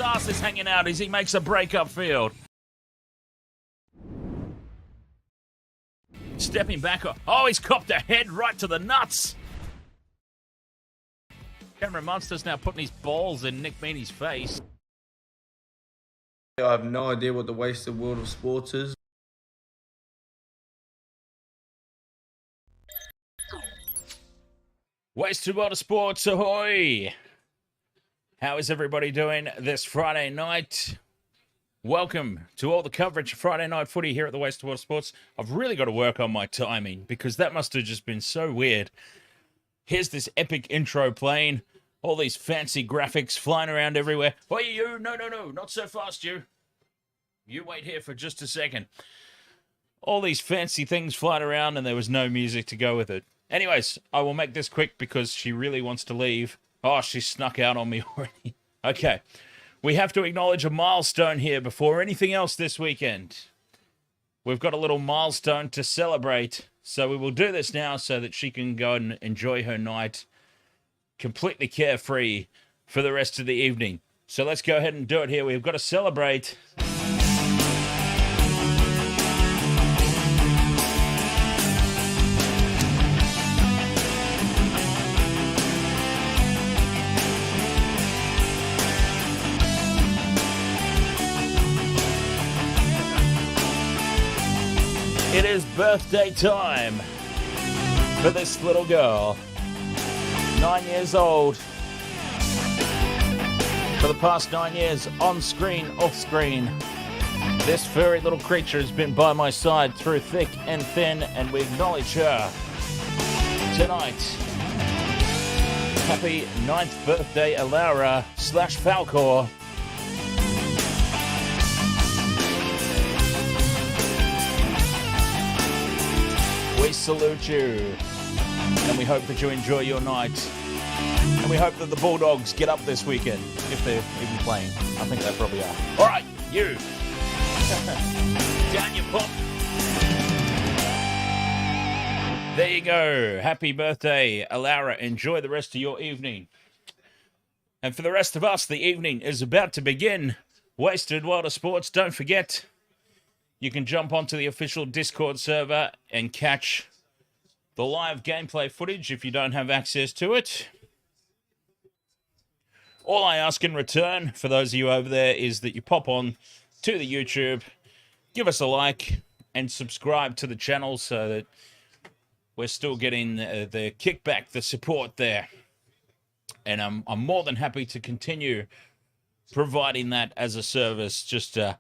Ass is hanging out as he makes a break upfield. Stepping back. Oh, he's copped a head right to the nuts. Cameron Munster's now putting his balls in Nick Meaney's face. I have no idea what the wasted world of sports is. Wasted World of Sports, ahoy! How is everybody doing this Friday night? Welcome to all the coverage of Friday Night Footy here at the Wasted World of Sports. I've really got to work on my timing because that must have just been so weird. Here's this epic intro playing. All these fancy graphics flying around everywhere. Oh, you! No, not so fast, you. You wait here for just a second. All these fancy things flying around and there was no music to go with it. Anyways, I will make this quick because she really wants to leave. Oh, she snuck out on me already. Okay. We have to acknowledge a milestone here before anything else this weekend. We've got a little milestone to celebrate. So we will do this now so that she can go and enjoy her night completely carefree for the rest of the evening. So let's go ahead and do it here. We've got to celebrate. It is birthday time for this little girl. 9 years old. For the past 9 years, on screen, off screen, this furry little creature has been by my side through thick and thin, and we acknowledge her tonight. Happy 9th birthday, Alaura / Falcor. We salute you, and we hope that you enjoy your night, and we hope that the Bulldogs get up this weekend, if they're even playing. I think they probably are. All right, you. Down you pop. There you go. Happy birthday, Alaura. Enjoy the rest of your evening. And for the rest of us, the evening is about to begin. Wasted World of Sports, don't forget, you can jump onto the official Discord server and catch the live gameplay footage if you don't have access to it. All I ask in return for those of you over there is that you pop on to the YouTube, give us a like, and subscribe to the channel so that we're still getting the kickback, the support there. And I'm more than happy to continue providing that as a service. Just we'll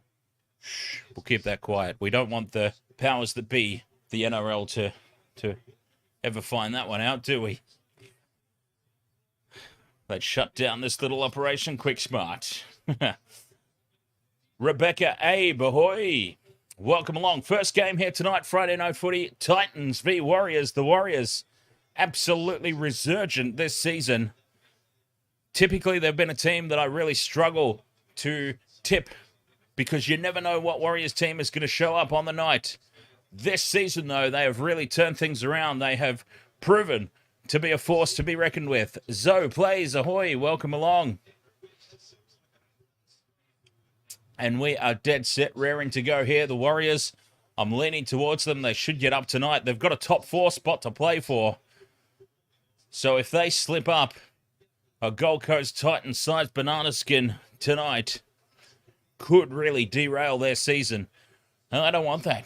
keep that quiet. We don't want the powers that be, the NRL, to ever find that one out, do we? Let's shut down this little operation quick smart. Rebecca Abe, ahoy! Welcome along. First game here tonight, Friday Night Footy. Titans v Warriors. The Warriors absolutely resurgent this season. Typically, they've been a team that I really struggle to tip because you never know what Warriors team is going to show up on the night. This season, though, they have really turned things around. They have proven to be a force to be reckoned with. Zoe plays, ahoy, welcome along. And we are dead set, raring to go here. The Warriors, I'm leaning towards them. They should get up tonight. They've got a top 4 spot to play for. So if they slip up, a Gold Coast Titans sized banana skin tonight could really derail their season. And I don't want that.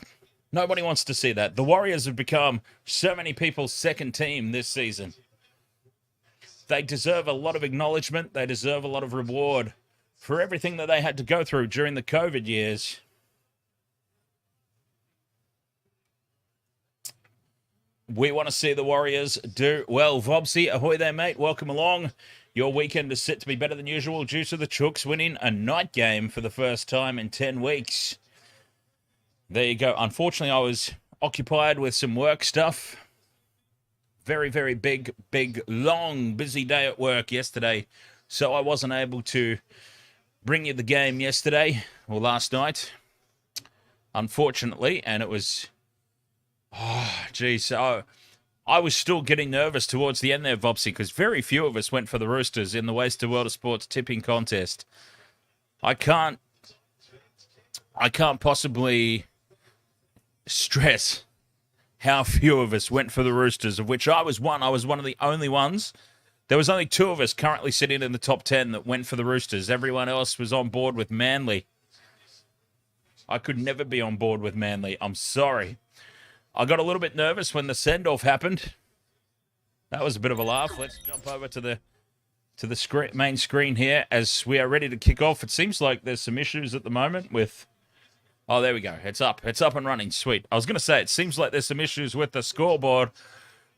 Nobody wants to see that. The Warriors have become so many people's second team this season. They deserve a lot of acknowledgement. They deserve a lot of reward for everything that they had to go through during the COVID years. We want to see the Warriors do well. Vobsy, ahoy there, mate. Welcome along. Your weekend is set to be better than usual due to the Chooks winning a night game for the first time in 10 weeks. There you go. Unfortunately, I was occupied with some work stuff. Very, very big, long, busy day at work yesterday. So I wasn't able to bring you the game yesterday or last night, unfortunately. And it was, I was still getting nervous towards the end there, Vopsy, because very few of us went for the Roosters in the Wasted World of Sports tipping contest. I can't possibly stress how few of us went for the Roosters, of which I was one. I was one of the only ones. There was only 2 of us currently sitting in the top 10 that went for the Roosters. Everyone else was on board with Manly. I could never be on board with Manly. I'm sorry. I got a little bit nervous when the send-off happened. That was a bit of a laugh. Let's jump over to the main screen here as we are ready to kick off. It seems like there's some issues at the moment with... Oh, there we go. It's up. It's up and running. Sweet. I was going to say, it seems like there's some issues with the scoreboard,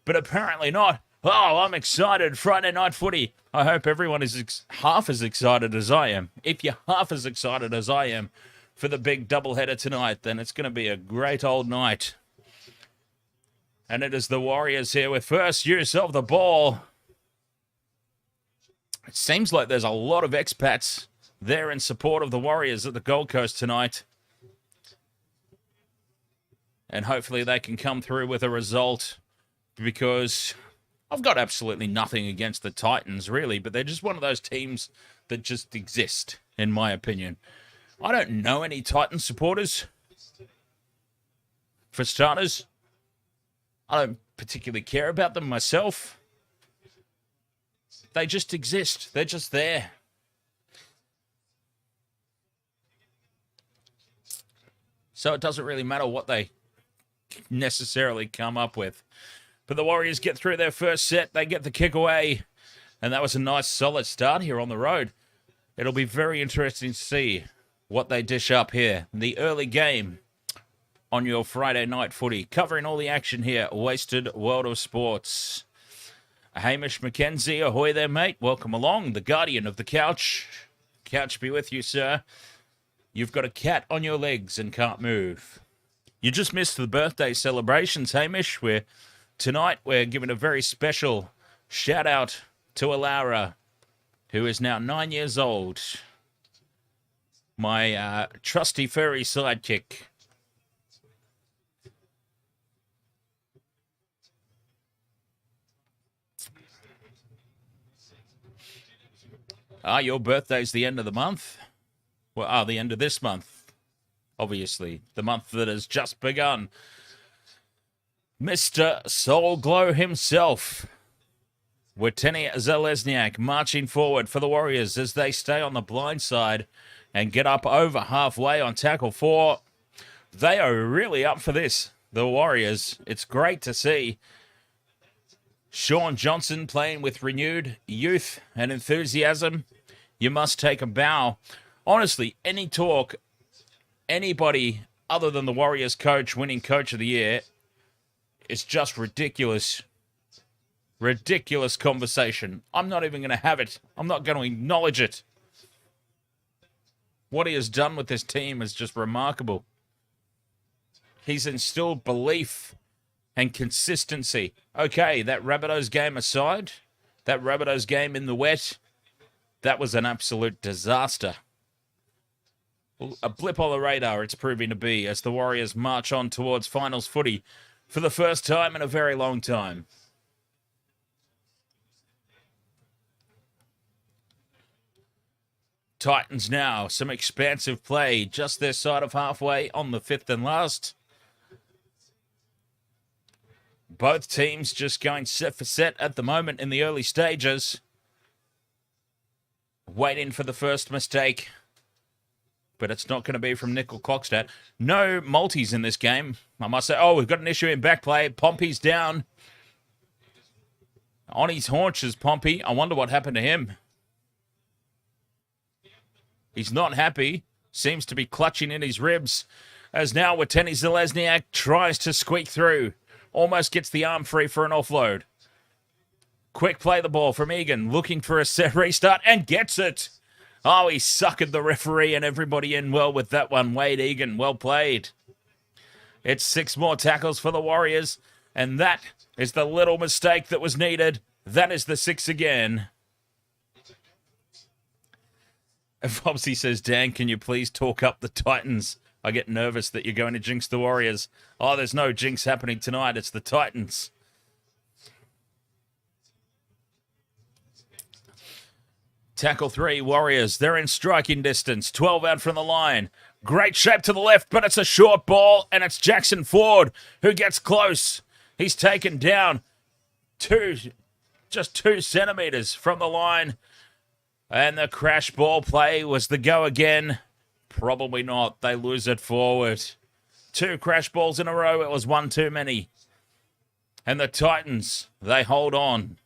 but apparently not. Oh, I'm excited. Friday Night Footy. I hope everyone is half as excited as I am. If you're half as excited as I am for the big doubleheader tonight, then it's going to be a great old night. And it is the Warriors here with first use of the ball. It seems like there's a lot of expats there in support of the Warriors at the Gold Coast tonight. And hopefully they can come through with a result, because I've got absolutely nothing against the Titans, really, but they're just one of those teams that just exist, in my opinion. I don't know any Titans supporters. For starters, I don't particularly care about them myself. They just exist. They're just there. So it doesn't really matter what they necessarily come up with. But the Warriors get through their first set. They get the kick away. And that was a nice, solid start here on the road. It'll be very interesting to see what they dish up here. The early game on your Friday Night Footy. Covering all the action here. Wasted World of Sports. Hamish McKenzie, ahoy there, mate. Welcome along. The guardian of the couch. Couch be with you, sir. You've got a cat on your legs and can't move. You just missed the birthday celebrations, Hamish. Tonight we're giving a very special shout out to Alara, who is now 9 years old. My trusty furry sidekick. Your birthday's the end of the month? Well, the end of this month, obviously. The month that has just begun. Mr. Soul Glow himself. Witeni Zalesniak marching forward for the Warriors as they stay on the blind side and get up over halfway on tackle 4. They are really up for this, the Warriors. It's great to see Sean Johnson playing with renewed youth and enthusiasm. You must take a bow. Honestly, any talk, anybody other than the Warriors coach winning Coach of the Year is just ridiculous. Ridiculous conversation. I'm not even going to have it. I'm not going to acknowledge it. What he has done with this team is just remarkable. He's instilled belief and consistency. Okay, that Rabbitohs game aside, that Rabbitohs game in the wet, that was an absolute disaster. A blip on the radar it's proving to be as the Warriors march on towards finals footy for the first time in a very long time. Titans now, some expansive play just their side of halfway on the 5th and last. Both teams just going set for set at the moment in the early stages. Waiting for the first mistake. But it's not going to be from Nickel Cockstad. No multis in this game. I must say, oh, we've got an issue in back play. Pompey's down. On his haunches, Pompey. I wonder what happened to him. He's not happy. Seems to be clutching in his ribs. As now Witeni Zalesniak tries to squeak through. Almost gets the arm free for an offload. Quick play the ball from Egan. Looking for a set restart and gets it. Oh, he suckered the referee and everybody in well with that one. Wade Egan, well played. It's 6 more tackles for the Warriors. And that is the little mistake that was needed. That is the 6 again. Fobsy says, Dan, can you please talk up the Titans? I get nervous that you're going to jinx the Warriors. Oh, there's no jinx happening tonight. It's the Titans. Tackle 3, Warriors. They're in striking distance. 12 out from the line. Great shape to the left, but it's a short ball, and it's Jackson Ford who gets close. He's taken down just 2 centimeters from the line. And the crash ball play was the go again. Probably not. They lose it forward. 2 crash balls in a row. It was 1 too many. And the Titans, they hold on.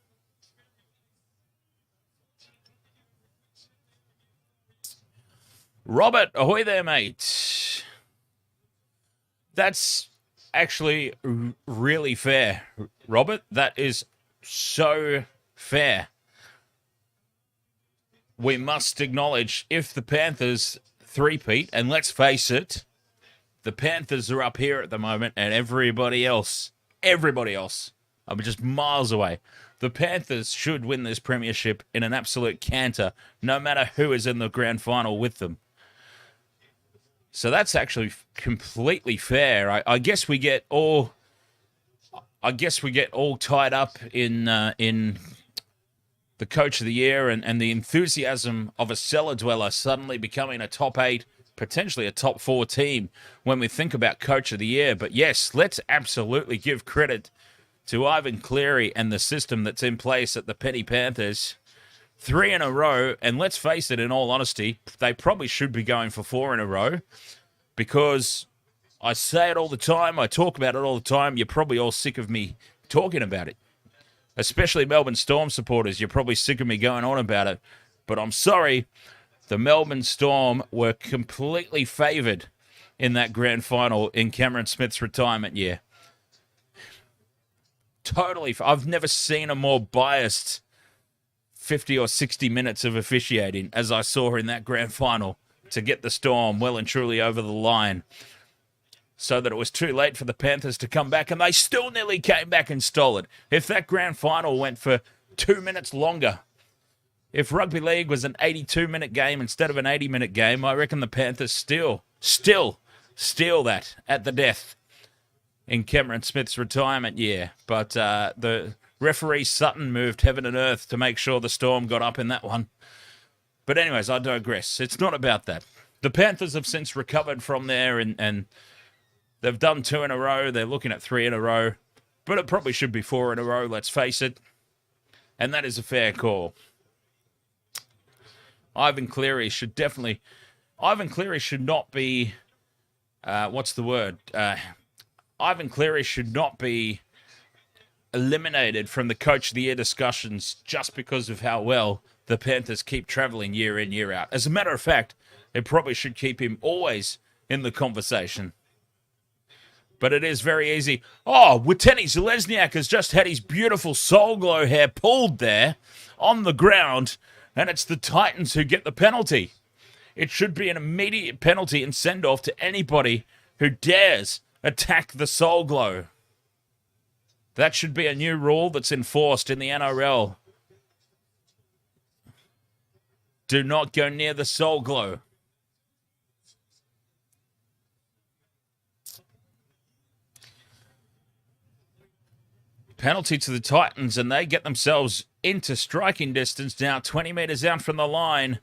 Robert, ahoy there, mate. That's actually really fair, Robert. That is so fair. We must acknowledge if the Panthers three-peat, and let's face it, the Panthers are up here at the moment and everybody else, I'm just miles away. The Panthers should win this premiership in an absolute canter, no matter who is in the grand final with them. So that's actually completely fair. I guess we get all tied up in the Coach of the Year and the enthusiasm of a cellar dweller suddenly becoming a top 8, potentially a top 4 team when we think about Coach of the Year. But yes, let's absolutely give credit to Ivan Cleary and the system that's in place at the Penny Panthers. 3 in a row, and let's face it, in all honesty, they probably should be going for 4 in a row because I say it all the time, I talk about it all the time, you're probably all sick of me talking about it. Especially Melbourne Storm supporters, you're probably sick of me going on about it. But I'm sorry, the Melbourne Storm were completely favoured in that grand final in Cameron Smith's retirement year. Totally. I've never seen a more biased 50 or 60 minutes of officiating as I saw in that grand final to get the Storm well and truly over the line. So that it was too late for the Panthers to come back, and they still nearly came back and stole it. If that grand final went for 2 minutes longer, if rugby league was an 82-minute game instead of an 80-minute game, I reckon the Panthers still steal that at the death in Cameron Smith's retirement year. But the referee Sutton moved heaven and earth to make sure the Storm got up in that one. But anyways, I digress. It's not about that. The Panthers have since recovered from there and they've done 2 in a row. They're looking at 3 in a row. But it probably should be 4 in a row, let's face it. And that is a fair call. Ivan Cleary should not be, what's the word? Ivan Cleary should not be eliminated from the Coach of the Year discussions just because of how well the Panthers keep traveling year in, year out. As a matter of fact, it probably should keep him always in the conversation. But it is very easy. Oh, Witeni Zelezniak has just had his beautiful Soul Glow hair pulled there on the ground, and it's the Titans who get the penalty. It should be an immediate penalty and send-off to anybody who dares attack the Soul Glow. That should be a new rule that's enforced in the NRL. Do not go near the Soul Glow. Penalty to the Titans, and they get themselves into striking distance now, 20 metres out from the line.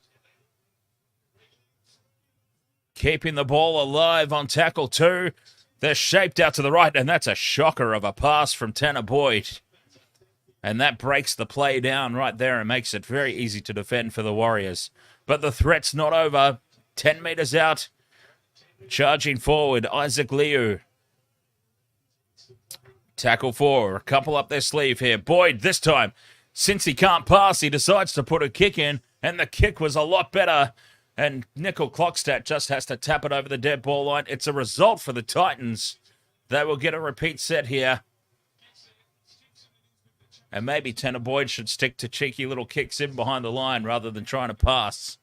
Keeping the ball alive on tackle 2. They're shaped out to the right, and that's a shocker of a pass from Tanner Boyd. And that breaks the play down right there and makes it very easy to defend for the Warriors. But the threat's not over. 10 metres out. Charging forward, Isaac Liu. Tackle 4, a couple up their sleeve here. Boyd, this time, since he can't pass, he decides to put a kick in, and the kick was a lot better. And Nickel Clockstat just has to tap it over the dead ball line. It's a result for the Titans. They will get a repeat set here. And maybe Tanner Boyd should stick to cheeky little kicks in behind the line rather than trying to pass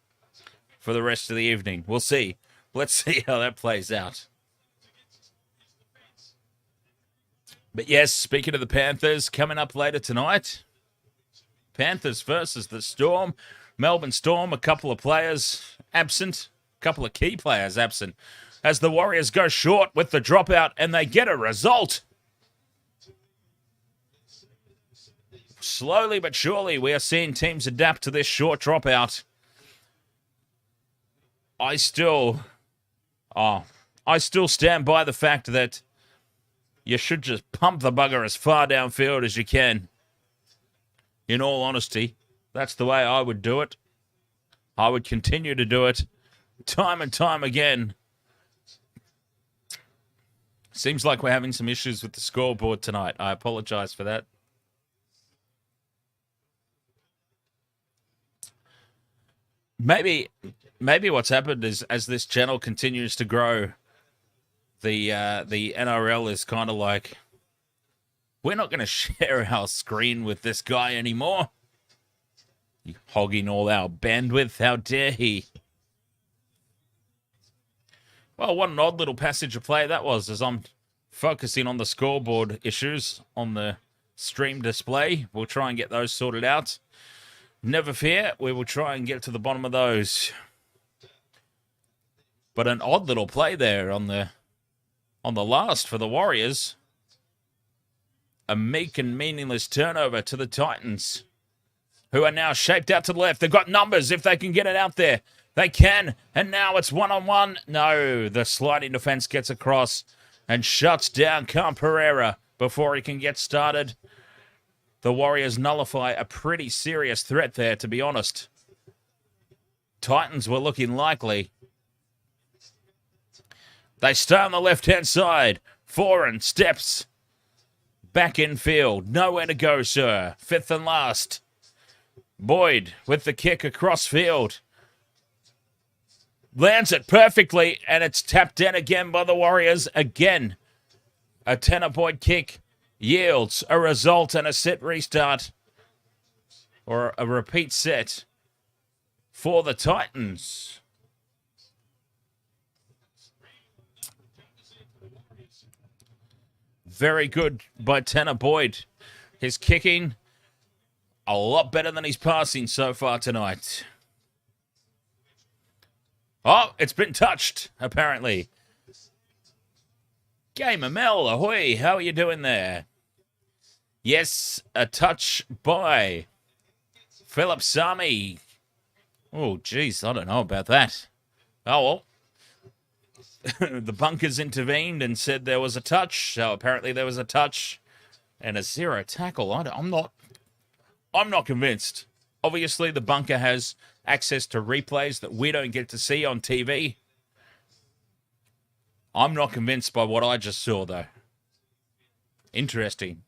for the rest of the evening. We'll see. Let's see how that plays out. But yes, speaking of the Panthers, coming up later tonight, Panthers versus the Storm. Melbourne Storm, a couple of players absent, a couple of key players absent, as the Warriors go short with the dropout and they get a result. Slowly but surely, we are seeing teams adapt to this short dropout. I still stand by the fact that you should just pump the bugger as far downfield as you can. In all honesty, that's the way I would do it. I would continue to do it time and time again. Seems like we're having some issues with the scoreboard tonight. I apologize for that. Maybe what's happened is as this channel continues to grow, the NRL is kind of like, we're not going to share our screen with this guy anymore. You're hogging all our bandwidth. How dare he? Well, what an odd little passage of play that was as I'm focusing on the scoreboard issues on the stream display. We'll try and get those sorted out. Never fear, we will try and get to the bottom of those. But an odd little play there on the last for the Warriors. A meek and meaningless turnover to the Titans, who are now shaped out to the left. They've got numbers if they can get it out there. They can, and now it's one-on-one. No, the sliding defense gets across and shuts down Cam Pereira before he can get started. The Warriors nullify a pretty serious threat there, to be honest. Titans were looking likely. They stay on the left-hand side. Foreign steps back in field. Nowhere to go, sir. Fifth and last. Boyd with the kick across field. Lands it perfectly, and it's tapped in again by the Warriors. Again, a Tanner Boyd kick yields a result and a set restart, or a repeat set for the Titans. Very good by Tanner Boyd. His kicking, a lot better than his passing so far tonight. Oh, it's been touched, apparently. Gamer Mel, ahoy, how are you doing there? Yes, a touch by Philip Sami. Oh, geez, I don't know about that. Oh, well. The bunkers intervened and said there was a touch, so apparently there was a touch and a zero tackle. I'm I'm not convinced. Obviously, the bunker has access to replays that we don't get to see on TV. I'm not convinced by what I just saw, though. Interesting.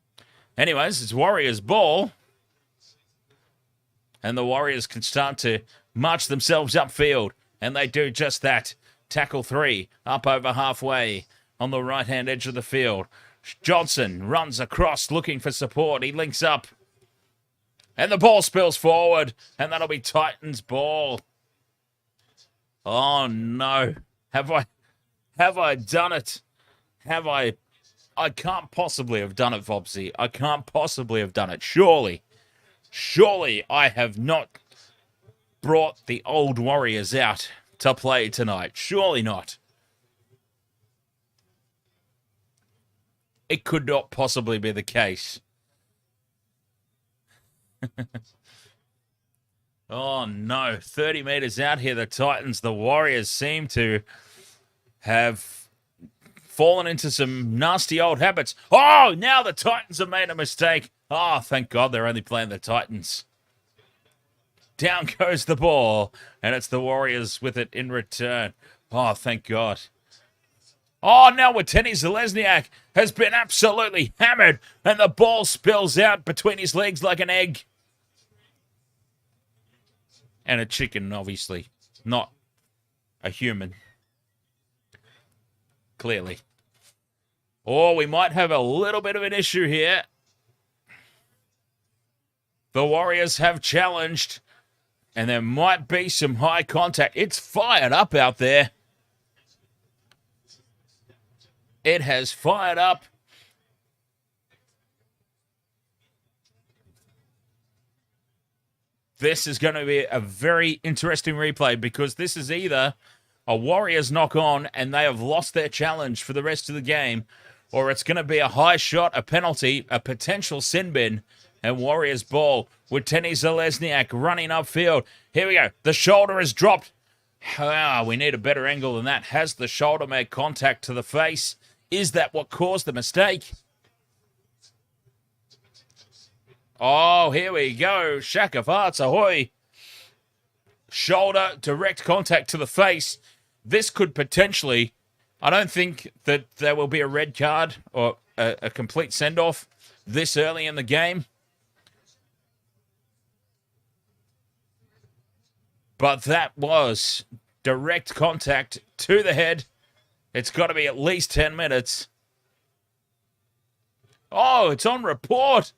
Anyways, it's Warriors ball. And the Warriors can start to march themselves upfield. And they do just that. Tackle 3, up over halfway on the right-hand edge of the field. Johnson runs across looking for support. He links up. And the ball spills forward. And that'll be Titans' ball. Oh, no. Have I done it? I can't possibly have done it, Vobsy. I can't possibly have done it. Surely I have not brought the old Warriors out to play tonight. Surely not. It could not possibly be the case. Oh, no. 30 meters out here, the Titans, the Warriors seem to have fallen into some nasty old habits. Oh, now the Titans have made a mistake. Oh, thank God they're only playing the Titans. Down goes the ball, and it's the Warriors with it in return. Oh, thank God. Oh, now Wateni Zelezniak has been absolutely hammered, and the ball spills out between his legs like an egg. And a chicken, obviously. Not a human. Clearly. Oh, we might have a little bit of an issue here. The Warriors have challenged, and there might be some high contact. It's fired up out there. It has fired up. This is going to be a very interesting replay because this is either a Warriors knock on and they have lost their challenge for the rest of the game, or it's going to be a high shot, a penalty, a potential sin bin, and Warriors ball with Tenny Zelezniak running upfield. Here we go. The shoulder is dropped. We need a better angle than that. Has the shoulder made contact to the face? Is that what caused the mistake? Oh, here we go. Shack of Hearts, ahoy. Shoulder, direct contact to the face. This could potentially... I don't think that there will be a red card or a complete send-off this early in the game. But that was direct contact to the head. It's got to be at least 10 minutes. Oh, it's on report.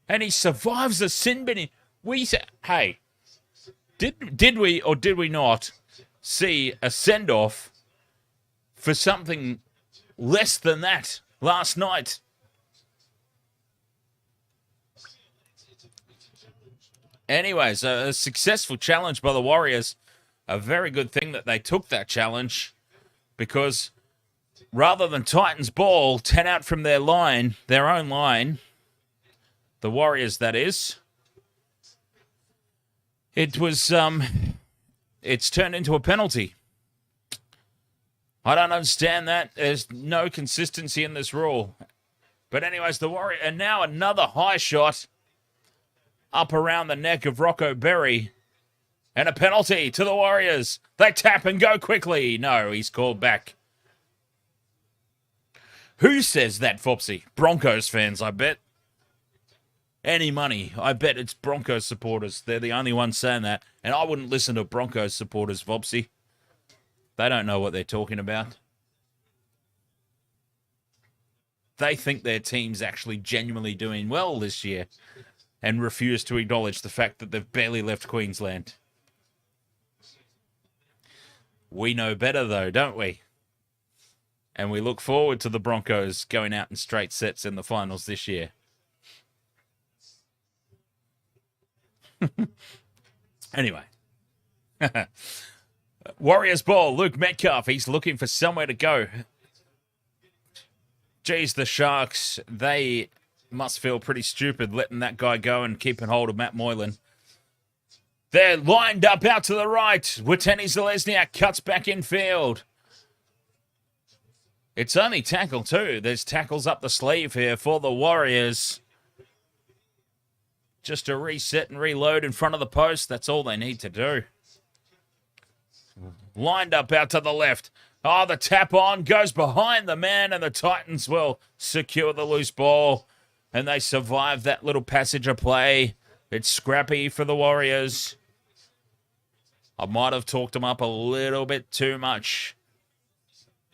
And he survives the sin bin. We said, hey, did we or did we not see a send-off for something less than that last night? Anyways, a successful challenge by the Warriors. A very good thing that they took that challenge, because rather than Titans ball 10 out from their line, their own line, the Warriors, that is, it was, it's turned into a penalty. I don't understand that. There's no consistency in this rule. But anyways, the Warriors, and now another high shot up around the neck of Rocco Berry. And a penalty to the Warriors. They tap and go quickly. No, he's called back. Who says that, Fopsy? Broncos fans, I bet. Any money. I bet it's Broncos supporters. They're the only ones saying that. And I wouldn't listen to Broncos supporters, Fopsy. They don't know what they're talking about. They think their team's actually genuinely doing well this year and refuse to acknowledge the fact that they've barely left Queensland. We know better, though, don't we? And we look forward to the Broncos going out in straight sets in the finals this year. Anyway. Warriors ball, Luke Metcalf. He's looking for somewhere to go. Geez, the Sharks, they must feel pretty stupid letting that guy go and keeping hold of Matt Moylan. They're lined up out to the right. Wateni Zelezniak cuts back in field. It's only tackle too. There's tackles up the sleeve here for the Warriors. just to reset and reload in front of the post. That's all they need to do. Lined up out to the left. Oh, the tap on goes behind the man, and the Titans will secure the loose ball. And they survive that little passage of play. It's scrappy for the Warriors. I might have talked them up a little bit too much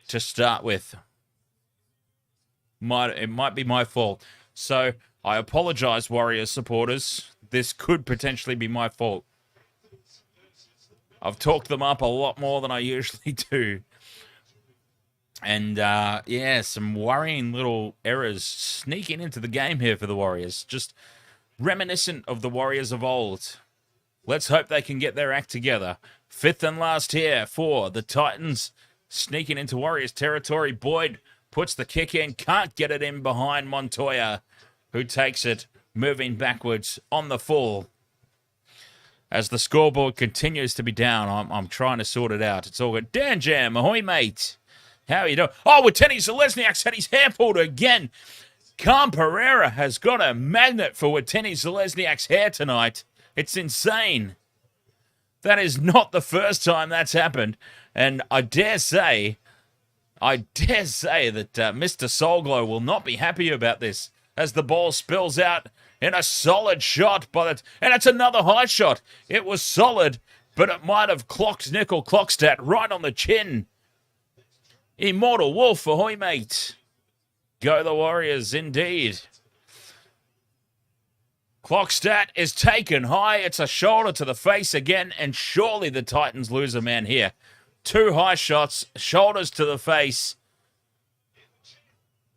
to start with. It might be my fault. So I apologize, Warriors supporters. This could potentially be my fault. I've talked them up a lot more than I usually do. And, yeah, some worrying little errors sneaking into the game here for the Warriors. Just reminiscent of the Warriors of old. Let's hope they can get their act together. Fifth and last here for the Titans. Sneaking into Warriors territory. Boyd puts the kick in. Can't get it in behind Montoya, who takes it, moving backwards on the full. As the scoreboard continues to be down, I'm trying to sort it out. It's all good. Dan Jam, ahoy, mate. How are you doing? Oh, Wateni Zelezniak's had his hair pulled again. Khan Pereira has got a magnet for Wateni Zelezniak's hair tonight. It's insane. That is not the first time that's happened. And I dare say that Mr. Soulglow will not be happy about this as the ball spills out in a solid shot. And it's another high shot. It was solid, but it might have clocked Nickel Clockstat right on the chin. Immortal Wolf, ahoy, mate. Go the Warriors, indeed. Clockstat is taken high. It's a shoulder to the face again, and surely the Titans lose a man here. Two high shots, shoulders to the face.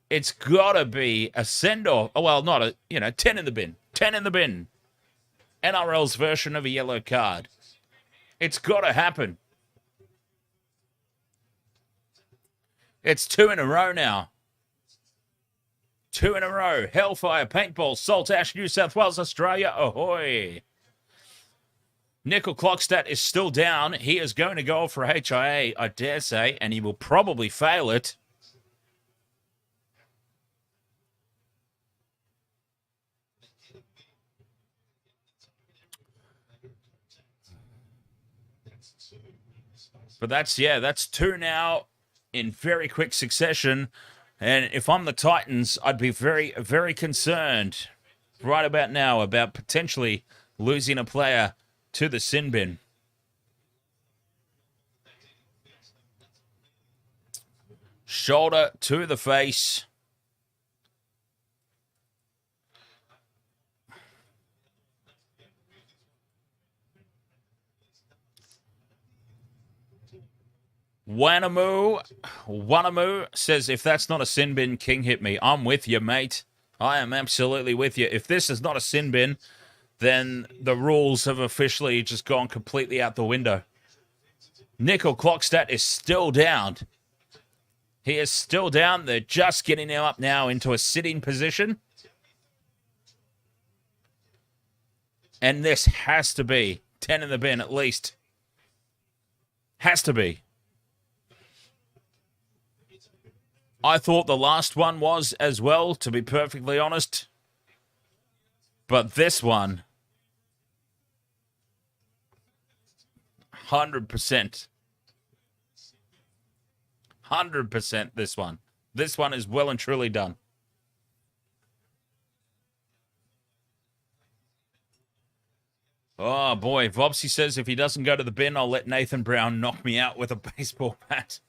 It's got to be a send-off. Oh, well, not a, 10 in the bin. 10 in the bin. NRL's version of a yellow card. It's got to happen. It's 2 in a row now. 2 in a row. Hellfire, Paintball, Salt Ash, New South Wales, Australia. Ahoy. Nickel Clockstat is still down. He is going to go for HIA, I dare say, and he will probably fail it. But that's 2 now in very quick succession. And if I'm the Titans, I'd be very, very concerned right about now about potentially losing a player to the sin bin. Shoulder to the face. Wanamu says, if that's not a sin bin, King hit me. I'm with you, mate. I am absolutely with you. If this is not a sin bin, then the rules have officially just gone completely out the window. Nickel Clockstat is still down. He is still down. They're just getting him up now into a sitting position. And this has to be 10 in the bin at least. Has to be. I thought the last one was as well, to be perfectly honest. But this one, 100%. 100% this one. This one is well and truly done. Oh, boy. Vopsy says if he doesn't go to the bin, I'll let Nathan Brown knock me out with a baseball bat.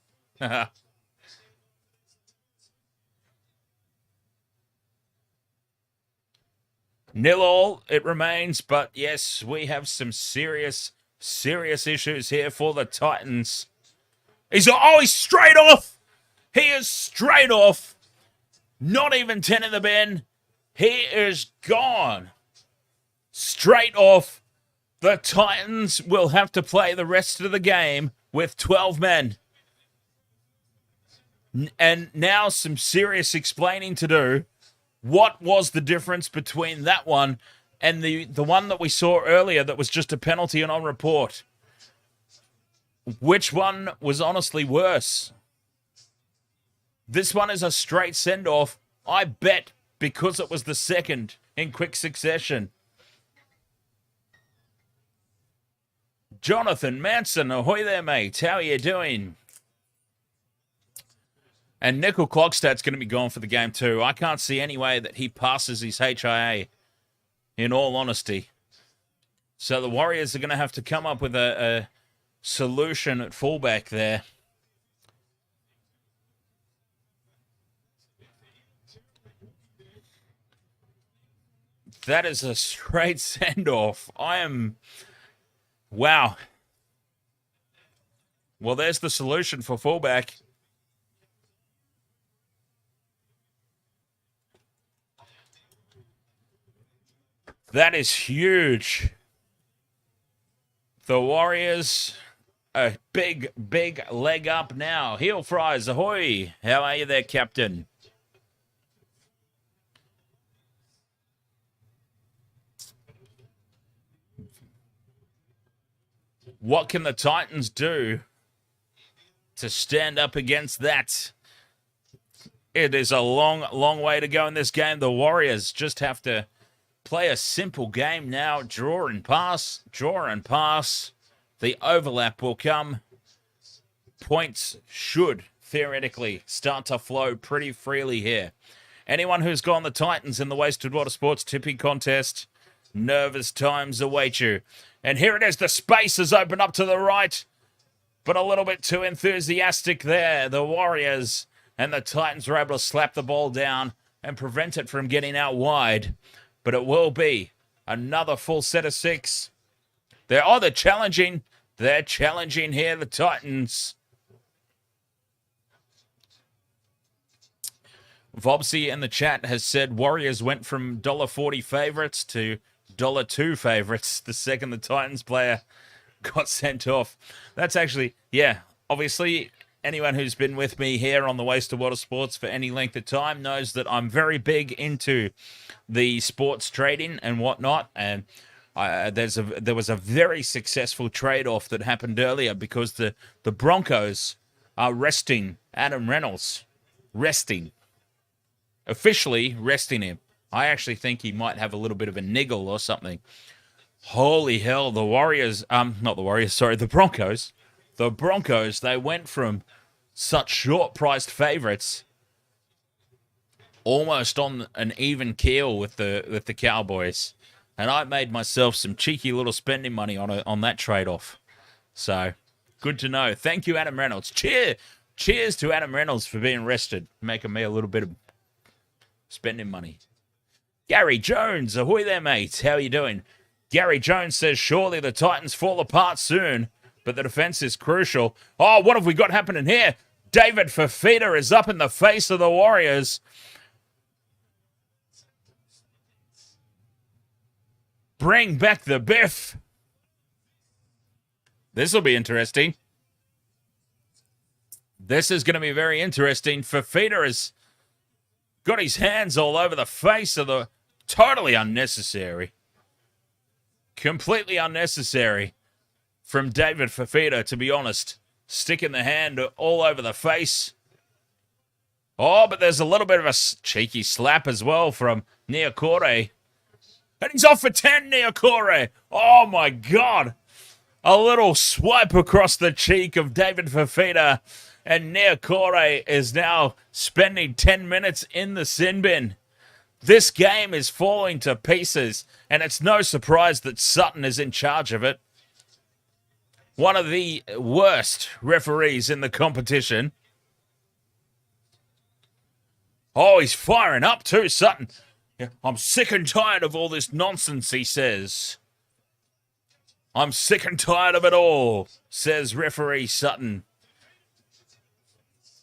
0-0 it remains, but yes, we have some serious issues here for the Titans. He's straight off! He is straight off! Not even 10 in the bin. He is gone. Straight off. The Titans will have to play the rest of the game with 12 men. And now some serious explaining to do. What was the difference between that one and the one that we saw earlier that was just a penalty and on report? Which one was honestly worse? This one is a straight send-off. I bet because it was the second in quick succession. Jonathan Manson, ahoy there, mate. How are you doing? And Nickel Clogstad's going to be gone for the game too. I can't see any way that he passes his HIA, in all honesty. So the Warriors are going to have to come up with a solution at fullback there. That is a straight send-off. Wow. Well, there's the solution for fullback. That is huge. The Warriors, a big leg up now. Heel fries, ahoy. How are you there, Captain? What can the Titans do to stand up against that? It is a long way to go in this game. The Warriors just have to play a simple game now. Draw and pass. The overlap will come. Points should theoretically start to flow pretty freely here. Anyone who's gone the Titans in the Wasted Water Sports tipping contest, nervous times await you. And here it is. The space has opened up to the right, but a little bit too enthusiastic there. The Warriors and the Titans were able to slap the ball down and prevent it from getting out wide. But it will be another full set of 6. They're challenging. They're challenging here, the Titans. Vobsy in the chat has said Warriors went from $1.40 favourites to $2 favourites the second the Titans player got sent off. That's actually, yeah, obviously anyone who's been with me here on the Wasted Water Sports for any length of time knows that I'm very big into the sports trading and whatnot. And there was a very successful trade-off that happened earlier because the Broncos are resting Adam Reynolds. Officially resting him. I actually think he might have a little bit of a niggle or something. Holy hell, the Broncos. The Broncos, they went from such short-priced favourites almost on an even keel with the Cowboys. And I made myself some cheeky little spending money on that trade-off. So, good to know. Thank you, Adam Reynolds. Cheers to Adam Reynolds for being rested, making me a little bit of spending money. Gary Jones, ahoy there, mates. How are you doing? Gary Jones says, surely the Titans fall apart soon, but the defense is crucial. Oh, what have we got happening here? David Fifita is up in the face of the Warriors. Bring back the Biff. This will be interesting. This is going to be very interesting. Fifita has got his hands all over the face of the... Totally unnecessary. Completely unnecessary from David Fifita, to be honest. Sticking the hand all over the face. Oh, but there's a little bit of a cheeky slap as well from Niokore. And he's off for 10, Niokore. Oh, my God. A little swipe across the cheek of David Fifita. And Niokore is now spending 10 minutes in the sin bin. This game is falling to pieces, and it's no surprise that Sutton is in charge of it. One of the worst referees in the competition. Oh, he's firing up too, Sutton. I'm sick and tired of all this nonsense, he says. I'm sick and tired of it all, says referee Sutton.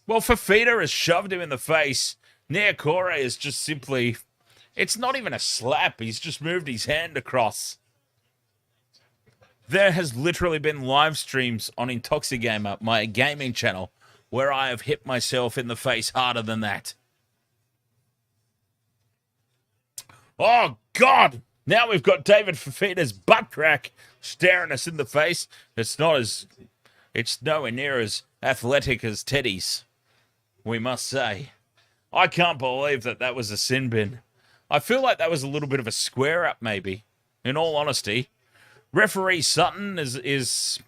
Well, Fifita has shoved him in the face. Niokore is just simply... It's not even a slap. He's just moved his hand across. There has literally been live streams on Intoxigamer, my gaming channel, where I have hit myself in the face harder than that. Oh, God! Now we've got David Fifita's butt crack staring us in the face. It's nowhere near as athletic as Teddy's, we must say. I can't believe that was a sin bin. I feel like that was a little bit of a square up, maybe, in all honesty. Referee Sutton is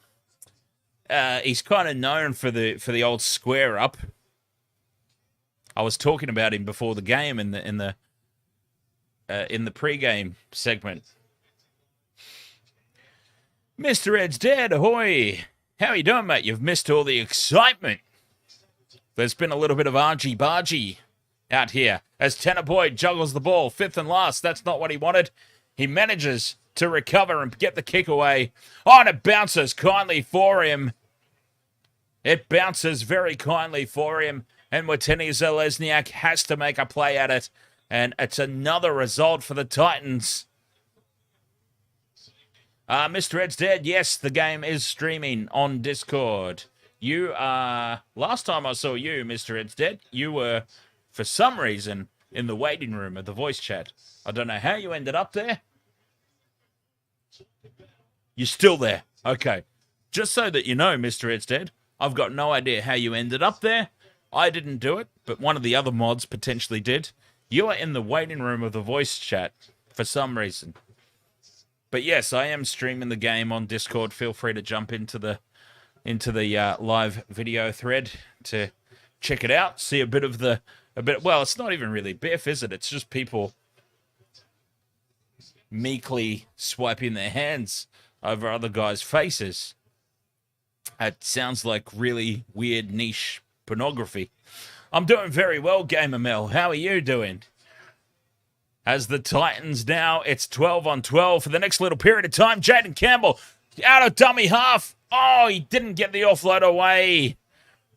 he's kind of known for the old square up. I was talking about him before the game in the pre-game segment. Mr. Ed's dead, ahoy! How you doing, mate? You've missed all the excitement. There's been a little bit of argy-bargy out here as Tanner Boyd juggles the ball, fifth and last. That's not what he wanted. He manages to recover and get the kick away. Oh, and it bounces kindly for him. It bounces very kindly for him. And Watini Zelezniak has to make a play at it. And it's another result for the Titans. Mr. Ed's dead. Yes, the game is streaming on Discord. Last time I saw you, Mr. Ed's dead, you were, for some reason, in the waiting room of the voice chat. I don't know how you ended up there. You're still there. Okay. Just so that you know, Mr. Ed's dead, I've got no idea how you ended up there. I didn't do it, but one of the other mods potentially did. You are in the waiting room of the voice chat for some reason. But yes, I am streaming the game on Discord. Feel free to jump into the live video thread to check it out. See a bit. Well, it's not even really biff, is it? It's just people meekly swiping their hands over other guys' faces. It sounds like really weird niche pornography. I'm doing very well, Gamer Mel. How are you doing? As the Titans now, it's 12 on 12 for the next little period of time. Jaden Campbell out of dummy half. Oh, he didn't get the offload away.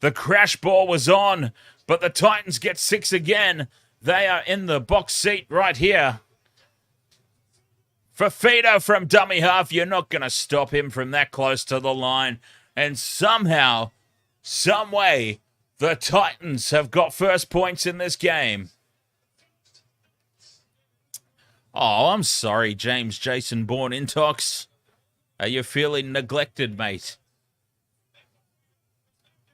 The crash ball was on, but the Titans get 6 again. They are in the box seat right here. Fifita from dummy half. You're not going to stop him from that close to the line. And somehow, some way, the Titans have got first points in this game. Oh, I'm sorry, James Jason Bourne Intox. Are you feeling neglected, mate?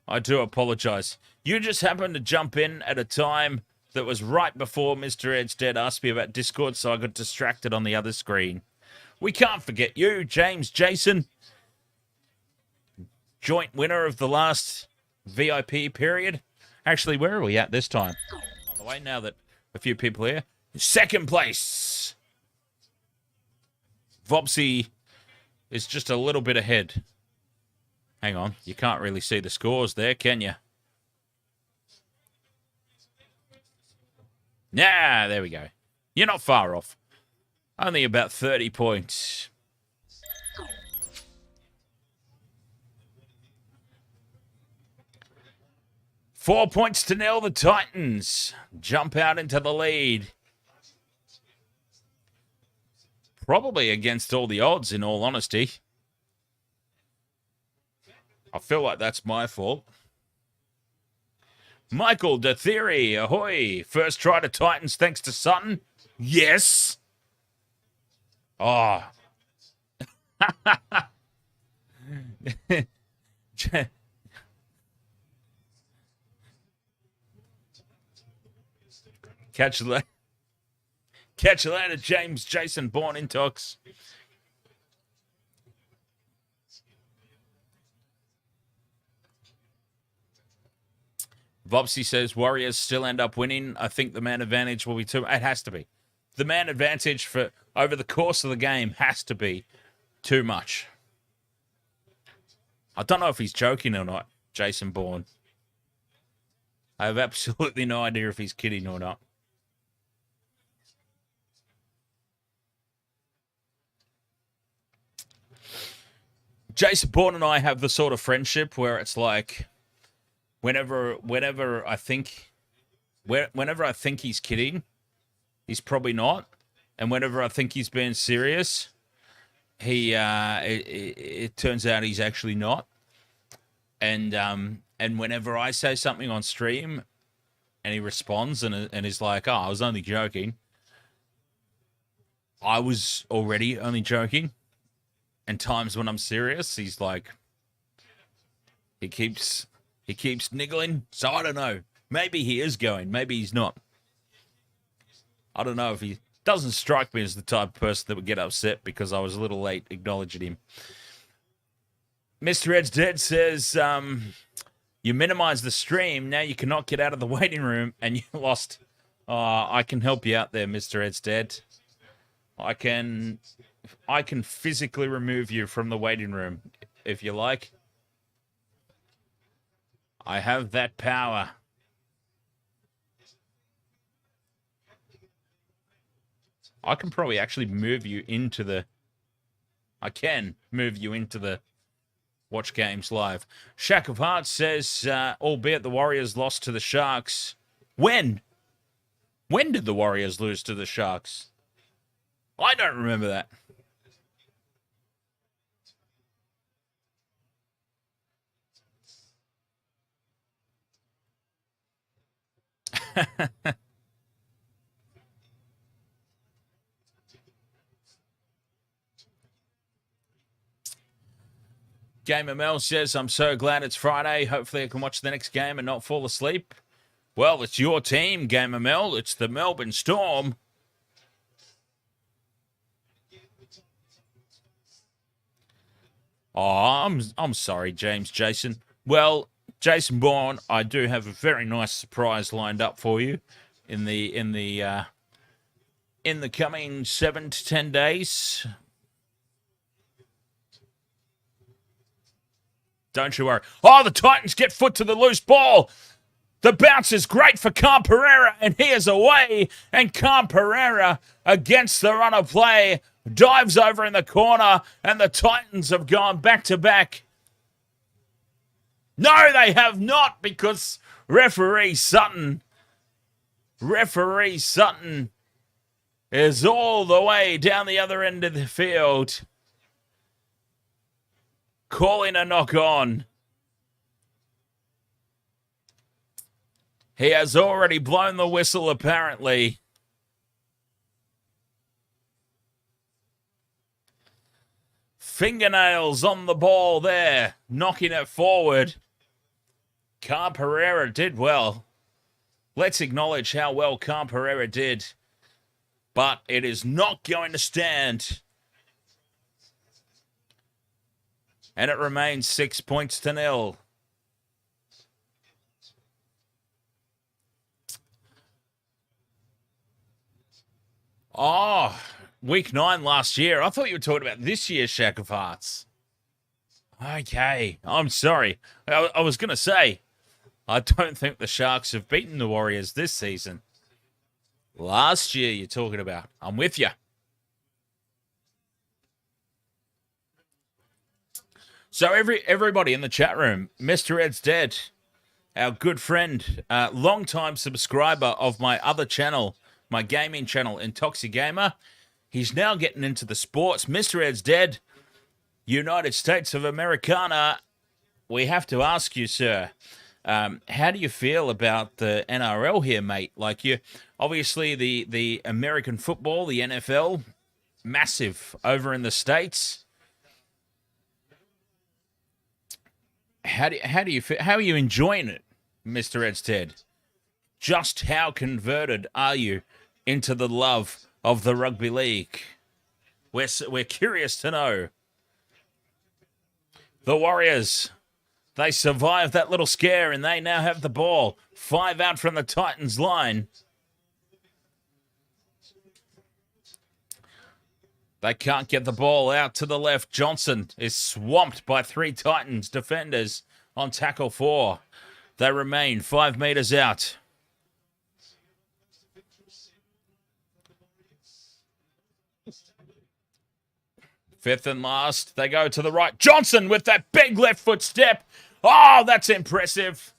I do apologize. You just happened to jump in at a time that was right before Mr. Ed's dead asked me about Discord, so I got distracted on the other screen. We can't forget you, James Jason. Joint winner of the last VIP period. Actually, where are we at this time? By the way, now that a few people are here. Second place. Vopsy is just a little bit ahead. Hang on. You can't really see the scores there, can you? Nah, there we go. You're not far off. Only about 30 points. Four points to nil. The Titans jump out into the lead. Probably against all the odds, in all honesty. I feel like that's my fault. Michael DeTheory, ahoy. First try to Titans thanks to Sutton. Yes. Oh. Catch you later. Catch you later, James Jason Bourne Intox. Vopsy says Warriors still end up winning. I think the man advantage will be too. It has to be. The man advantage for over the course of the game has to be too much. I don't know if he's joking or not, Jason Bourne. I have absolutely no idea if he's kidding or not. Jason Bourne and I have the sort of friendship where it's like, whenever I think he's kidding, he's probably not, and whenever I think he's being serious, it turns out he's actually not. And whenever I say something on stream, and he responds and is like, "Oh, I was only joking," I was already only joking. And times when I'm serious, he's like, he keeps niggling. So I don't know. Maybe he is going. Maybe he's not. I don't know if Doesn't strike me as the type of person that would get upset because I was a little late acknowledging him. Mr. Ed's Dead says, you minimize the stream, now you cannot get out of the waiting room, and you lost. I can help you out there, Mr. Ed's Dead. I can physically remove you from the waiting room, if you like. I have that power. I can probably actually move you into the... I can move you into the watch games live. Shack of Hearts says, albeit the Warriors lost to the Sharks. When? When did the Warriors lose to the Sharks? I don't remember that. Gamer Mel says, I'm so glad it's Friday. Hopefully I can watch the next game and not fall asleep. Well, it's your team, Gamer Mel. It's the Melbourne Storm. Oh, I'm sorry, Jason. Well, Jason Bourne, I do have a very nice surprise lined up for you in the coming 7 to 10 days. Don't you worry. Oh, the Titans get foot to the loose ball. The bounce is great for Khan Pereira, and he is away. And Khan Pereira, against the run of play, dives over in the corner, and the Titans have gone back-to-back. No, they have not, because referee Sutton is all the way down the other end of the field, calling a knock on. He has already blown the whistle, apparently. Fingernails on the ball there, knocking it forward. Khan Pereira did well. Let's acknowledge how well Khan Pereira did. But it is not going to stand. And it remains 6 points to 0. Oh, week 9 last year. I thought you were talking about this year's Shack of Hearts. Okay, I'm sorry. I was going to say, I don't think the Sharks have beaten the Warriors this season. Last year you're talking about. I'm with you. So everybody in the chat room, Mr. Ed's Dead, our good friend, long-time subscriber of my other channel, my gaming channel, Intoxi Gamer. He's now getting into the sports. Mr. Ed's Dead, United States of Americana. We have to ask you, sir, how do you feel about the NRL here, mate? Like, you obviously the American football, the NFL, massive over in the States. How do you feel? How are you enjoying it, Mr. Ed's Dead? Just how converted are you into the love of the rugby league? We're curious to know. The Warriors, they survived that little scare and they now have the ball. 5 out from the Titans line. They can't get the ball out to the left. Johnson is swamped by 3 Titans defenders on tackle 4. They remain 5 meters out. Fifth and last, they go to the right. Johnson with that big left foot step. Oh, that's impressive.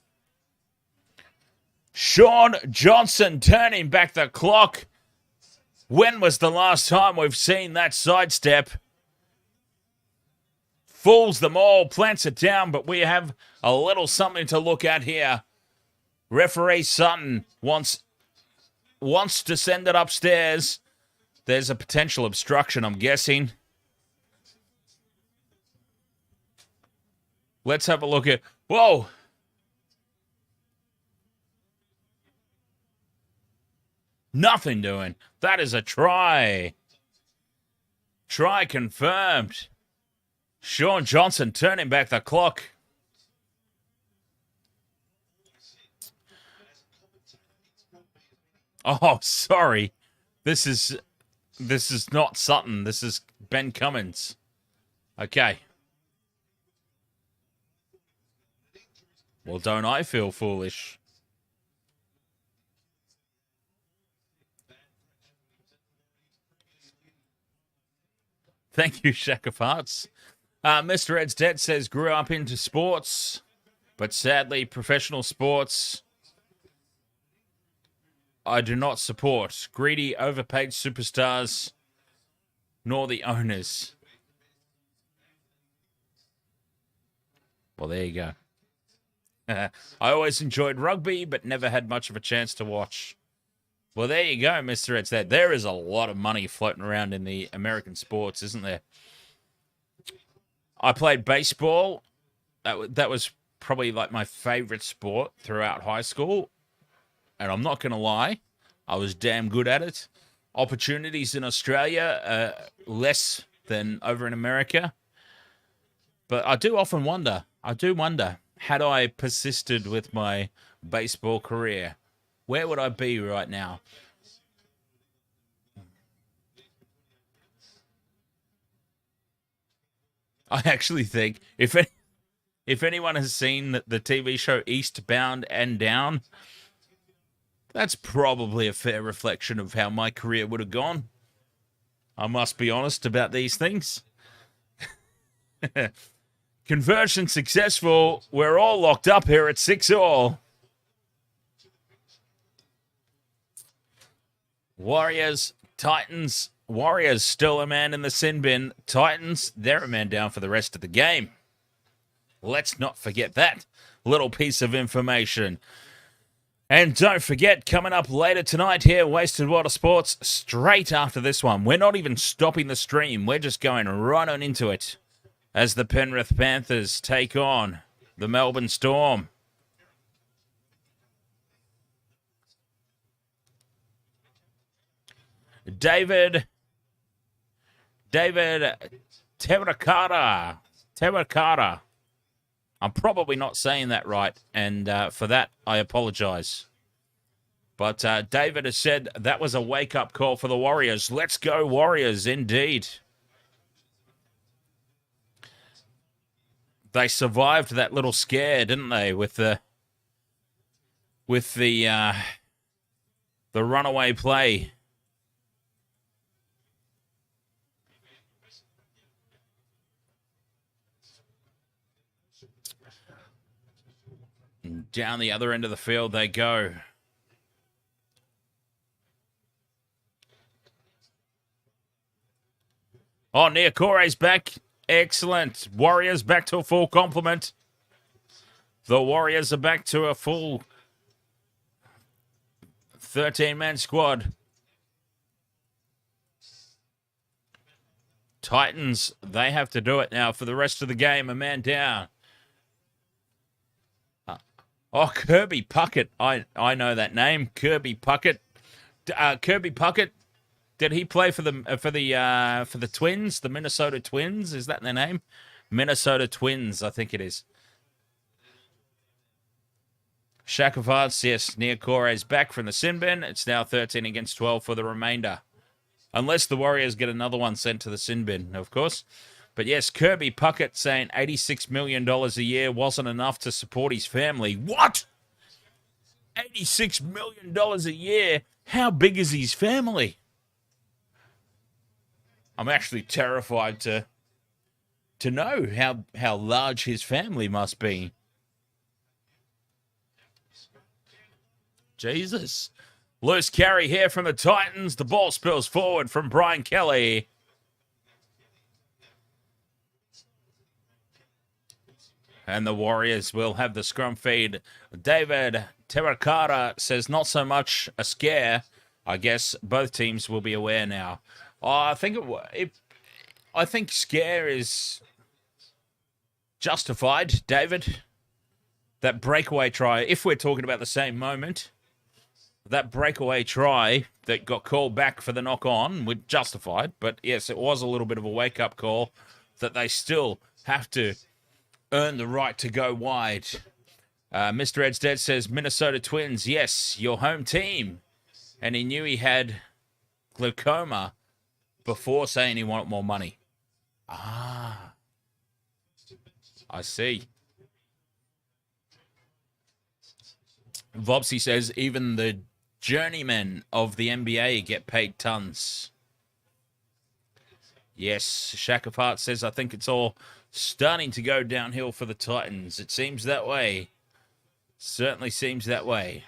Sean Johnson turning back the clock. When was the last time we've seen that sidestep? Fools them all, plants it down, but we have a little something to look at here. Referee Sutton wants to send it upstairs. There's a potential obstruction, I'm guessing. Let's have a look at... Whoa! Nothing doing. That is a try. Try confirmed. Sean Johnson turning back the clock. Oh, sorry. This is not Sutton. This is Ben Cummins. Okay. Well, don't I feel foolish? Thank you, Shack of Hearts. Mr. Ed's Dead says, grew up into sports, but sadly, professional sports I do not support. Greedy, overpaid superstars, nor the owners. Well, there you go. I always enjoyed rugby, but never had much of a chance to watch. Well, there you go, Mr. Ed's Dead. There is a lot of money floating around in the American sports, isn't there? I played baseball. That was probably like my favorite sport throughout high school. And I'm not going to lie, I was damn good at it. Opportunities in Australia, less than over in America. But I do often wonder, had I persisted with my baseball career, where would I be right now? I actually think if anyone has seen the TV show Eastbound and Down, that's probably a fair reflection of how my career would have gone. I must be honest about these things. Conversion successful. We're all locked up here at 6-all. Warriors, Titans. Warriors still a man in the sin bin. Titans, they're a man down for the rest of the game. Let's not forget that little piece of information. And don't forget, coming up later tonight here, Wasted Water Sports, straight after this one. We're not even stopping the stream. We're just going right on into it as the Penrith Panthers take on the Melbourne Storm. David Terracotta. I'm probably not saying that right, and for that, I apologize. But David has said that was a wake-up call for the Warriors. Let's go, Warriors, indeed. They survived that little scare, didn't they, with the runaway play. And down the other end of the field they go. Oh, Niakore's back. Excellent. Warriors back to a full complement. The Warriors are back to a full 13-man squad. Titans, they have to do it now for the rest of the game. A man down. Oh, Kirby Puckett. I know that name. Kirby Puckett. Kirby Puckett. Did he play for the Twins, the Minnesota Twins? Is that their name? Minnesota Twins, I think it is. Shack of Hearts, yes. Niakore's back from the sin bin. It's now 13 against 12 for the remainder. Unless the Warriors get another one sent to the sin bin, of course. But yes, Kirby Puckett saying $86 million a year wasn't enough to support his family. What? $86 million a year? How big is his family? I'm actually terrified to know how large his family must be. Jesus. Loose carry here from the Titans. The ball spills forward from Brian Kelly. And the Warriors will have the scrum feed. David Terracotta says not so much a scare. I guess both teams will be aware now. Oh, I think scare is justified, David. That breakaway try, if we're talking about the same moment, that breakaway try that got called back for the knock-on, was justified. But yes, it was a little bit of a wake-up call that they still have to earn the right to go wide. Mr. Ed's Dead says, Minnesota Twins, yes, your home team. And he knew he had glaucoma before saying he wanted more money. Ah, I see. Vopsy says, even the journeymen of the NBA get paid tons. Yes, Shack of Heart says, I think it's all starting to go downhill for the Titans. It seems that way. Certainly seems that way.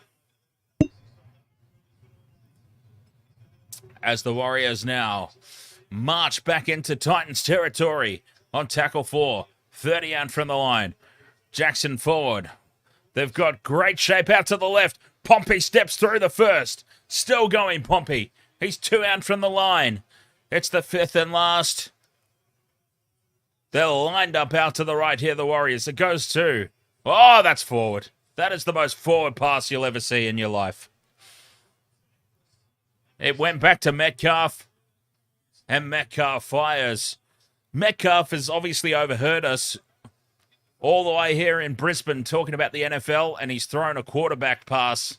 As the Warriors now march back into Titans territory on tackle 4. 30 out from the line. Jackson forward. They've got great shape out to the left. Pompey steps through the first. Still going, Pompey. He's 2 out from the line. It's the 5th and last. They're lined up out to the right here, the Warriors. It goes to... Oh, that's forward. That is the most forward pass you'll ever see in your life. It went back to Metcalf. And Metcalf fires. Metcalf has obviously overheard us all the way here in Brisbane talking about the NFL, and he's thrown a quarterback pass.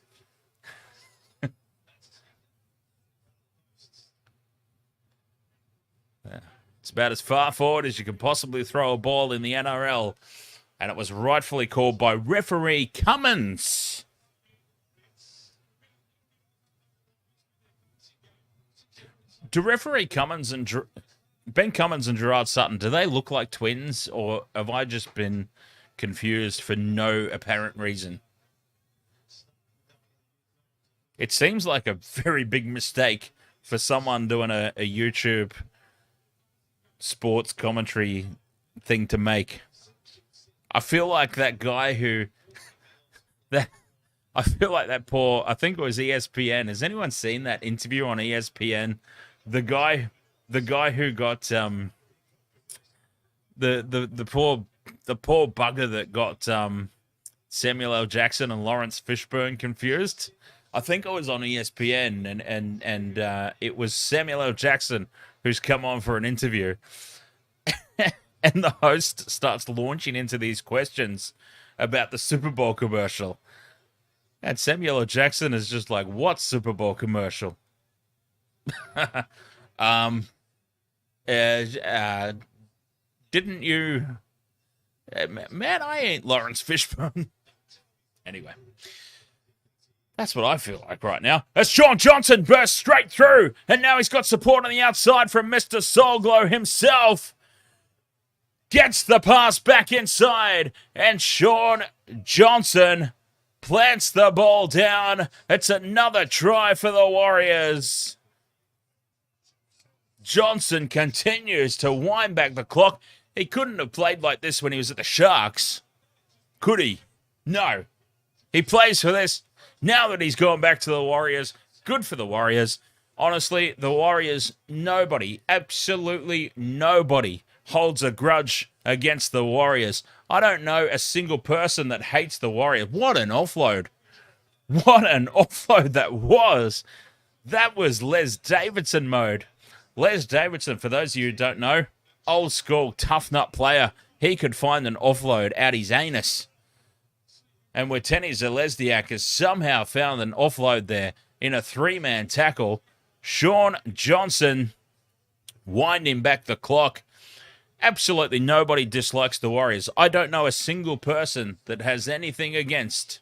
It's about as far forward as you can possibly throw a ball in the NRL, and it was rightfully called by referee Cummins. Do referee Cummins and Ben Cummins and Gerard Sutton, do they look like twins, or have I just been confused for no apparent reason? It seems like a very big mistake for someone doing a YouTube sports commentary thing to make. I feel like that guy who... I feel like that poor... I think it was ESPN. Has anyone seen that interview on ESPN? The guy who got the poor bugger that got Samuel L. Jackson and Lawrence Fishburne confused. I think it was on ESPN, and it was Samuel L. Jackson who's come on for an interview, and the host starts launching into these questions about the Super Bowl commercial, and Samuel L. Jackson is just like, "What Super Bowl commercial?" Didn't you... Man, I ain't Lawrence Fishburne. Anyway. That's what I feel like right now. As Sean Johnson bursts straight through, and now he's got support on the outside from Mr. Soulglow himself. Gets the pass back inside, and Sean Johnson plants the ball down. It's another try for the Warriors. Johnson continues to wind back the clock. He couldn't have played like this when he was at the Sharks. Could he? No. He plays for this. Now that he's gone back to the Warriors, good for the Warriors. Honestly, the Warriors, nobody, absolutely nobody holds a grudge against the Warriors. I don't know a single person that hates the Warriors. What an offload. What an offload that was. That was Les Davidson mode. Les Davidson, for those of you who don't know, old school tough nut player. He could find an offload out his anus. And Weteni Zelezniak has somehow found an offload there in a 3-man tackle. Sean Johnson winding back the clock. Absolutely nobody dislikes the Warriors. I don't know a single person that has anything against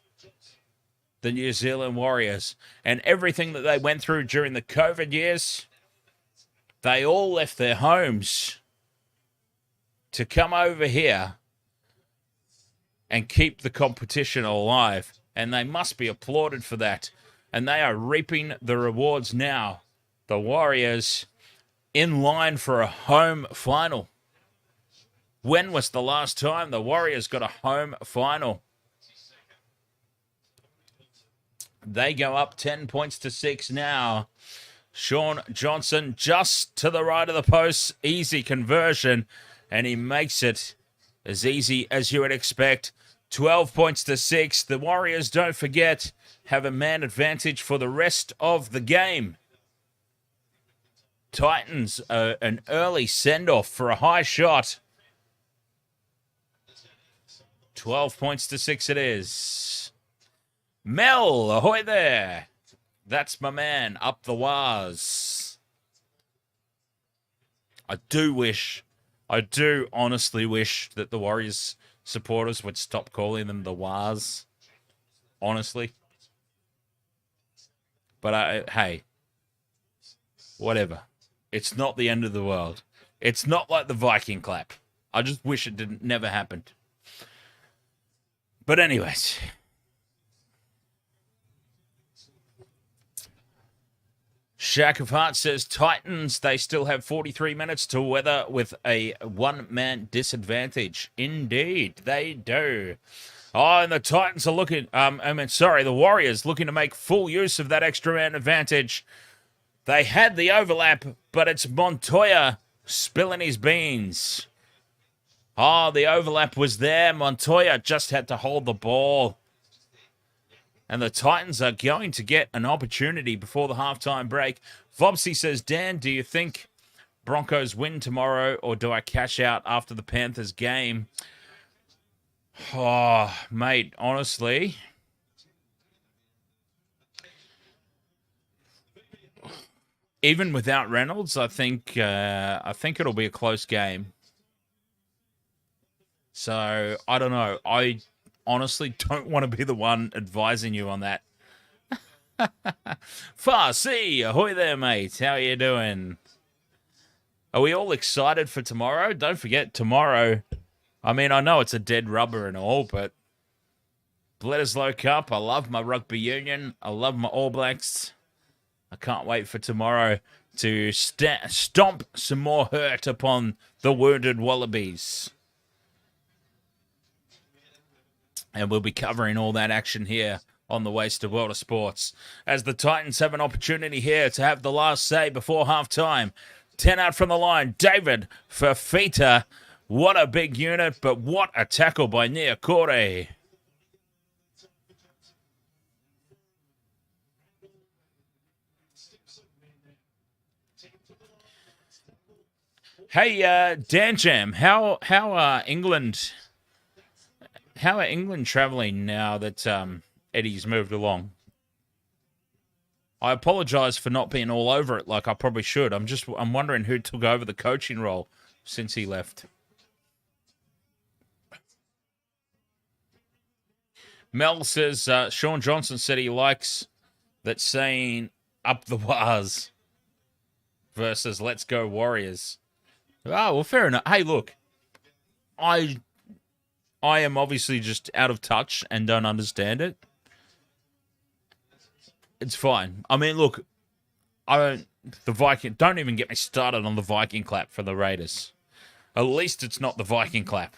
the New Zealand Warriors. And everything that they went through during the COVID years, they all left their homes to come over here and keep the competition alive. And they must be applauded for that. And they are reaping the rewards now. The Warriors in line for a home final. When was the last time the Warriors got a home final? They go up 10 points to 6 now. Sean Johnson just to the right of the post. Easy conversion. And he makes it as easy as you would expect. 12 points to 6. The Warriors, don't forget, have a man advantage for the rest of the game. Titans, an early send-off for a high shot. 12 points to 6 it is. Mel, ahoy there. That's my man, up the waz. I do honestly wish that the Warriors supporters would stop calling them the waz. Honestly. But hey, whatever. It's not the end of the world. It's not like the Viking clap. I just wish it never happened. But anyways. Shack of Heart says, Titans, they still have 43 minutes to weather with a one-man disadvantage. Indeed, they do. Oh, and the Titans are looking, the Warriors looking to make full use of that extra man advantage. They had the overlap, but it's Montoya spilling his beans. Oh, the overlap was there. Montoya just had to hold the ball. And the Titans are going to get an opportunity before the halftime break. Vobsy says, Dan, do you think Broncos win tomorrow, or do I cash out after the Panthers game? Oh, mate, honestly, even without Reynolds, I think it'll be a close game. So, I don't know. I honestly don't want to be the one advising you on that. Farsi, ahoy there, mate. How are you doing? Are we all excited for tomorrow? Don't forget, tomorrow, I mean, I know it's a dead rubber and all, but Bledisloe Cup, I love my rugby union. I love my All Blacks. I can't wait for tomorrow to stomp some more hurt upon the wounded Wallabies. And we'll be covering all that action here on the Wasted World of Sports, as the Titans have an opportunity here to have the last say before halftime. 10 out from the line, David Fifita. What a big unit, but what a tackle by Niokore. Hey, Dan Jam, how are England? How are England travelling now that Eddie's moved along? I apologise for not being all over it like I probably should. I'm wondering who took over the coaching role since he left. Mel says Sean Johnson said he likes that saying "up the waz" versus "let's go Warriors." Oh, well, fair enough. Hey, look, I am obviously just out of touch and don't understand it. It's fine. I mean, look, don't even get me started on the Viking clap for the Raiders. At least it's not the Viking clap.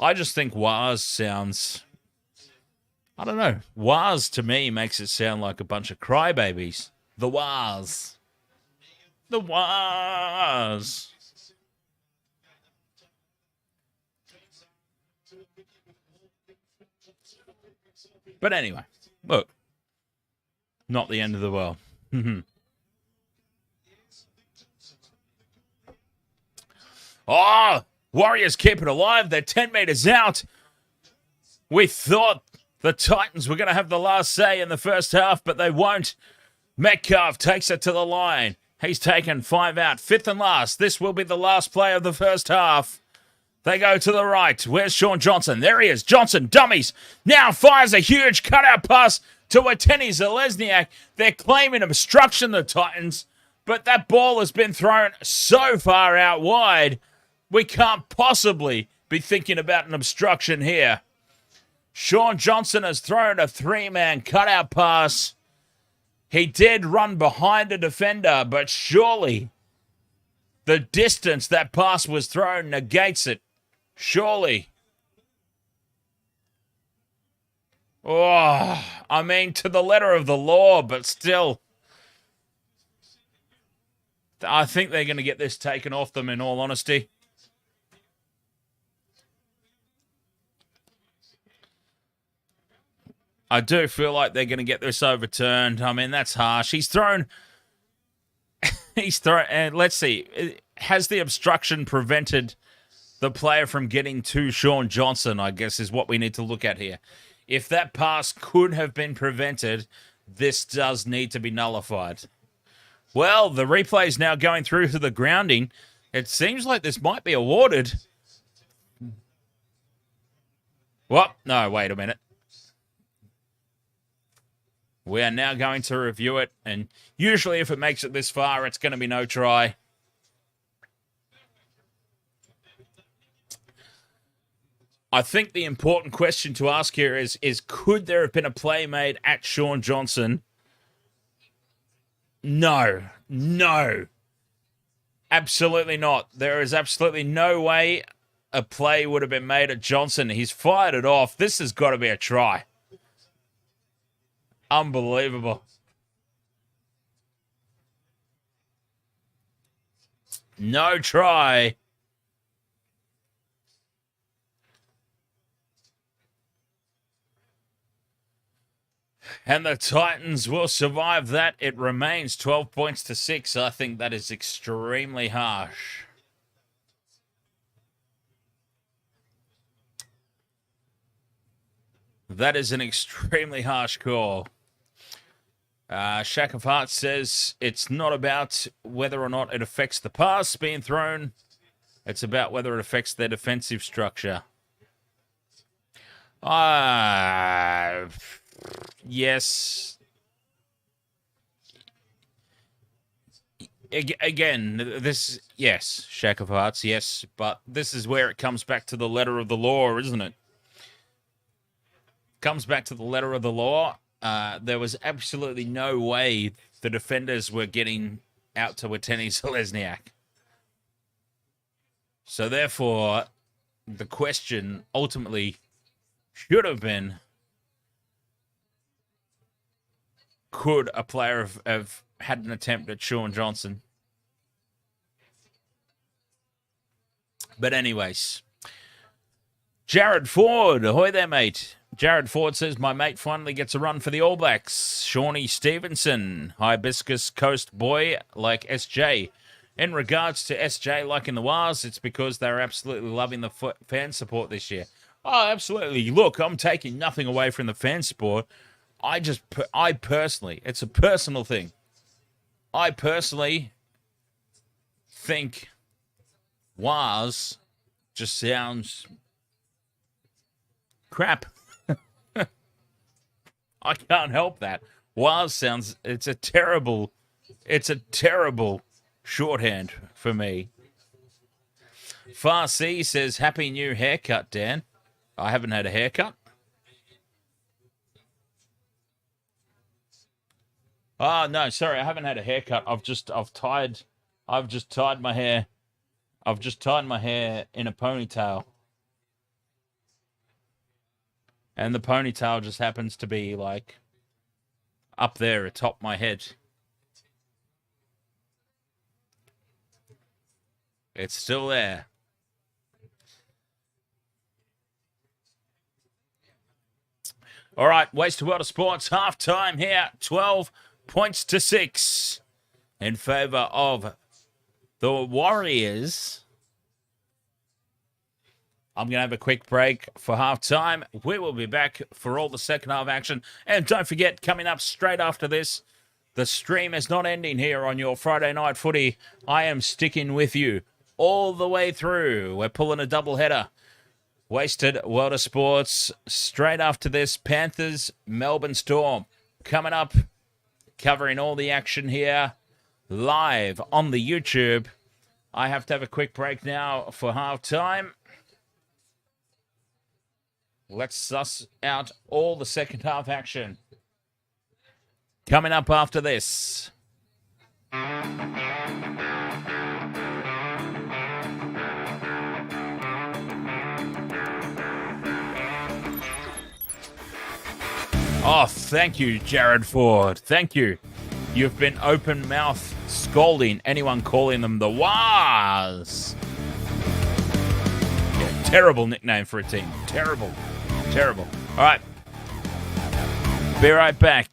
I just think Waz sounds, I don't know. Waz to me makes it sound like a bunch of crybabies. The Waz. The Waz. But anyway, look, not the end of the world. Oh, Warriors keep it alive. They're 10 meters out. We thought the Titans were going to have the last say in the first half, but they won't. Metcalf takes it to the line. He's taken 5 out. 5th and last. This will be the last play of the first half. They go to the right. Where's Sean Johnson? There he is. Johnson, dummies. Now fires a huge cutout pass to Watene Zelezniak. They're claiming obstruction, the Titans, but that ball has been thrown so far out wide, we can't possibly be thinking about an obstruction here. Sean Johnson has thrown a 3-man cutout pass. He did run behind a defender, but surely the distance that pass was thrown negates it. Surely. Oh, I mean, to the letter of the law, but still. I think they're going to get this taken off them, in all honesty. I do feel like they're going to get this overturned. I mean, that's harsh. He's thrown, and let's see, has the obstruction prevented the player from getting to Sean Johnson, I guess, is what we need to look at here. If that pass could have been prevented, this does need to be nullified. Well, the replay is now going through to the grounding. It seems like this might be awarded. What? No, wait a minute. We are now going to review it, and usually if it makes it this far, it's going to be no try. I think the important question to ask here is could there have been a play made at Sean Johnson? No. Absolutely not. There is absolutely no way a play would have been made at Johnson. He's fired it off. This has got to be a try. Unbelievable. No try. And the Titans will survive that. It remains 12 points to 6. I think that is extremely harsh. That is an extremely harsh call. Shack of Heart says it's not about whether or not it affects the pass being thrown. It's about whether it affects their defensive structure. Yes. Again, this, yes, Shack of Hearts, yes, but this is where it comes back to the letter of the law, isn't it? Comes back to the letter of the law. There was absolutely no way the defenders were getting out to Watene Zelezniak. So therefore, the question ultimately should have been, could a player have had an attempt at Sean Johnson? But anyways, Jared Ford, ahoy there, mate. Jared Ford says, my mate finally gets a run for the All Blacks. Shawnee Stevenson, Hibiscus Coast boy like SJ. In regards to SJ, like in the Wars, it's because they're absolutely loving the fan support this year. Oh, absolutely. Look, I'm taking nothing away from the fan support. I personally, it's a personal thing. I personally think Wars just sounds crap. I can't help that. Wars sounds, it's a terrible shorthand for me. Farsi says, happy new haircut, Dan. I haven't had a haircut. Oh, no, sorry, I haven't had a haircut. I've just tied my hair. I've just tied my hair in a ponytail. And the ponytail just happens to be, like, up there atop my head. It's still there. All right, Waste World of Sports, half-time here, 12 points to 6 in favor of the Warriors. I'm going to have a quick break for halftime. We will be back for all the second half action. And don't forget, coming up straight after this, the stream is not ending here on your Friday night footy. I am sticking with you all the way through. We're pulling a doubleheader. Wasted World of Sports. Straight after this, Panthers, Melbourne Storm. Coming up, covering all the action here live on the YouTube. I have to have a quick break now for halftime. Let's suss out all the second half action. Coming up after this. Oh, thank you, Jared Ford. Thank you. You've been open mouth scolding anyone calling them the Waz. Yeah, terrible nickname for a team. Terrible. All right. Be right back.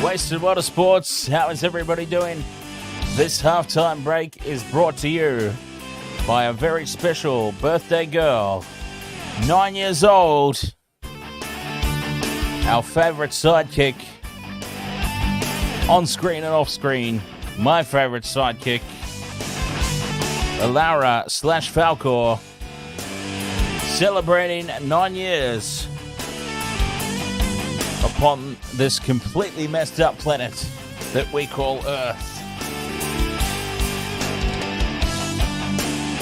Wasted Water Sports. How is everybody doing? This halftime break is brought to you by a very special birthday girl, 9 years old, our favourite sidekick, on screen and off screen, my favourite sidekick, Alara / Falcor, celebrating 9 years upon this completely messed up planet that we call Earth.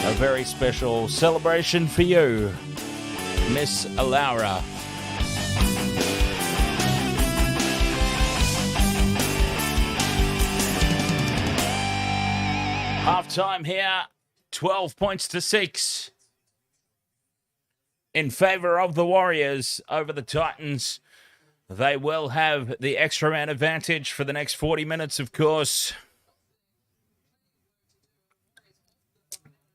A very special celebration for you Miss Alaura. Half time here, 12 points to 6 in favor of the Warriors over the Titans. They will have the extra man advantage for the next 40 minutes, of course.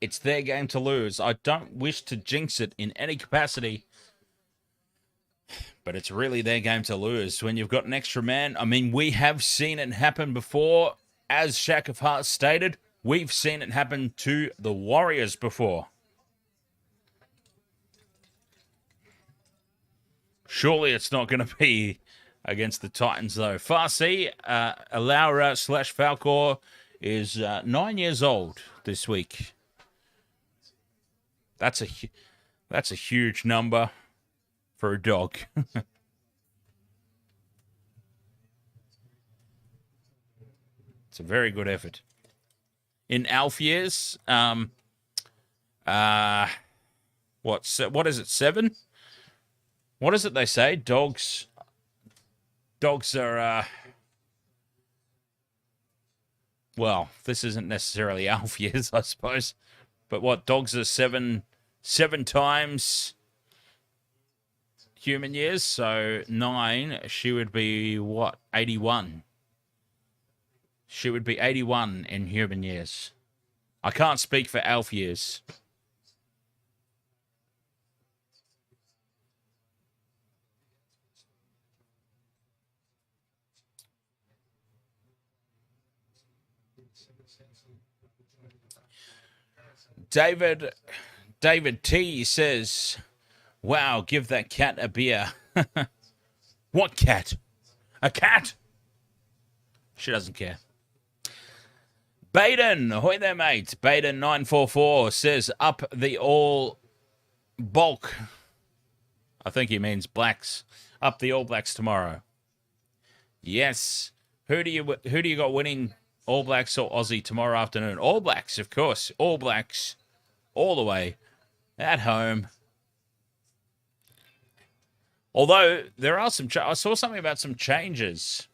It's their game to lose. I don't wish to jinx it in any capacity, but it's really their game to lose. When you've got an extra man, I mean, we have seen it happen before. As Shack of Hearts stated, we've seen it happen to the Warriors before. Surely it's not going to be against the Titans, though. Farsi, Alaura / Falcor is 9 years old this week. That's a huge number for a dog. It's a very good effort. In Alf years, what is it, 7? What is it they say? Dogs are, well, this isn't necessarily Alf years, I suppose. But what, dogs are seven times human years? So 9, she would be, what, 81? She would be 81 in human years. I can't speak for Alf years. David T says, wow, give that cat a beer. What cat? A cat? She doesn't care. Baden, ahoy there, mate. Baden 944 says, up the all bulk. I think he means blacks. Up the All Blacks tomorrow. Yes. Who do you got winning, All Blacks or Aussie tomorrow afternoon? All Blacks, of course. All Blacks. All the way. At home. Although, there are some... I saw something about some changes.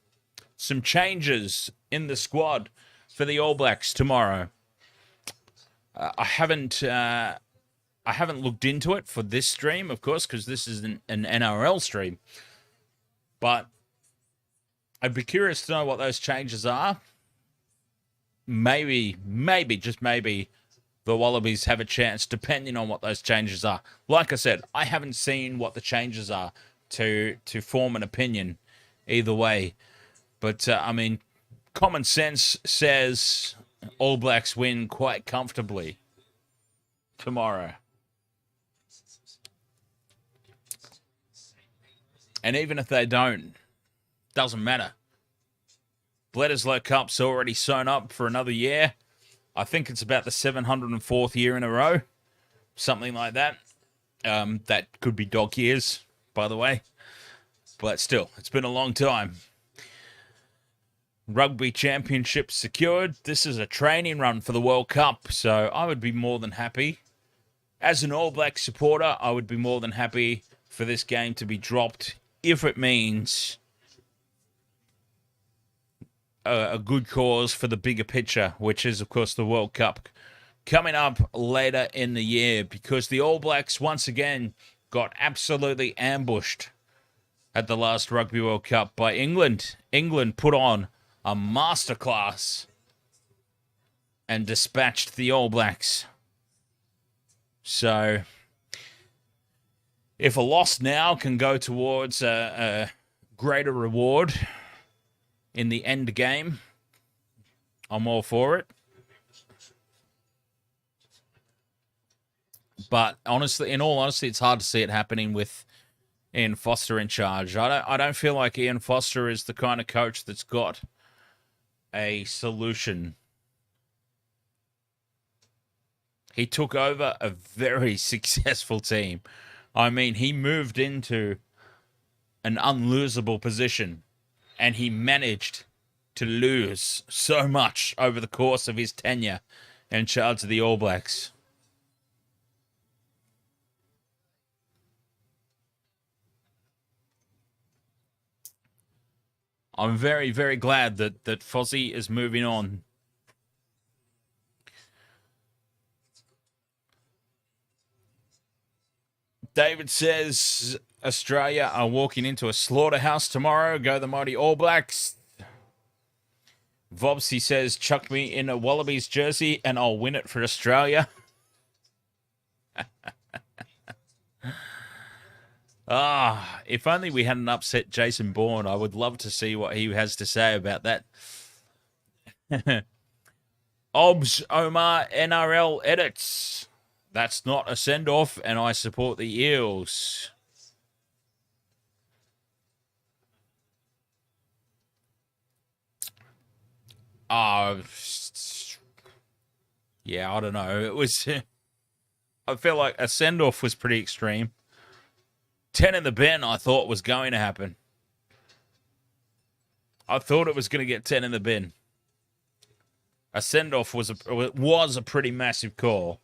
Some changes in the squad for the All Blacks tomorrow. I haven't looked into it for this stream, of course, because this is an NRL stream. But I'd be curious to know what those changes are. Maybe, just maybe, the Wallabies have a chance, depending on what those changes are. Like I said, I haven't seen what the changes are to form an opinion either way. But, I mean, common sense says All Blacks win quite comfortably tomorrow. And even if they don't, doesn't matter. Bledisloe Cup's already sewn up for another year. I think it's about the 704th year in a row. Something like that. That could be dog years, by the way. But still, it's been a long time. Rugby Championship secured. This is a training run for the World Cup, so I would be more than happy. As an All Black supporter, I would be more than happy for this game to be dropped if it means a good cause for the bigger picture, which is, of course, the World Cup coming up later in the year, because the All Blacks once again got absolutely ambushed at the last Rugby World Cup by England. England put on a masterclass and dispatched the All Blacks. So, if a loss now can go towards a greater reward in the end game, I'm all for it. But honestly, in all honesty, it's hard to see it happening with Ian Foster in charge. I don't feel like Ian Foster is the kind of coach that's got a solution. He took over a very successful team. I mean, he moved into an unlosable position, and he managed to lose so much over the course of his tenure in charge of the All Blacks. I'm very, very glad that Fozzie is moving on. David says Australia are walking into a slaughterhouse tomorrow. Go the mighty All Blacks. Vobsy says, chuck me in a Wallabies jersey and I'll win it for Australia. If only we hadn't upset Jason Bourne. I would love to see what he has to say about that. Obs Omar NRL edits. That's not a send-off, and I support the Eels. Yeah, I don't know. It was... I feel like a send-off was pretty extreme. 10 in the bin, I thought was going to happen. I thought it was going to get 10 in the bin. A send-off was a pretty massive call.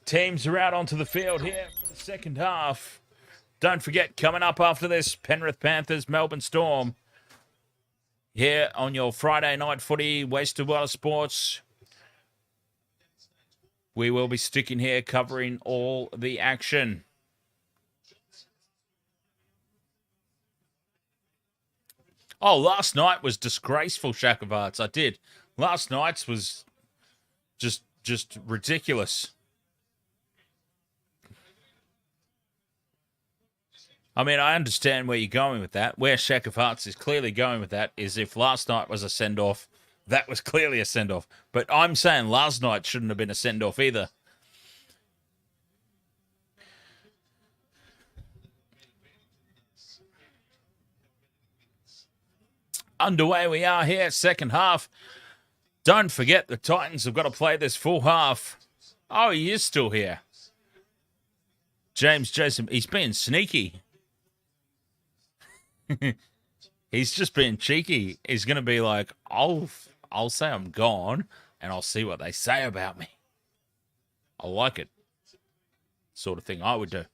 Teams are out onto the field here for the second half. Don't forget, coming up after this, Penrith Panthers, Melbourne Storm. Here on your Friday night footy, Wasted Water Sports. We will be sticking here covering all the action. Oh, last night was disgraceful, Shack of Arts. I did. Last night's was just ridiculous. I mean, I understand where you're going with that. Where Shack of Hearts is clearly going with that is if last night was a send-off, that was clearly a send-off. But I'm saying last night shouldn't have been a send-off either. Underway we are here, second half. Don't forget the Titans have got to play this full half. Oh, he is still here. James Jason, he's being sneaky. He's just being cheeky. He's going to be like, I'll say I'm gone, and I'll see what they say about me. I like it. Sort of thing I would do.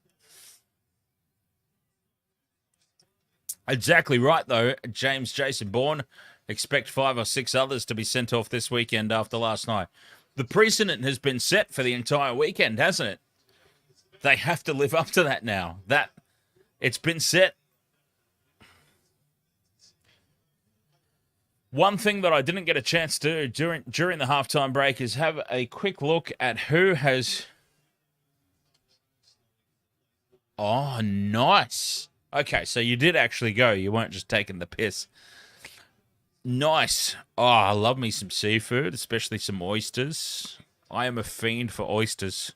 Exactly right, though, James Jason Bourne. Expect 5 or 6 others to be sent off this weekend after last night. The precedent has been set for the entire weekend, hasn't it? They have to live up to that now. It's been set. One thing that I didn't get a chance to do during the halftime break is have a quick look at who has... Oh, nice. Okay, so you did actually go. You weren't just taking the piss. Nice. Oh, I love me some seafood, especially some oysters. I am a fiend for oysters.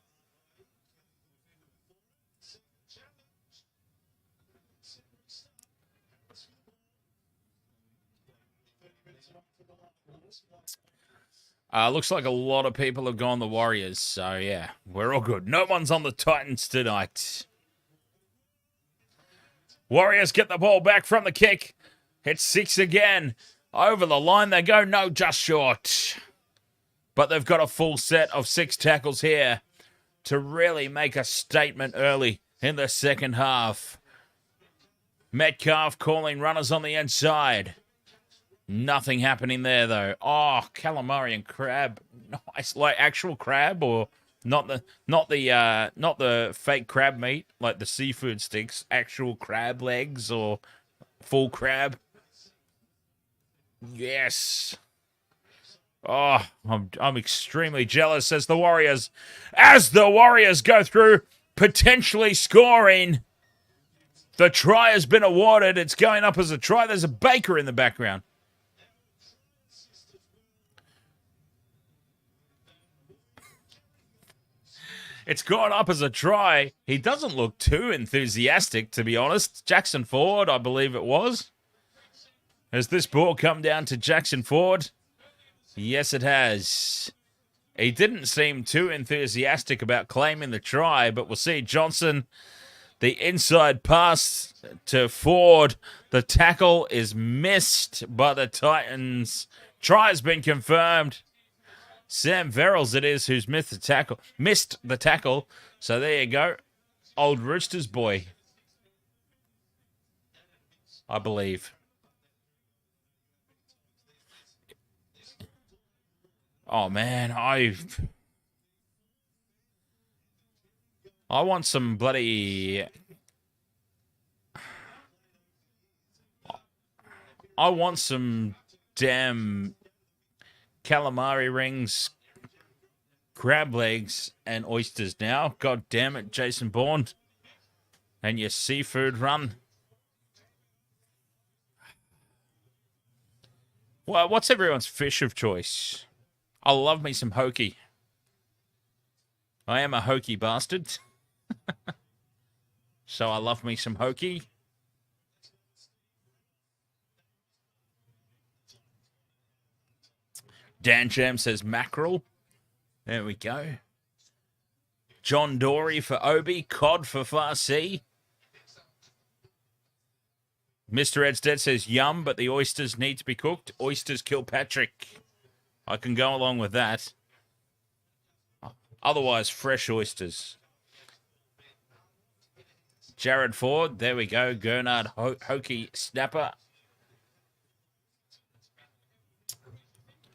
Looks like a lot of people have gone the Warriors, so yeah, we're all good. No one's on the Titans tonight. Warriors get the ball back from the kick. It's 6 again. Over the line they go. No, just short. But they've got a full set of 6 tackles here to really make a statement early in the second half. Metcalf calling runners on the inside. Nothing happening there, though. Oh, calamari and crab. Nice. Like actual crab, or not the fake crab meat, like the seafood sticks. Actual crab legs or full crab. Yes. Oh, I'm extremely jealous as the Warriors go through, potentially scoring. The try has been awarded. It's going up as a try. There's a baker in the background. It's gone up as a try. He doesn't look too enthusiastic, to be honest. Jackson Ford, I believe it was. Has this ball come down to Jackson Ford? Yes, it has. He didn't seem too enthusiastic about claiming the try, but we'll see. Johnson, the inside pass to Ford. The tackle is missed by the Titans. Try has been confirmed. Sam Verrills it is who's missed the tackle. So there you go. Old Roosters boy, I believe. Oh man, I want some bloody. I want some damn calamari rings, crab legs, and oysters now. God damn it, Jason Bourne. And your seafood run. Well, what's everyone's fish of choice? I love me some hokey. I am a hokey bastard. So I love me some hokey. Dan Jam says mackerel. There we go. John Dory for Obi. Cod for Farsi. Mr. Edstead says yum, but the oysters need to be cooked. Oysters kill Patrick. I can go along with that. Otherwise, fresh oysters. Jared Ford, there we go. Gernard Hokey Snapper.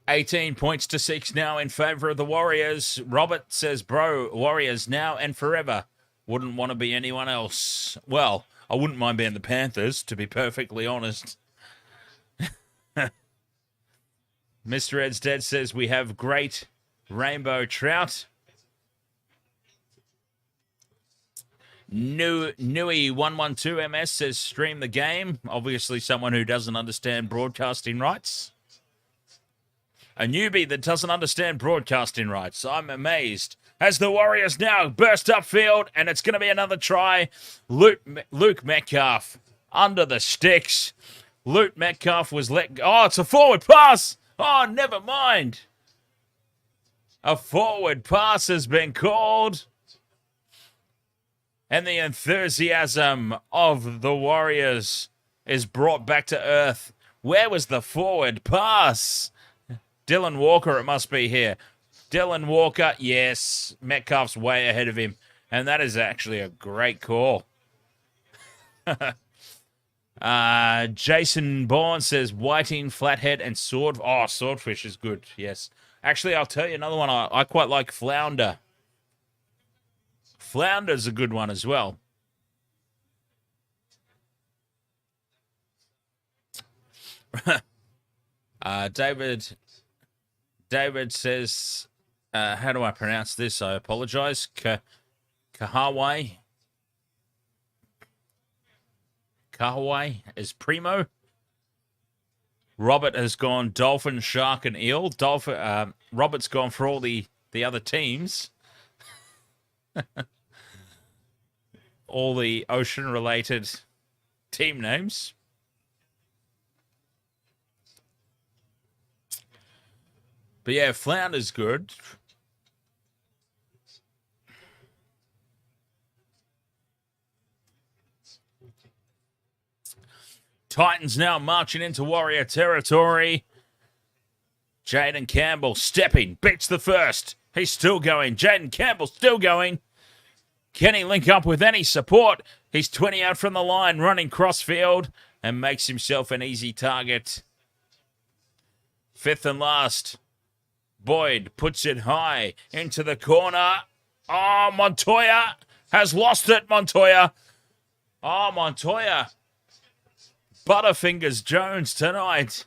18 points to 6 now in favour of the Warriors. Robert says, bro, Warriors now and forever. Wouldn't want to be anyone else. Well, I wouldn't mind being the Panthers, to be perfectly honest. Mr. Edstead says, we have great rainbow trout. Nui112MS says, stream the game. Obviously someone who doesn't understand broadcasting rights. A newbie that doesn't understand broadcasting rights. I'm amazed. As the Warriors now burst upfield, and it's going to be another try. Luke Metcalf under the sticks. Luke Metcalf was let go. Oh, it's a forward pass. Oh, never mind. A forward pass has been called. And the enthusiasm of the Warriors is brought back to earth. Where was the forward pass? Dylan Walker, it must be here. Dylan Walker, yes. Metcalf's way ahead of him. And that is actually a great call. Jason Bourne says whiting, flathead, and sword. Oh, swordfish is good, yes. Actually, I'll tell you another one. I quite like flounder. Flounder's a good one as well. David says, how do I pronounce this? I apologize. Kahawai. Kahawai is primo. Robert has gone dolphin, shark, and eel. Robert's gone for all the other teams. All the ocean-related team names. But yeah, flounder's good. Titans now marching into Warrior territory. Jaden Campbell stepping, beats the first. He's still going. Jaden Campbell still going. Can he link up with any support? He's 20 out from the line, running crossfield, and makes himself an easy target. Fifth and last. Boyd puts it high into the corner. Oh, Montoya has lost it, Montoya. Oh, Montoya. Butterfingers Jones tonight.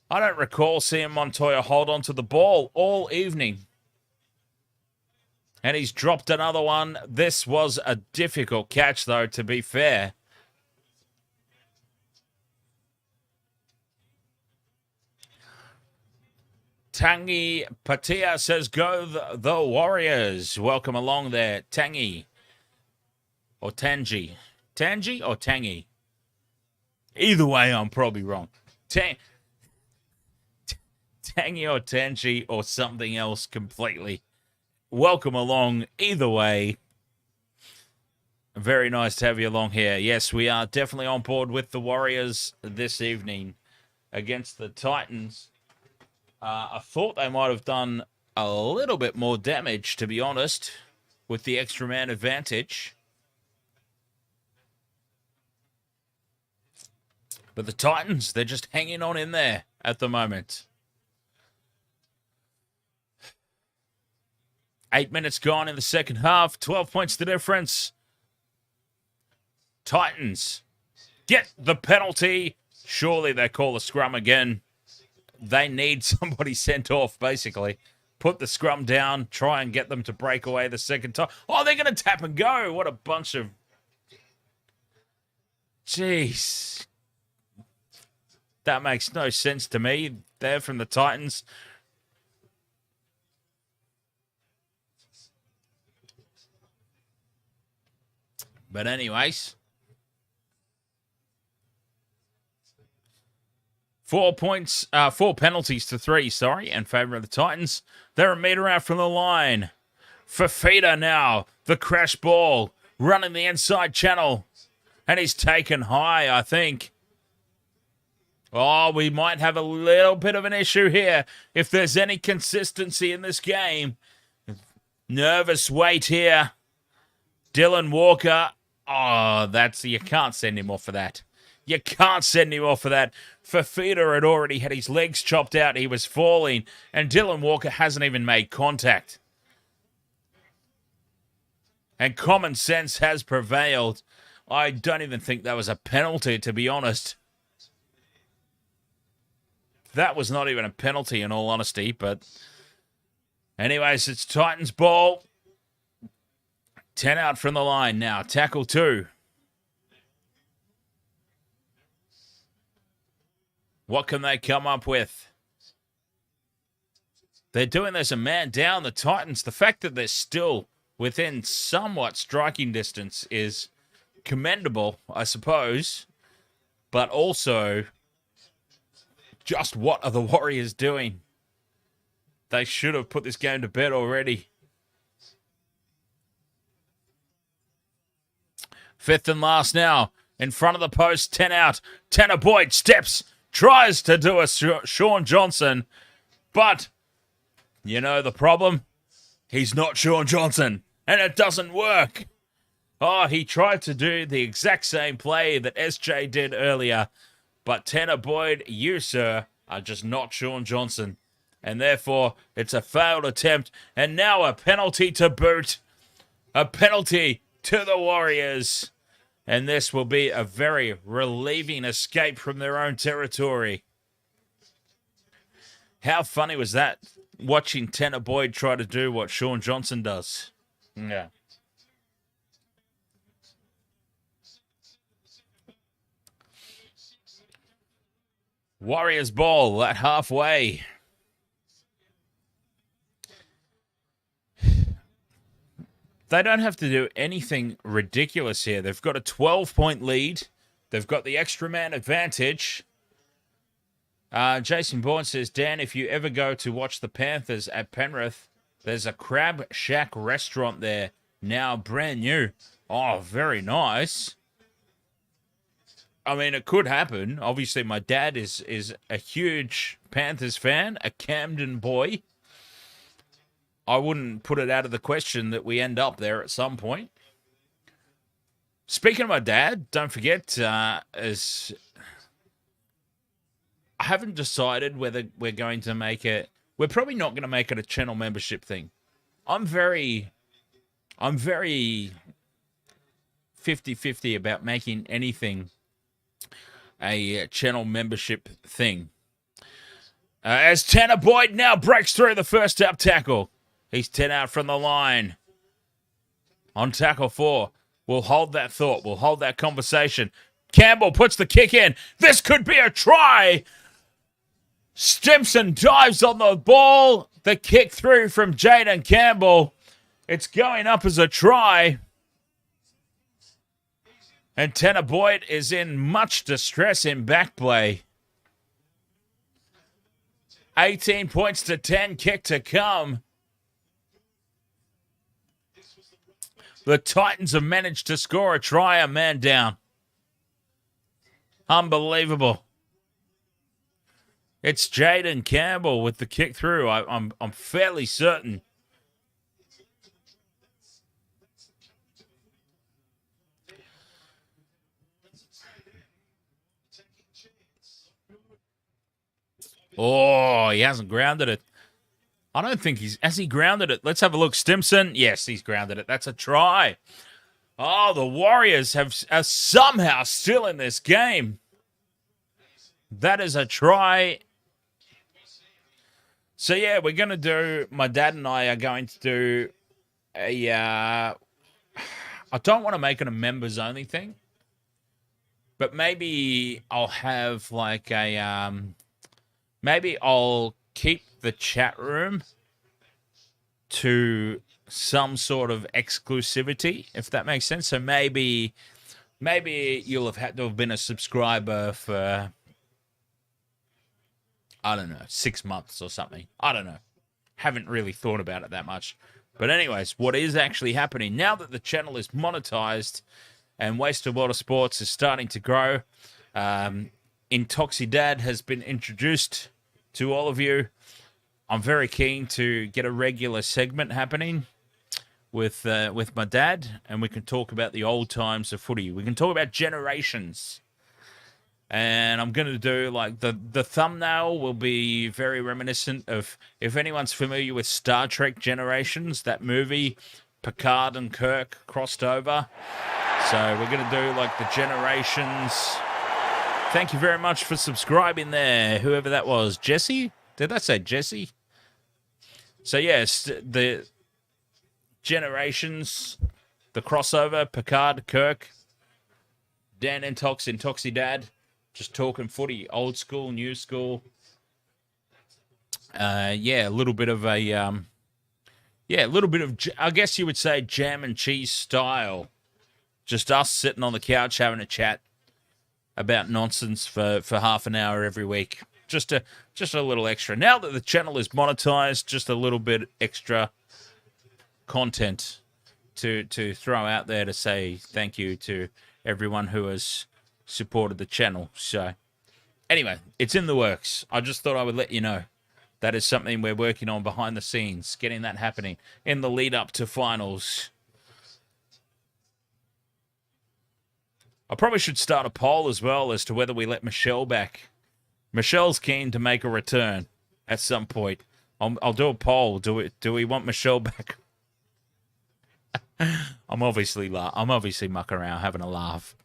I don't recall seeing Montoya hold on to the ball all evening. And he's dropped another one. This was a difficult catch, though, to be fair. Tangi Patia says, go the Warriors. Welcome along there, Tangi. Or Tangi. Tangi or Tangi? Either way, I'm probably wrong. Tangi or Tangi or something else completely. Welcome along either way. Very nice to have you along here. Yes, we are definitely on board with the Warriors this evening against the Titans. I thought they might have done a little bit more damage, to be honest, with the extra man advantage. But the Titans, they're just hanging on in there at the moment. 8 minutes gone in the second half. 12 points the difference. Titans get the penalty. Surely they call a scrum again. They need somebody sent off, basically. Put the scrum down. Try and get them to break away the second time. Oh, they're going to tap and go. What a bunch of... Jeez. That makes no sense to me. There from the Titans. But anyways... 4 penalties to 3, in favour of the Titans. They're a metre out from the line. Fifita now, the crash ball, running the inside channel. And he's taken high, I think. Oh, we might have a little bit of an issue here. If there's any consistency in this game. Nervous wait here. Dylan Walker. Oh, you can't send him off for that. You can't send him off for that. Fifita had already had his legs chopped out. He was falling. And Dylan Walker hasn't even made contact. And common sense has prevailed. I don't even think that was a penalty, to be honest. That was not even a penalty, in all honesty. But anyways, it's Titans ball. 10 out from the line now. Tackle 2. What can they come up with? They're doing this a man down, the Titans. The fact that they're still within somewhat striking distance is commendable, I suppose. But also, just what are the Warriors doing? They should have put this game to bed already. 5th and last now. In front of the post, 10 out. Tanner Boyd steps. Tries to do a Sean Johnson, but you know the problem? He's not Sean Johnson, and it doesn't work. Oh, he tried to do the exact same play that SJ did earlier, but Tanner Boyd, you, sir, are just not Sean Johnson, and therefore it's a failed attempt, and now a penalty to boot. A penalty to the Warriors. And this will be a very relieving escape from their own territory. How funny was that, watching Tanner Boyd try to do what Sean Johnson does? Yeah. Warriors ball at halfway. They don't have to do anything ridiculous here. They've got a 12-point lead. They've got the extra man advantage. Jason Bourne says, Dan, if you ever go to watch the Panthers at Penrith, there's a Crab Shack restaurant there, now brand new. Oh, very nice. I mean, it could happen. Obviously, my dad is a huge Panthers fan, a Camden boy. I wouldn't put it out of the question that we end up there at some point. Speaking of my dad, don't forget, I haven't decided whether we're going to make it. We're probably not going to make it a channel membership thing. I'm very 50-50 about making anything a channel membership thing. As Tanner Boyd now breaks through the first up tackle. He's 10 out from the line. On tackle 4. We'll hold that thought. We'll hold that conversation. Campbell puts the kick in. This could be a try. Stimson dives on the ball. The kick through from Jaden Campbell. It's going up as a try. And Tanner Boyd is in much distress in back play. 18 points to 10. Kick to come. The Titans have managed to score a try, a man down. Unbelievable. It's Jaden Campbell with the kick through. I'm fairly certain. Oh, he hasn't grounded it. I don't think has he grounded it? Let's have a look. Stimson. Yes, he's grounded it. That's a try. Oh, the Warriors are somehow still in this game. That is a try. So, yeah, we're going to do... My dad and I are going to do a... I don't want to make it a members-only thing. But maybe I'll have like a... maybe I'll keep the chat room to some sort of exclusivity, if that makes sense. So maybe you'll have had to have been a subscriber for... I don't know, 6 months or something. I don't know. Haven't really thought about it that much. But anyways, what is actually happening now that the channel is monetized and Wasted Water Sports is starting to grow, Intoxidad has been introduced to all of you. I'm very keen to get a regular segment happening with my dad, and we can talk about the old times of footy. We can talk about generations. And I'm going to do, like, the thumbnail will be very reminiscent of, if anyone's familiar with Star Trek Generations, that movie, Picard and Kirk crossed over. So we're going to do, like, the generations. Thank you very much for subscribing there, whoever that was. Jesse? Did I say Jesse? So, yes, the generations, the crossover, Picard, Kirk, Dan Intoxidad. Just talking footy, old school, new school. Yeah, a little bit of a, I guess you would say jam and cheese style. Just us sitting on the couch having a chat about nonsense for half an hour every week. Just a little extra. Now that the channel is monetized, just a little bit extra content to throw out there to say thank you to everyone who has supported the channel. So anyway, it's in the works. I just thought I would let you know that is something we're working on behind the scenes, getting that happening in the lead up to finals. I probably should start a poll as well as to whether we let Michelle back. Michelle's keen to make a return at some point. I'll do a poll. Do we want Michelle back? I'm obviously mucking around having a laugh.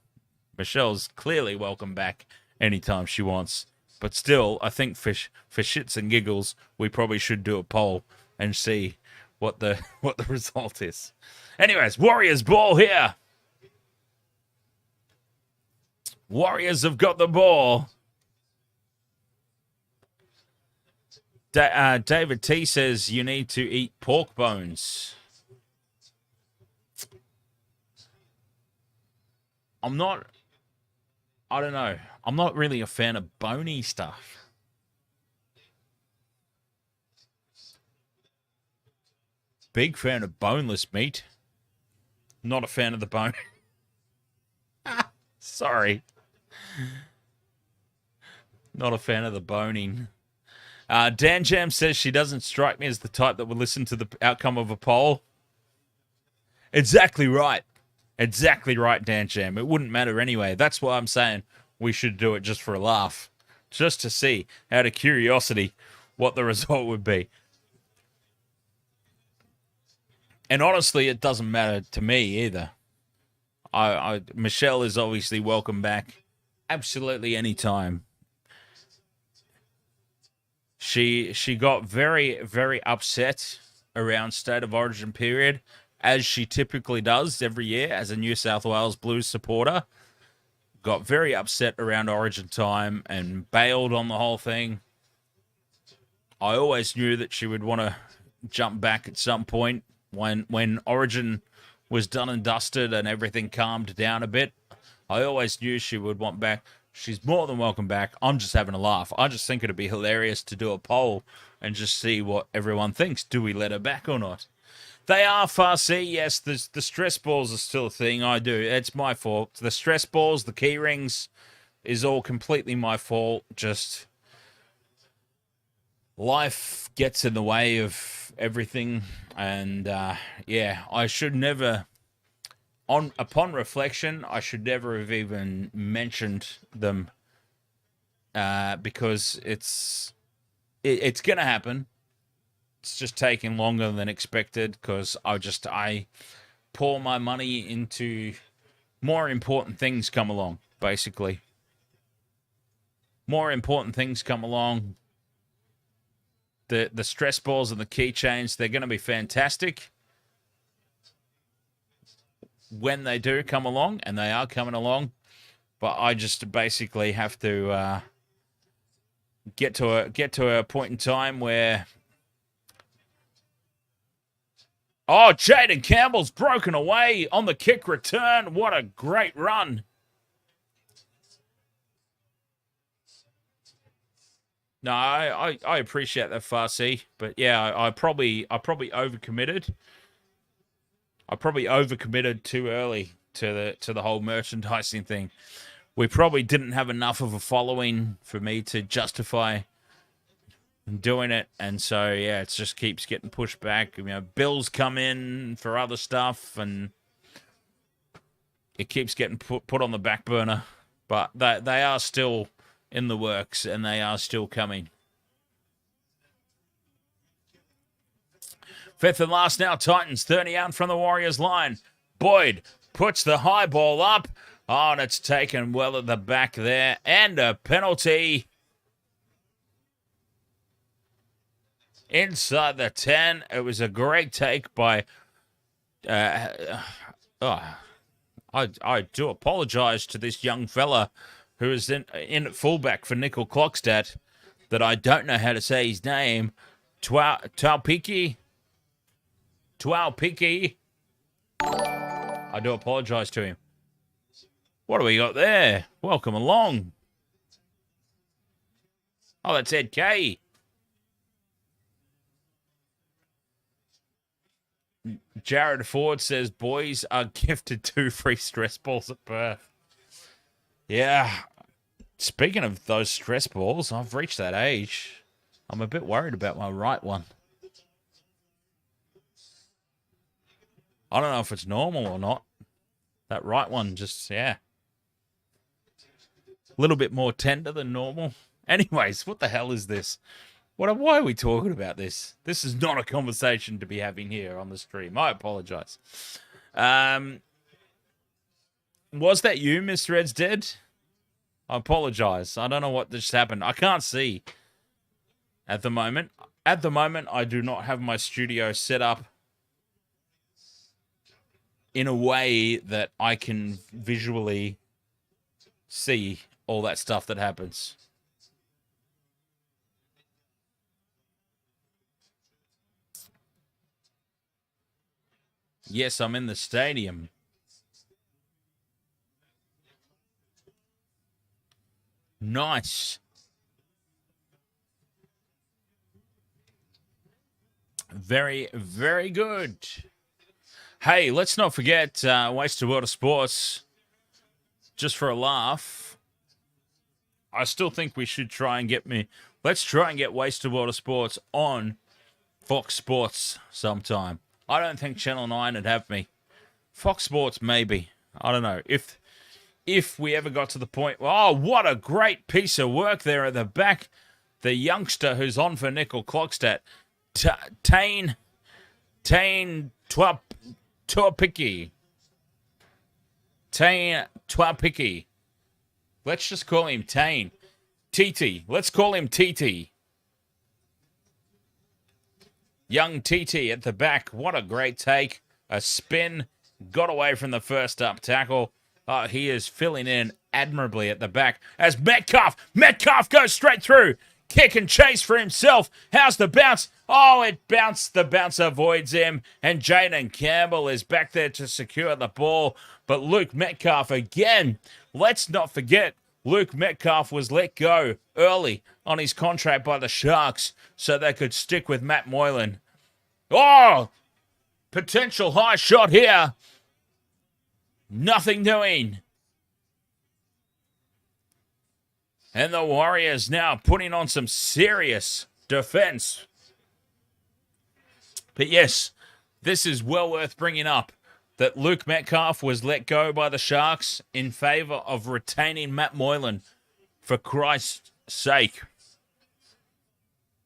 Michelle's clearly welcome back anytime she wants. But still, I think for shits and giggles, we probably should do a poll and see what the result is. Anyways, Warriors ball here. Warriors have got the ball. David T says you need to eat pork bones. I don't know. I'm not really a fan of bony stuff. Big fan of boneless meat. Not a fan of the bone. Sorry. Not a fan of the boning. Dan Jam says she doesn't strike me as the type that would listen to the outcome of a poll. Exactly right. Exactly right, Dan Jam. It wouldn't matter anyway. That's why I'm saying we should do it just for a laugh. Just to see, out of curiosity, what the result would be. And honestly, it doesn't matter to me either. Michelle is obviously welcome back. Absolutely anytime. She got very, very upset around State of Origin period, as she typically does every year as a New South Wales Blues supporter. Got very upset around Origin time and bailed on the whole thing. I always knew that she would want to jump back at some point when Origin was done and dusted and everything calmed down a bit. I always knew she would want back. She's more than welcome back. I'm just having a laugh. I just think it'd be hilarious to do a poll and just see what everyone thinks. Do we let her back or not? They are fussy. Yes, the stress balls are still a thing. I do. It's my fault. The stress balls, the key rings is all completely my fault. Just life gets in the way of everything. And, yeah, I should never... Upon reflection, I should never have even mentioned them because it's going to happen. It's just taking longer than expected because I pour my money into more important things come along, basically. More important things come along. The stress balls and the keychains, they're going to be fantastic when they do come along, and they are coming along. But I just basically have to get to a point in time where, oh, Jaden Campbell's broken away on the kick return. What a great run. No, I appreciate that, Farsi, but yeah, I probably overcommitted. I probably overcommitted too early to the whole merchandising thing. We probably didn't have enough of a following for me to justify doing it, and so yeah, it just keeps getting pushed back. You know, bills come in for other stuff, and it keeps getting put on the back burner. But they are still in the works, and they are still coming. Fifth and last now, Titans 30 out from the Warriors line. Boyd puts the high ball up. Oh, and it's taken well at the back there. And a penalty inside the 10. It was a great take by... I do apologise to this young fella who is in at fullback for Nickel Clockstead, that I don't know how to say his name. Tuaupiki. I do apologise to him. What do we got there? Welcome along. Oh, that's Ed K. Jared Ford says, boys are gifted 2 free stress balls at birth. Yeah. Speaking of those stress balls, I've reached that age. I'm a bit worried about my right one. I don't know if it's normal or not. That right one just, yeah. A little bit more tender than normal. Anyways, what the hell is this? Why are we talking about this? This is not a conversation to be having here on the stream. I apologize. Was that you, Mr. Ed's Dead? I apologize. I don't know what just happened. I can't see at the moment. At the moment, I do not have my studio set up in a way that I can visually see all that stuff that happens. Yes, I'm in the stadium. Nice. Very, very good. Hey, let's not forget Wasted World of Sports. Just for a laugh, I still think we should try and get let's try and get Wasted World of Sports on Fox Sports sometime. I don't think Channel 9 would have me. Fox Sports, maybe. I don't know. If we ever got to the point... Oh, what a great piece of work there at the back. The youngster who's on for Nickel Clockstead. Tuaupiki. Tane Tuaupiki. Let's just call him Tane. TT. Let's call him TT. Young TT at the back. What a great take. A spin. Got away from the first up tackle. Oh, he is filling in admirably at the back as Metcalf goes straight through. Kick and chase for himself. How's the bounce? Oh, it bounced. The bounce avoids him. And Jaden Campbell is back there to secure the ball. But Luke Metcalf again. Let's not forget, Luke Metcalf was let go early on his contract by the Sharks so they could stick with Matt Moylan. Oh, potential high shot here. Nothing doing. And the Warriors now putting on some serious defense. But yes, this is well worth bringing up that Luke Metcalf was let go by the Sharks in favor of retaining Matt Moylan. For Christ's sake.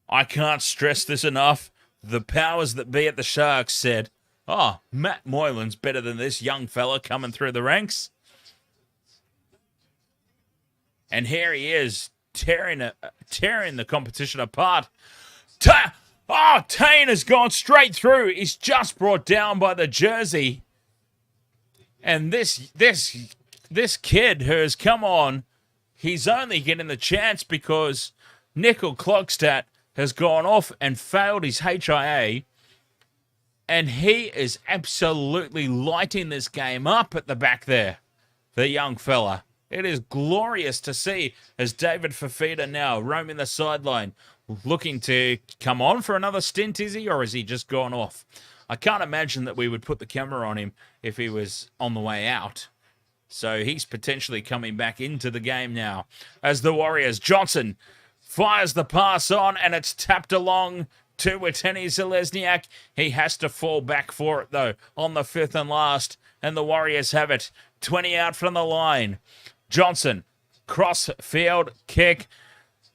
I can't stress this enough. the powers that be at the Sharks said, oh, Matt Moylan's better than this young fella coming through the ranks. And here he is, tearing the competition apart. Tane has gone straight through. He's just brought down by the jersey. And this kid who has come on, he's only getting the chance because Nickel Klogstad has gone off and failed his HIA. And he is absolutely lighting this game up at the back there, the young fella. It is glorious to see as David Fifita now roaming the sideline, looking to come on for another stint, is he? Or has he just gone off? I can't imagine that we would put the camera on him if he was on the way out. So he's potentially coming back into the game now. As the Warriors, Johnson fires the pass on, and it's tapped along to Witeni Zelezniak. He has to fall back for it, though, on the fifth and last. And the Warriors have it. 20 out from the line. Johnson, cross field kick.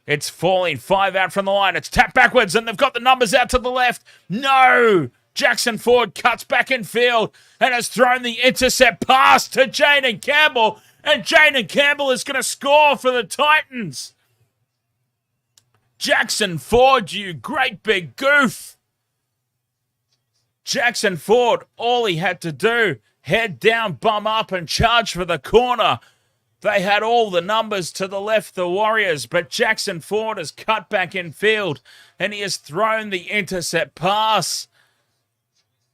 It's falling 5 out from the line. It's tapped backwards, and they've got the numbers out to the left. No! Jackson Ford cuts back in field and has thrown the intercept pass to Jaden Campbell. And Jaden Campbell is going to score for the Titans. Jackson Ford, you great big goof. Jackson Ford, all he had to do, head down, bum up, and charge for the corner. They had all the numbers to the left, the Warriors, but Jackson Ford has cut back in field and he has thrown the intercept pass.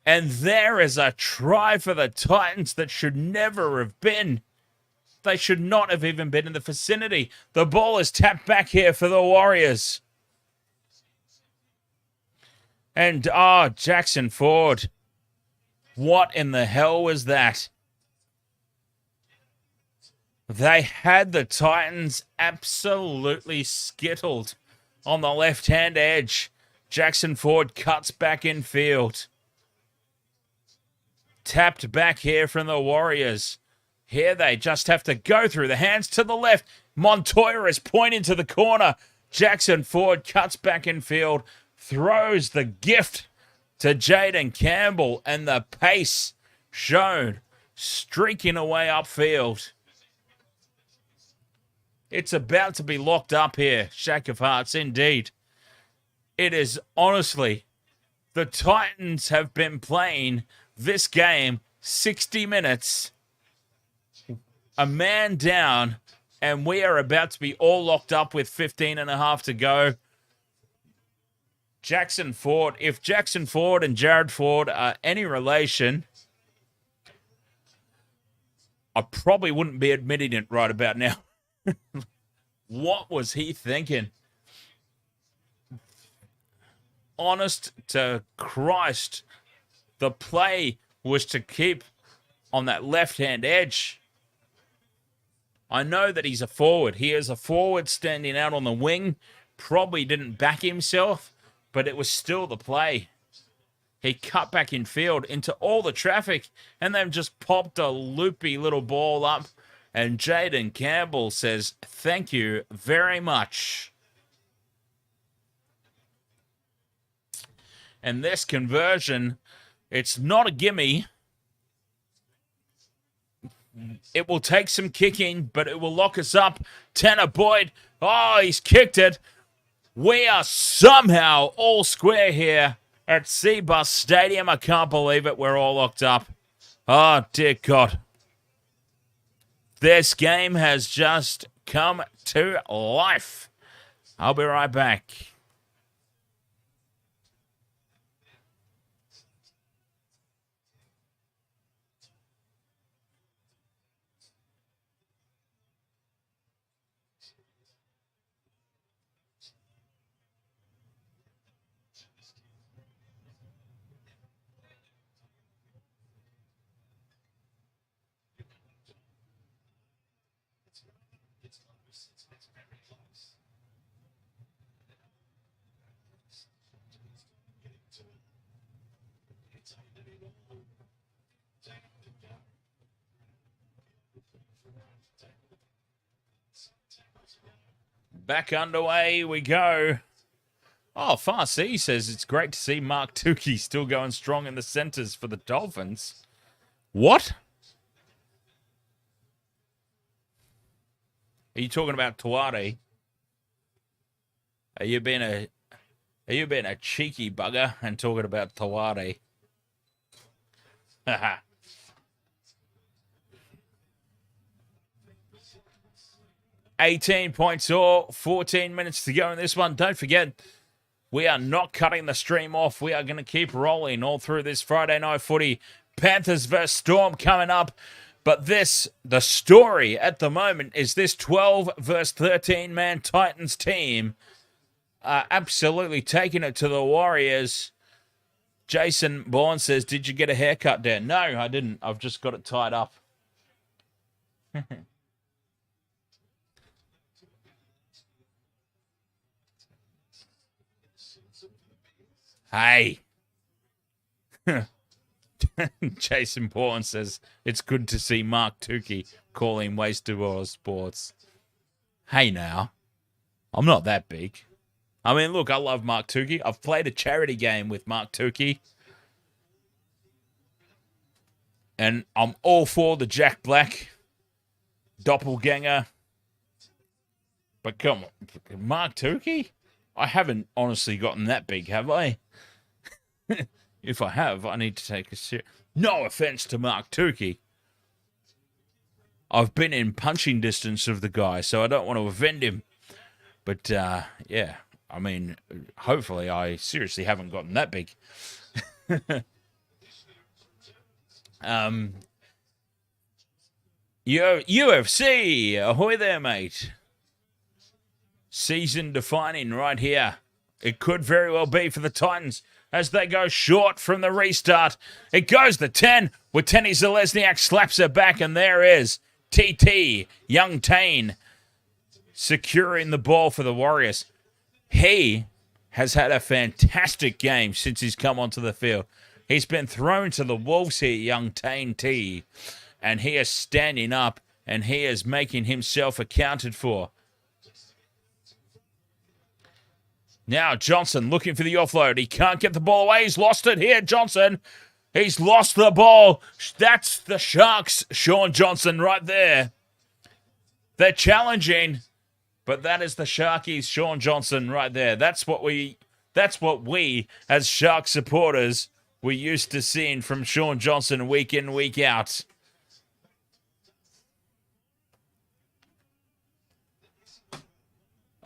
And there is a try for the Titans that should never have been. They should not have even been in the vicinity. The ball is tapped back here for the Warriors. And, Jackson Ford. What in the hell was that? They had the Titans absolutely skittled on the left-hand edge. Jackson Ford cuts back in field. Tapped back here from the Warriors. Here they just have to go through the hands to the left. Montoya is pointing to the corner. Jackson Ford cuts back in field. Throws the gift to Jaden Campbell. And the pace shown. Streaking away upfield. It's about to be locked up here. Shack of Hearts, indeed. It is honestly, the Titans have been playing this game 60 minutes, a man down, and we are about to be all locked up with 15 and a half to go. Jackson Ford, if Jackson Ford and Jared Ford are any relation, I probably wouldn't be admitting it right about now. What was he thinking? Honest to Christ, the play was to keep on that left-hand edge. I know that he's a forward. He is a forward standing out on the wing. Probably didn't back himself, but it was still the play. He cut back in field into all the traffic and then just popped a loopy little ball up. And Jaden Campbell says, thank you very much. And this conversion, it's not a gimme. It will take some kicking, but it will lock us up. Tanner Boyd, he's kicked it. We are somehow all square here at Seabus Stadium. I can't believe it. We're all locked up. Oh, dear God. This game has just come to life. I'll be right back. Back underway we go. Oh, Far C says it's great to see Mark Tukey still going strong in the centers for the Dolphins. What? Are you talking about Tuare? Are you being a cheeky bugger and talking about Tuare? Haha. 18 points or 14 minutes to go in this one. Don't forget, we are not cutting the stream off. We are going to keep rolling all through this Friday night footy. Panthers versus Storm coming up. But the story at the moment is this 12 versus 13 man Titans team absolutely taking it to the Warriors. Jason Bourne says, did you get a haircut, Dan? No, I didn't. I've just got it tied up. Hey. Jason Bourne says, it's good to see Mark Tukey calling wasted world sports. Hey now. I'm not that big. I mean, look, I love Mark Tukey. I've played a charity game with Mark Tukey. And I'm all for the Jack Black doppelganger. But come on, Mark Tukey? I haven't honestly gotten that big, have I? If I have, I need to take a serious... No offense to Mark Tukey. I've been in punching distance of the guy, so I don't want to offend him. But, yeah, I mean, hopefully I seriously haven't gotten that big. UFC, ahoy there, mate. Season defining right here. It could very well be for the Titans as they go short from the restart. It goes to 10 with Tenny Zalesniak slaps it back, and there is TT, Young Tane, securing the ball for the Warriors. He has had a fantastic game since he's come onto the field. He's been thrown to the wolves here, Young Tane T, and he is standing up and he is making himself accounted for. Now Johnson looking for the offload. He can't get the ball away. He's lost it here, Johnson. He's lost the ball. That's the Sharks, Sean Johnson, right there. They're challenging, but that is the Sharkies, Sean Johnson, right there. That's what we as Shark supporters we're used to seeing from Sean Johnson week in, week out.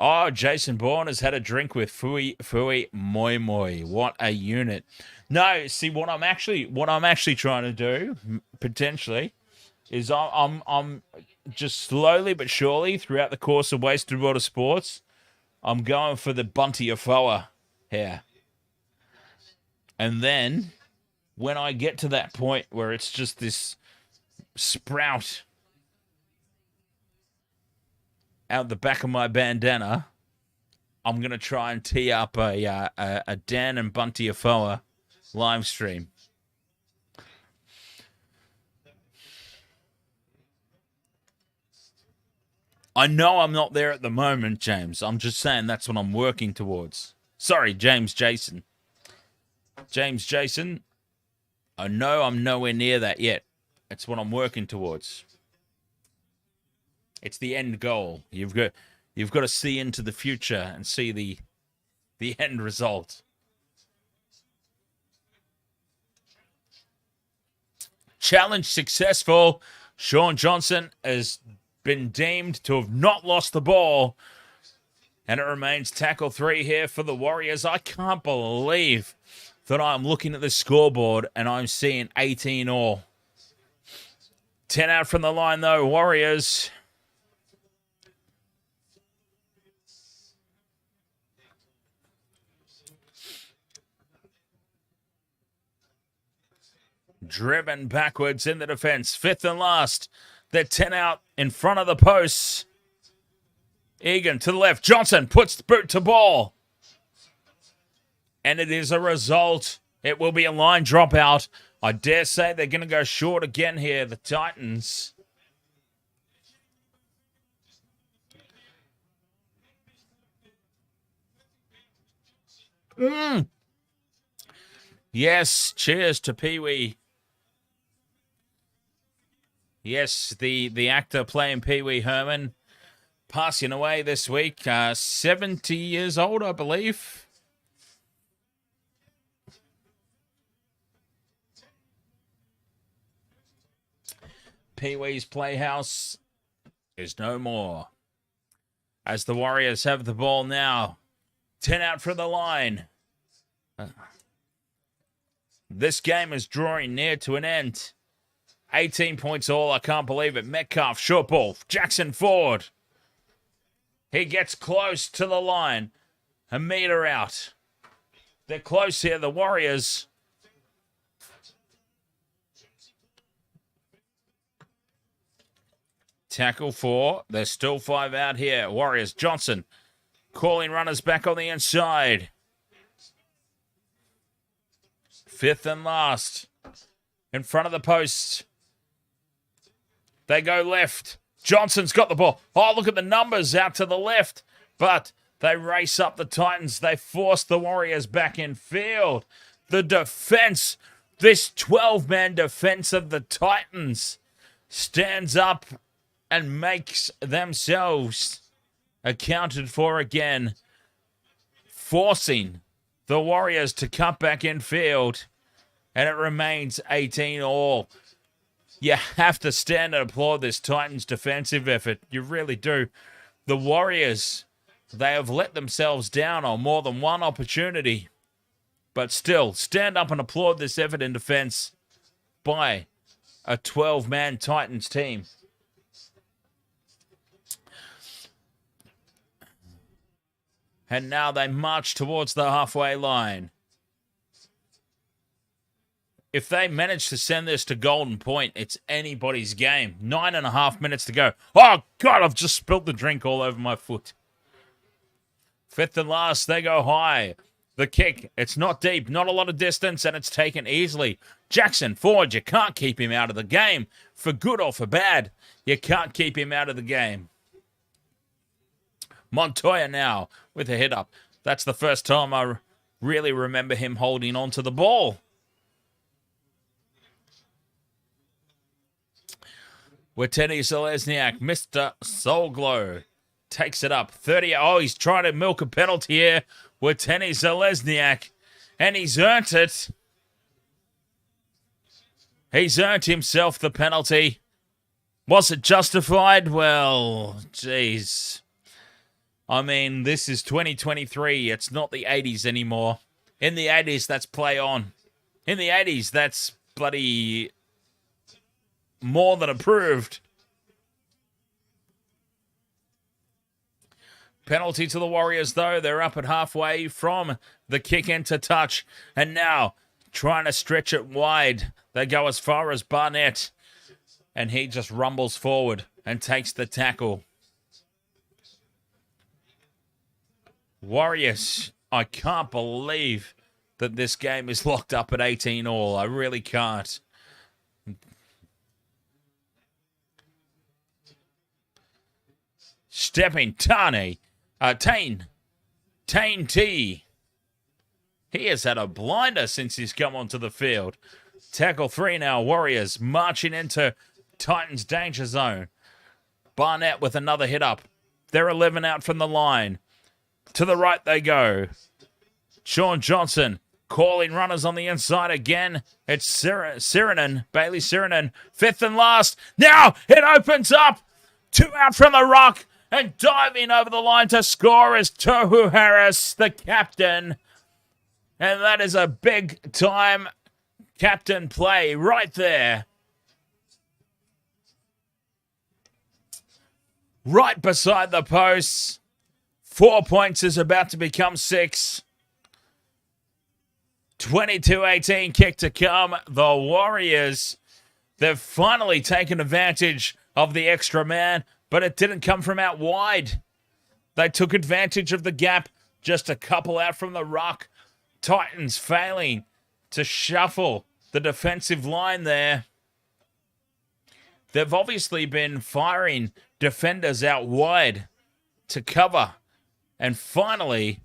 Oh, Jason Bourne has had a drink with Fui Moi Moi. What a unit. No, see what I'm actually trying to do, potentially, is I'm just slowly but surely throughout the course of Wasted World of Sports, I'm going for the Bunty Afoa here. And then when I get to that point where it's just this sprout out the back of my bandana, I'm going to try and tee up a Dan and Bunty Afoa live stream. I know I'm not there at the moment, James. I'm just saying that's what I'm working towards. Sorry, James Jason. James Jason, I know I'm nowhere near that yet. It's what I'm working towards. It's the end goal. You've got to see into the future and see the end result. Challenge successful. Sean Johnson has been deemed to have not lost the ball. And it remains tackle 3 here for the Warriors. I can't believe that I'm looking at the scoreboard and I'm seeing 18 all. 10 out from the line though, Warriors. Driven backwards in the defense. 5th and last. They're 10 out in front of the posts. Egan to the left. Johnson puts the boot to ball. And it is a result. It will be a line dropout. I dare say they're going to go short again here, the Titans. Yes, cheers to Pee-wee. Yes, the actor playing Pee-wee Herman passing away this week. 70 years old, I believe. Pee-wee's Playhouse is no more. As the Warriors have the ball now. 10 out from the line. This game is drawing near to an end. 18 points all. I can't believe it. Metcalf, short ball. Jackson forward. He gets close to the line. A meter out. They're close here, the Warriors. Tackle 4. There's still 5 out here. Warriors, Johnson. Calling runners back on the inside. 5th and last. In front of the post. They go left. Johnson's got the ball. Oh, look at the numbers out to the left. But they race up the Titans. They force the Warriors back in field. The defense, this 12-man defense of the Titans, stands up and makes themselves accounted for again, forcing the Warriors to cut back in field, and it remains 18 all. You have to stand and applaud this Titans defensive effort. You really do. The Warriors, they have let themselves down on more than one opportunity, but still, stand up and applaud this effort in defense by a 12-man Titans team. And now they march towards the halfway line. If they manage to send this to Golden Point, it's anybody's game. 9.5 minutes to go. Oh, God, I've just spilled the drink all over my foot. 5th and last, they go high. The kick, it's not deep, not a lot of distance, and it's taken easily. Jackson forward, you can't keep him out of the game. For good or for bad, you can't keep him out of the game. Montoya now with a hit up. That's the first time I really remember him holding on to the ball. Weteni Selesniak, Mr. Soulglow, takes it up. 30. Oh, he's trying to milk a penalty here. Weteni Selesniak, and he's earned it. He's earned himself the penalty. Was it justified? Well, geez. I mean, this is 2023. It's not the 80s anymore. In the 80s, that's play on. In the 80s, that's bloody more than approved. Penalty to the Warriors, though. They're up at halfway from the kick into touch. And now, trying to stretch it wide. They go as far as Barnett. And he just rumbles forward and takes the tackle. Warriors, I can't believe that this game is locked up at 18 all. I really can't. Stepping Tane T. He has had a blinder since he's come onto the field. Tackle 3 now. Warriors marching into Titans danger zone. Barnett with another hit up. They're 11 out from the line. To the right they go. Sean Johnson calling runners on the inside again. It's Sirenen, Bailey Sirenen, 5th and last. Now it opens up. 2 out from the rock. And diving over the line to score is Tohu Harris, the captain. And that is a big-time captain play right there. Right beside the posts. 4 points is about to become 6. 22-18 kick to come. The Warriors, they've finally taken advantage of the extra man, but it didn't come from out wide. They took advantage of the gap, just a couple out from the ruck. Titans failing to shuffle the defensive line there. They've obviously been firing defenders out wide to cover. And finally,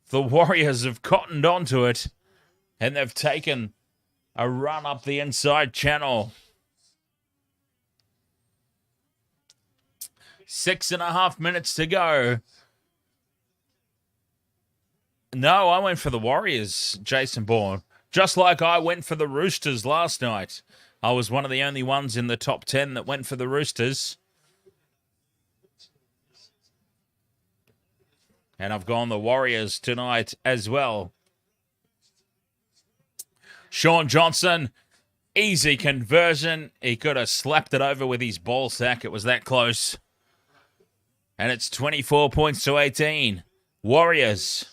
the Warriors have cottoned onto it, and they've taken a run up the inside channel. 6.5 minutes to go. No, I went for the Warriors, Jason Bourne. Just like I went for the Roosters last night. I was one of the only ones in the top 10 that went for the Roosters. And I've gone the Warriors tonight as well. Sean Johnson, easy conversion. He could have slapped it over with his ball sack. It was that close. And it's 24 points to 18. Warriors.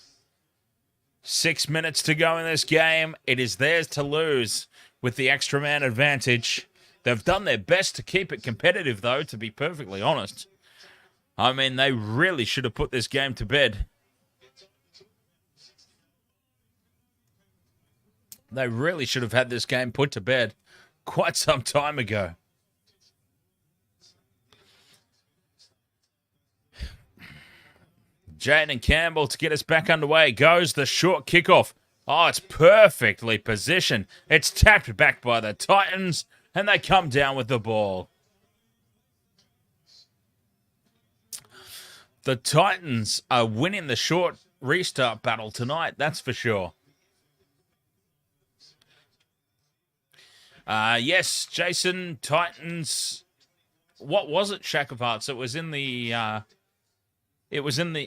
6 minutes to go in this game. It is theirs to lose with the extra man advantage. They've done their best to keep it competitive, though, to be perfectly honest. I mean, they really should have put this game to bed. They really should have had this game put to bed quite some time ago. Jaden Campbell to get us back underway. Goes the short kickoff. Oh, it's perfectly positioned. It's tapped back by the Titans, and they come down with the ball. The Titans are winning the short restart battle tonight, that's for sure. Yes, Jason, Titans. What was it, Shack of Hearts? It was in the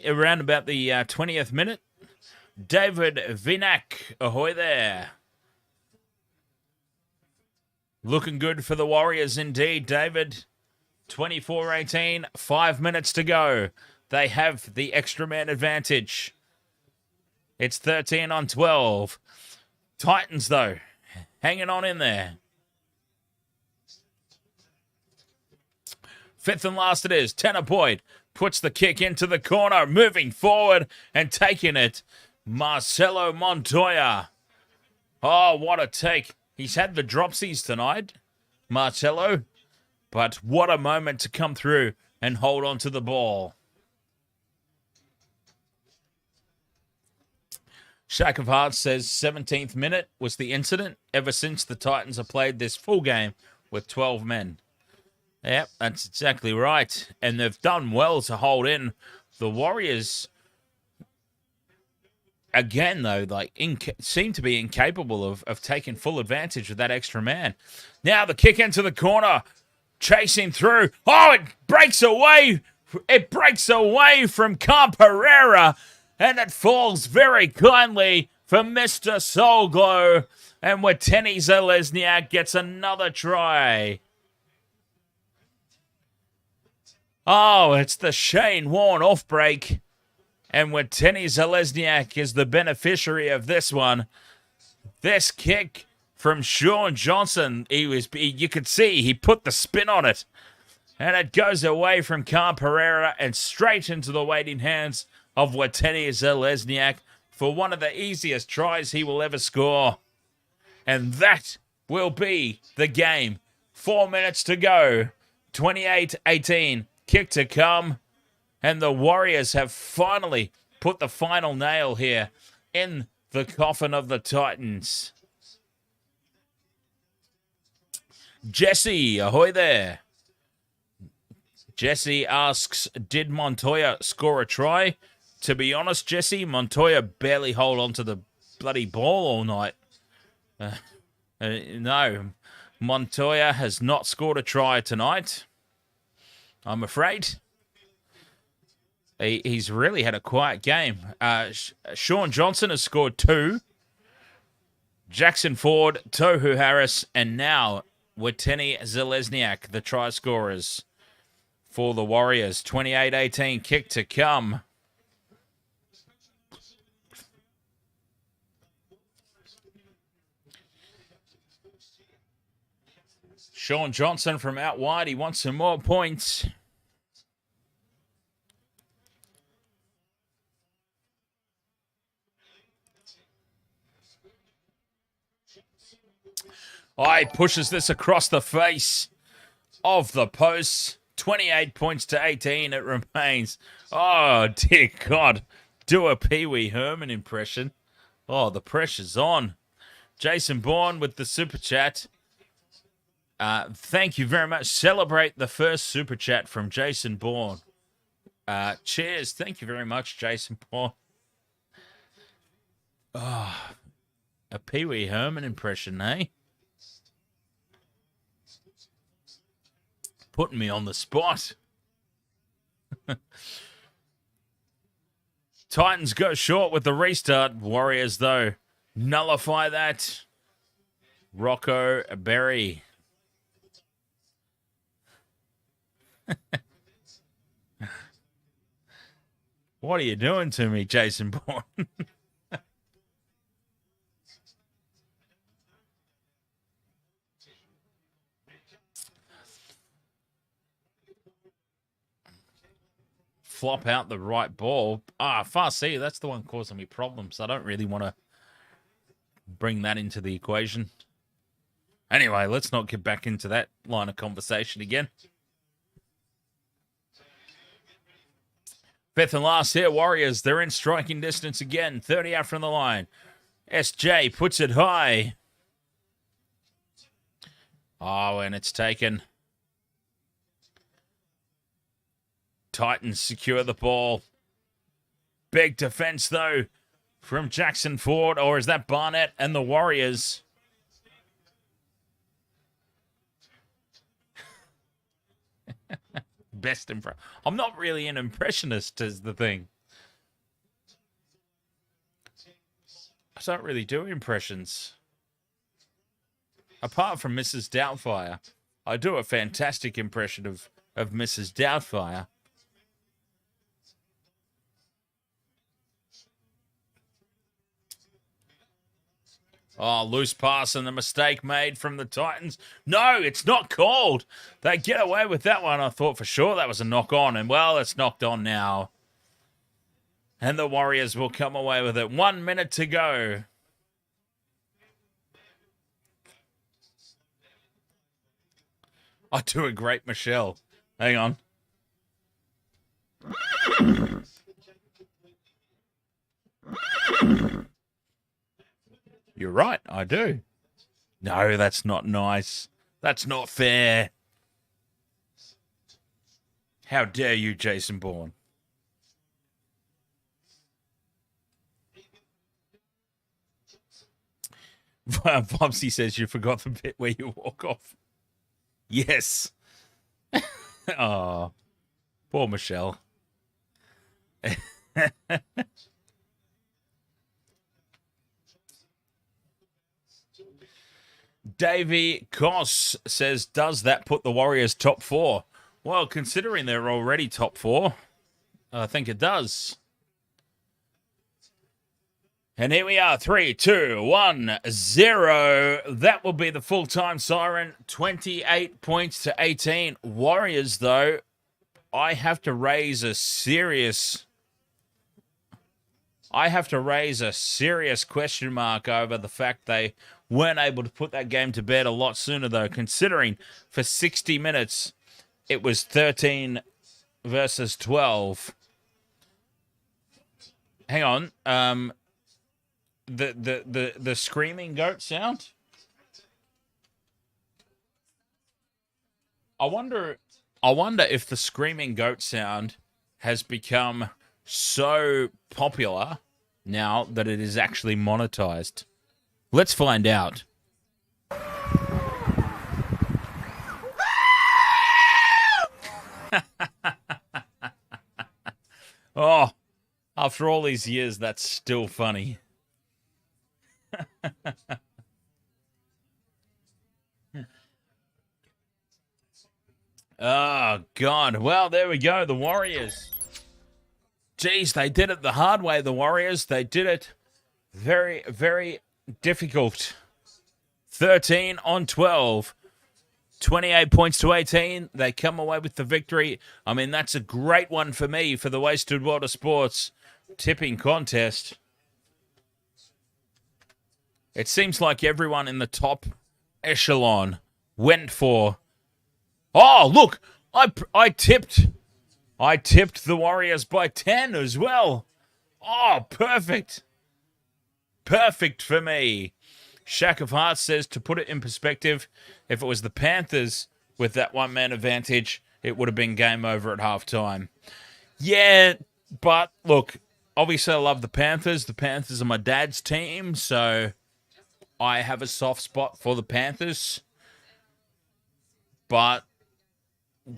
around about the 20th minute. David Vinak, ahoy there. Looking good for the Warriors indeed, David. 24-18, 5 minutes to go. They have the extra man advantage. It's 13-12. Titans, though, hanging on in there. Fifth and last it is. Tanner Boyd puts the kick into the corner, moving forward and taking it. Marcelo Montoya. Oh, what a take. He's had the dropsies tonight, Marcelo. But what a moment to come through and hold on to the ball. Shack of Hearts says 17th minute was the incident ever since the Titans have played this full game with 12 men. Yep, that's exactly right. And they've done well to hold in. The Warriors, again, though, seem to be incapable of taking full advantage of that extra man. Now the kick into the corner, chasing through. Oh, it breaks away. It breaks away from Pereira, and it falls very kindly for Mr. Soulglow. And Wateni Zelezniak gets another try. Oh, it's the Shane Warne off break. And Wateni Zelezniak is the beneficiary of this one. This kick from Sean Johnson, you could see he put the spin on it. And it goes away from Pereira and straight into the waiting hands of Wateni Zelezniak for one of the easiest tries he will ever score. And that will be the game. 4 minutes to go. 28-18. Kick to come. And the Warriors have finally put the final nail here in the coffin of the Titans. Jesse, ahoy there. Jesse asks, did Montoya score a try? To be honest, Jesse, Montoya barely hold on to the bloody ball all night. No, Montoya has not scored a try tonight, I'm afraid. He's really had a quiet game. Sean Johnson has scored 2. Jackson Ford, Tohu Harris, and now Wateni Zelezniak, the try scorers for the Warriors. 28-18, kick to come. Sean Johnson from out wide. He wants some more points. He pushes this across the face of the post. 28 points to 18 it remains. Oh, dear God. do a Pee Wee Herman impression. Oh, the pressure's on. Jason Bourne with the super chat. Thank you very much. Celebrate the first super chat from Jason Bourne. Cheers. Thank you very much, Jason Bourne. Oh, a Pee Wee Herman impression, eh? Putting me on the spot. Titans go short with the restart. Warriors, though, nullify that. Rocco Berry. What are you doing to me, Jason Bourne? Flop out the right ball. Farsi, that's the one causing me problems. I don't really want to bring that into the equation. Anyway, let's not get back into that line of conversation again. Fifth and last here, Warriors. They're in striking distance again. 30 out from the line. SJ puts it high. Oh, and it's taken. Titans secure the ball. Big defense, though, from Jackson Ford. Or is that Barnett and the Warriors? Best impression. I'm not really an impressionist, is the thing. I don't really do impressions. Apart from Mrs. Doubtfire. I do a fantastic impression of Mrs. Doubtfire. Oh, loose pass and the mistake made from the Titans. No, it's not called. They get away with that one. I thought for sure that was a knock on. And, well, it's knocked on now. And the Warriors will come away with it. 1 minute to go. I do a great Michelle. Hang on. You're right, I do. No, that's not nice. That's not fair. How dare you, Jason Bourne? Bobsy says you forgot the bit where you walk off. Yes. Oh, poor Michelle. Davey Koss says, does that put the Warriors top four? Well, considering they're already top four, I think it does. And here we are, 3, 2, 1, 0. That will be the full-time siren, 28 points to 18. Warriors, though, I have to raise a serious question mark over the fact they weren't able to put that game to bed a lot sooner, though, considering for 60 minutes it was 13 versus 12. Hang on. The screaming goat sound? I wonder if the screaming goat sound has become so popular now that it is actually monetized. Let's find out. Oh, after all these years, that's still funny. Oh, God. Well, there we go. The Warriors. Geez, they did it the hard way, the Warriors. They did it very, very difficult. 13 on 12. 28 points to 18. They come away with the victory. I mean, that's a great one for me for the Wasted World of Sports tipping contest. It seems like everyone in the top echelon went for... Oh, look! I tipped the Warriors by 10 as well. Oh, perfect. Perfect for me. Shack of Hearts says, to put it in perspective, if it was the Panthers with that one-man advantage, it would have been game over at halftime. Yeah, but look, obviously I love the Panthers. The Panthers are my dad's team, so I have a soft spot for the Panthers. But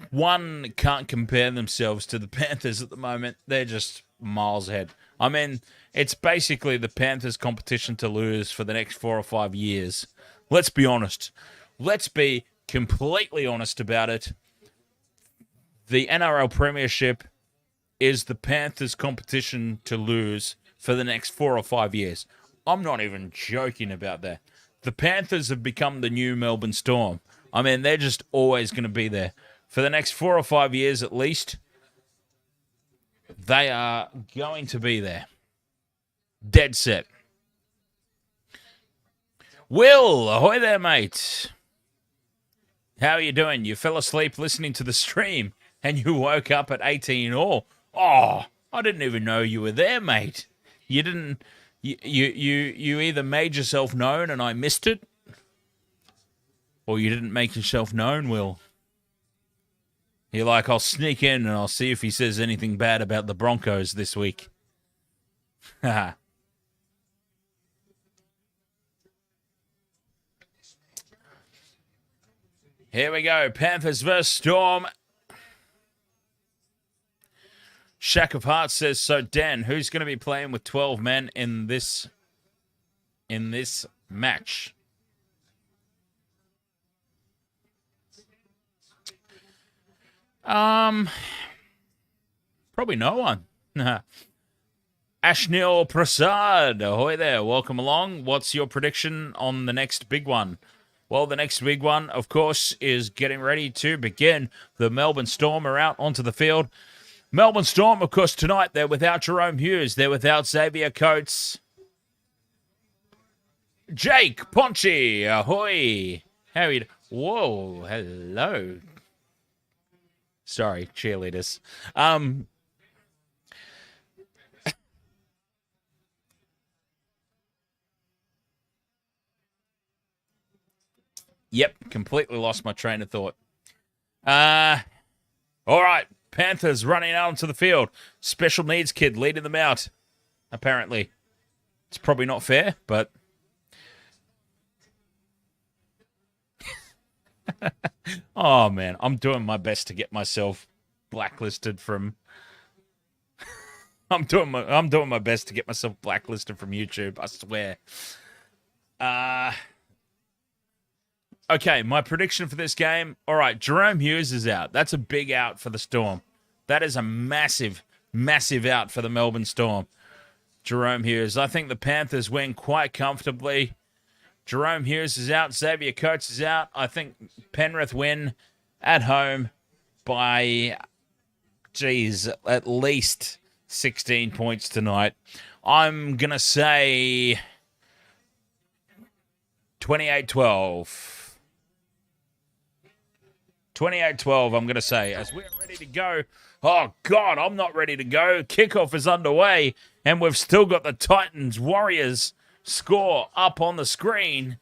one can't compare themselves to the Panthers at the moment. They're just miles ahead. I mean, it's basically the Panthers' competition to lose for the next 4 or 5 years. Let's be honest. Let's be completely honest about it. The NRL Premiership is the Panthers' competition to lose for the next 4 or 5 years. I'm not even joking about that. The Panthers have become the new Melbourne Storm. I mean, they're just always going to be there. For the next 4 or 5 years at least, they are going to be there. Dead set. Will, ahoy there, mate. How are you doing? You fell asleep listening to the stream and you woke up at 18 all. Oh, I didn't even know you were there, mate. You didn't... You either made yourself known and I missed it, or you didn't make yourself known, Will. You're like, I'll sneak in and I'll see if he says anything bad about the Broncos this week. Haha. Here we go. Panthers versus Storm. Shack of Hearts says, so Dan, who's going to be playing with 12 men in this match? Probably no one. Ashnil Prasad, ahoy there, welcome along. What's your prediction on the next big one? Well, the next big one, of course, is getting ready to begin. The Melbourne Storm are out onto the field. Melbourne Storm, of course, tonight, they're without Jerome Hughes. They're without Xavier Coates. Jake Ponchi, ahoy. How are you? Whoa, hello. Sorry, cheerleaders. Yep, completely lost my train of thought. All right, Panthers running out onto the field. Special needs kid leading them out, apparently. It's probably not fair, but... Oh, man, I'm doing my best to get myself blacklisted from... I'm doing my best to get myself blacklisted from YouTube, I swear. Okay, my prediction for this game. All right, Jerome Hughes is out. That's a big out for the Storm. That is a massive, massive out for the Melbourne Storm. Jerome Hughes. I think the Panthers win quite comfortably. Jerome Hughes is out. Xavier Coates is out. I think Penrith win at home by, at least 16 points tonight. I'm going to say 28-12. 28-12, I'm going to say, as we're ready to go. Oh, God, I'm not ready to go. Kickoff is underway, and we've still got the Titans Warriors score up on the screen.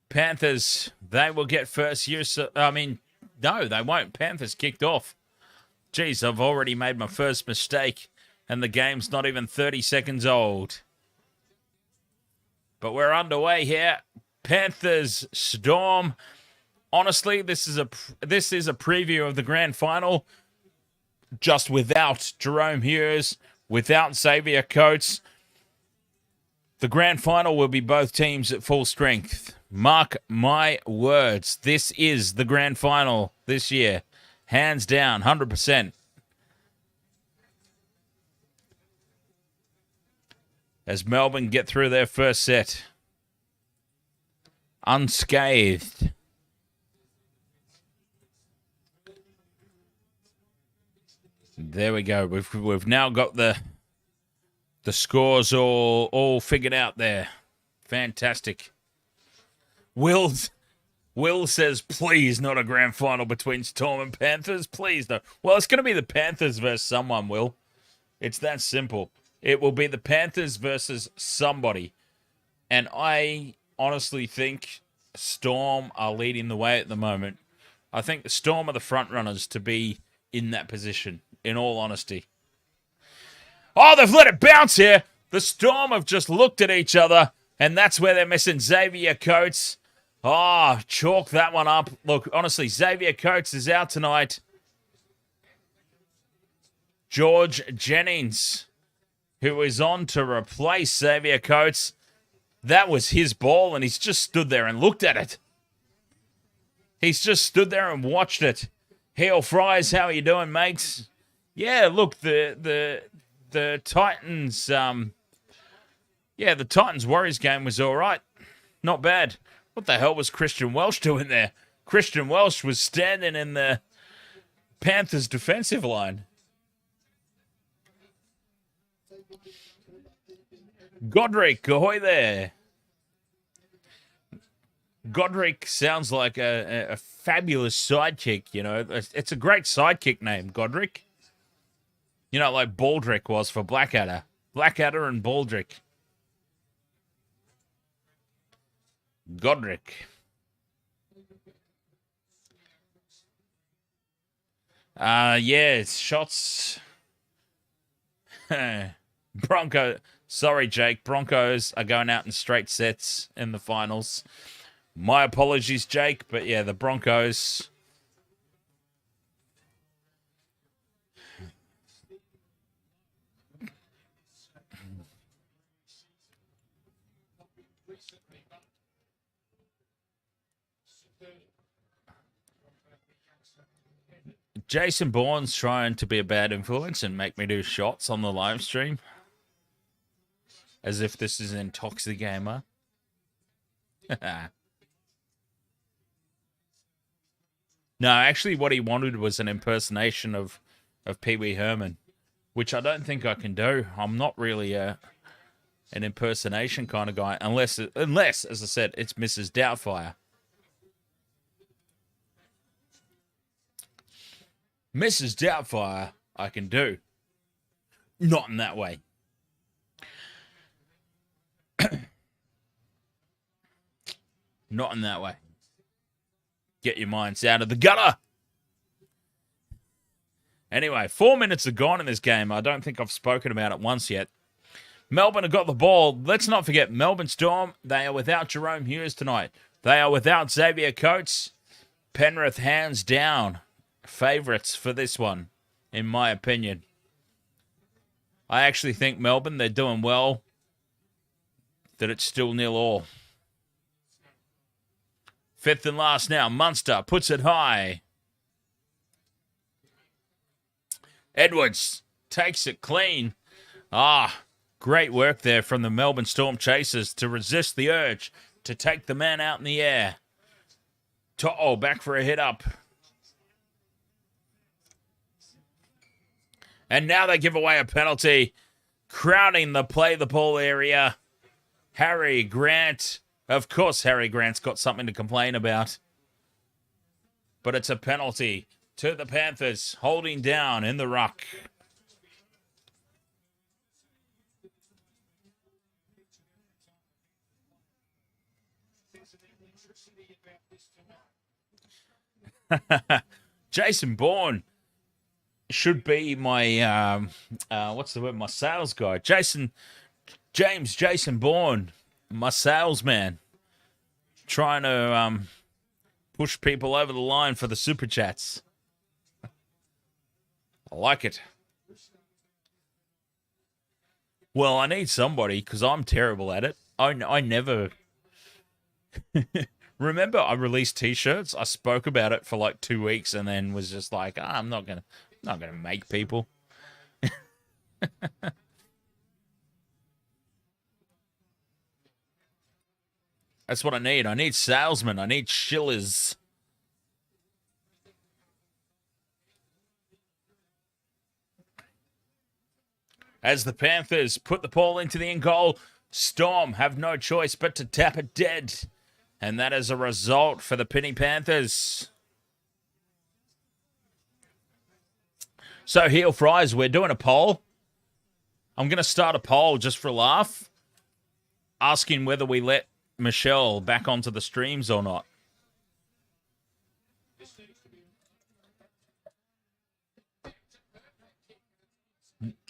Panthers, they will get first use. No, they won't. Panthers kicked off. Jeez, I've already made my first mistake, and the game's not even 30 seconds old. But we're underway here. Panthers Storm. Honestly, this is a preview of the grand final. Just without Jerome Hughes, without Xavier Coates. The grand final will be both teams at full strength. Mark my words. This is the grand final this year. Hands down, 100%. As Melbourne get through their first set unscathed. There we go. We've now got the scores all figured out there. Fantastic. Will's Will says, please, not a grand final between Storm and Panthers. Please, no. Well, it's going to be the Panthers versus someone, Will. It's that simple. It will be the Panthers versus somebody. And I honestly think Storm are leading the way at the moment. I think the Storm are the front runners to be in that position, in all honesty. Oh, they've let it bounce here. The Storm have just looked at each other, and that's where they're missing Xavier Coates. Oh, chalk that one up. Look, honestly, Xavier Coates is out tonight. George Jennings, who is on to replace Xavier Coates. That was his ball, and he's just stood there and looked at it. He's just stood there and watched it. Hail Fries, how are you doing, mates? Yeah, look, the Titans, the Titans-Warriors game was all right. Not bad. What the hell was Christian Welch doing there? Christian Welch was standing in the Panthers' defensive line. Godric, ahoy there. Godric sounds like a fabulous sidekick, you know. It's a great sidekick name, Godric. You know, like Baldrick was for Blackadder. Blackadder and Baldrick. Godric. Yeah, shots. Bronco. Sorry, Jake. Broncos are going out in straight sets in the finals. My apologies, Jake. But yeah, the Broncos. Jason Bourne's trying to be a bad influence and make me do shots on the live stream. As if this is Intoxigamer. No, actually what he wanted was an impersonation of Pee Wee Herman, which I don't think I can do. I'm not really an impersonation kind of guy, unless, as I said, it's Mrs. Doubtfire. Mrs. Doubtfire, I can do. Not in that way. Not in that way. Get your minds out of the gutter. Anyway, 4 minutes are gone in this game. I don't think I've spoken about it once yet. Melbourne have got the ball. Let's not forget, Melbourne Storm, they are without Jerome Hughes tonight. They are without Xavier Coates. Penrith, hands down, favourites for this one, in my opinion. I actually think Melbourne, they're doing well, that it's still 0-0. Fifth and last now. Munster puts it high. Edwards takes it clean. Great work there from the Melbourne Storm chasers to resist the urge to take the man out in the air. To'o back for a hit up. And now they give away a penalty. Crowding the play the ball area. Harry Grant. Of course, Harry Grant's got something to complain about. But it's a penalty to the Panthers, holding down in the ruck. Jason Bourne should be my, what's the word, my sales guy. Jason Bourne. My salesman, trying to push people over the line for the super chats. I like it. Well, I need somebody because I'm terrible at it. I never... Remember, I released T-shirts. I spoke about it for like 2 weeks and then was just like, I'm not gonna make people. That's what I need. I need salesmen. I need shillers. As the Panthers put the ball into the end goal, Storm have no choice but to tap it dead. And that is a result for the Penny Panthers. So, Heel Fries, we're doing a poll. I'm going to start a poll just for a laugh, asking whether we let Michelle back onto the streams or not.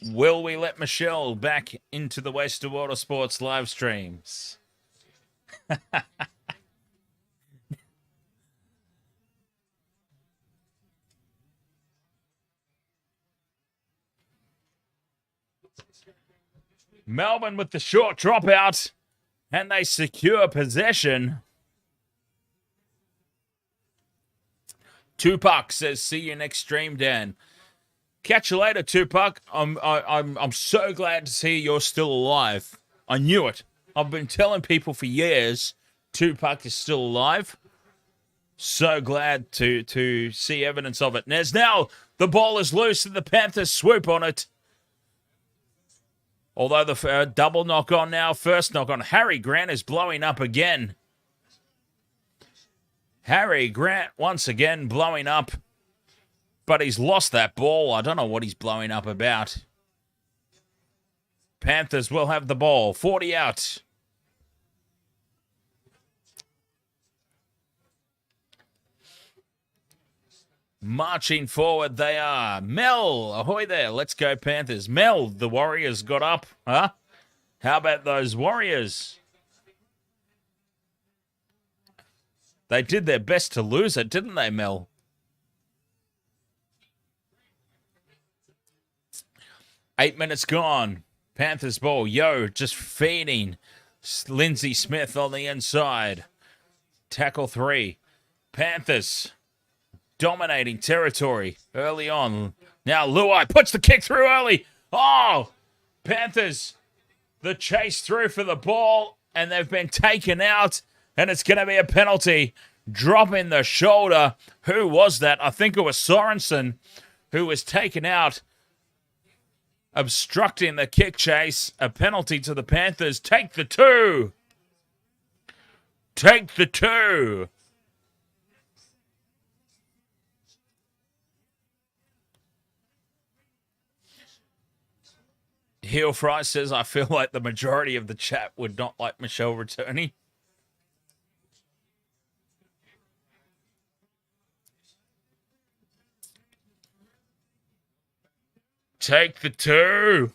Will we let Michelle back into the Waste of Water Sports live streams? Melbourne with the short dropout, and they secure possession. Tupac says, "See you next stream, Dan." Catch you later, Tupac. I'm so glad to see you're still alive. I knew it. I've been telling people for years Tupac is still alive. So glad to see evidence of it. And as now the ball is loose and the Panthers swoop on it. Although the double knock on now, first knock on. Harry Grant is blowing up again. Harry Grant once again blowing up. But he's lost that ball. I don't know what he's blowing up about. Panthers will have the ball. 40 out. Marching forward they are. Mel, ahoy there. Let's go Panthers. Mel, the Warriors got up. Huh? How about those Warriors? They did their best to lose it, didn't they, Mel? Eight minutes gone. Panthers ball. Yo, just feeding. Lindsay Smith on the inside. Tackle 3. Panthers dominating territory early on. Now Luai puts the kick through early. Oh, Panthers, the chase through for the ball, and they've been taken out, and it's going to be a penalty. Dropping the shoulder. Who was that? I think it was Sorensen who was taken out, obstructing the kick chase. A penalty to the Panthers. Take the 2. Take the 2. Heel Fry says, I feel like the majority of the chat would not like Michelle returning. Take the 2.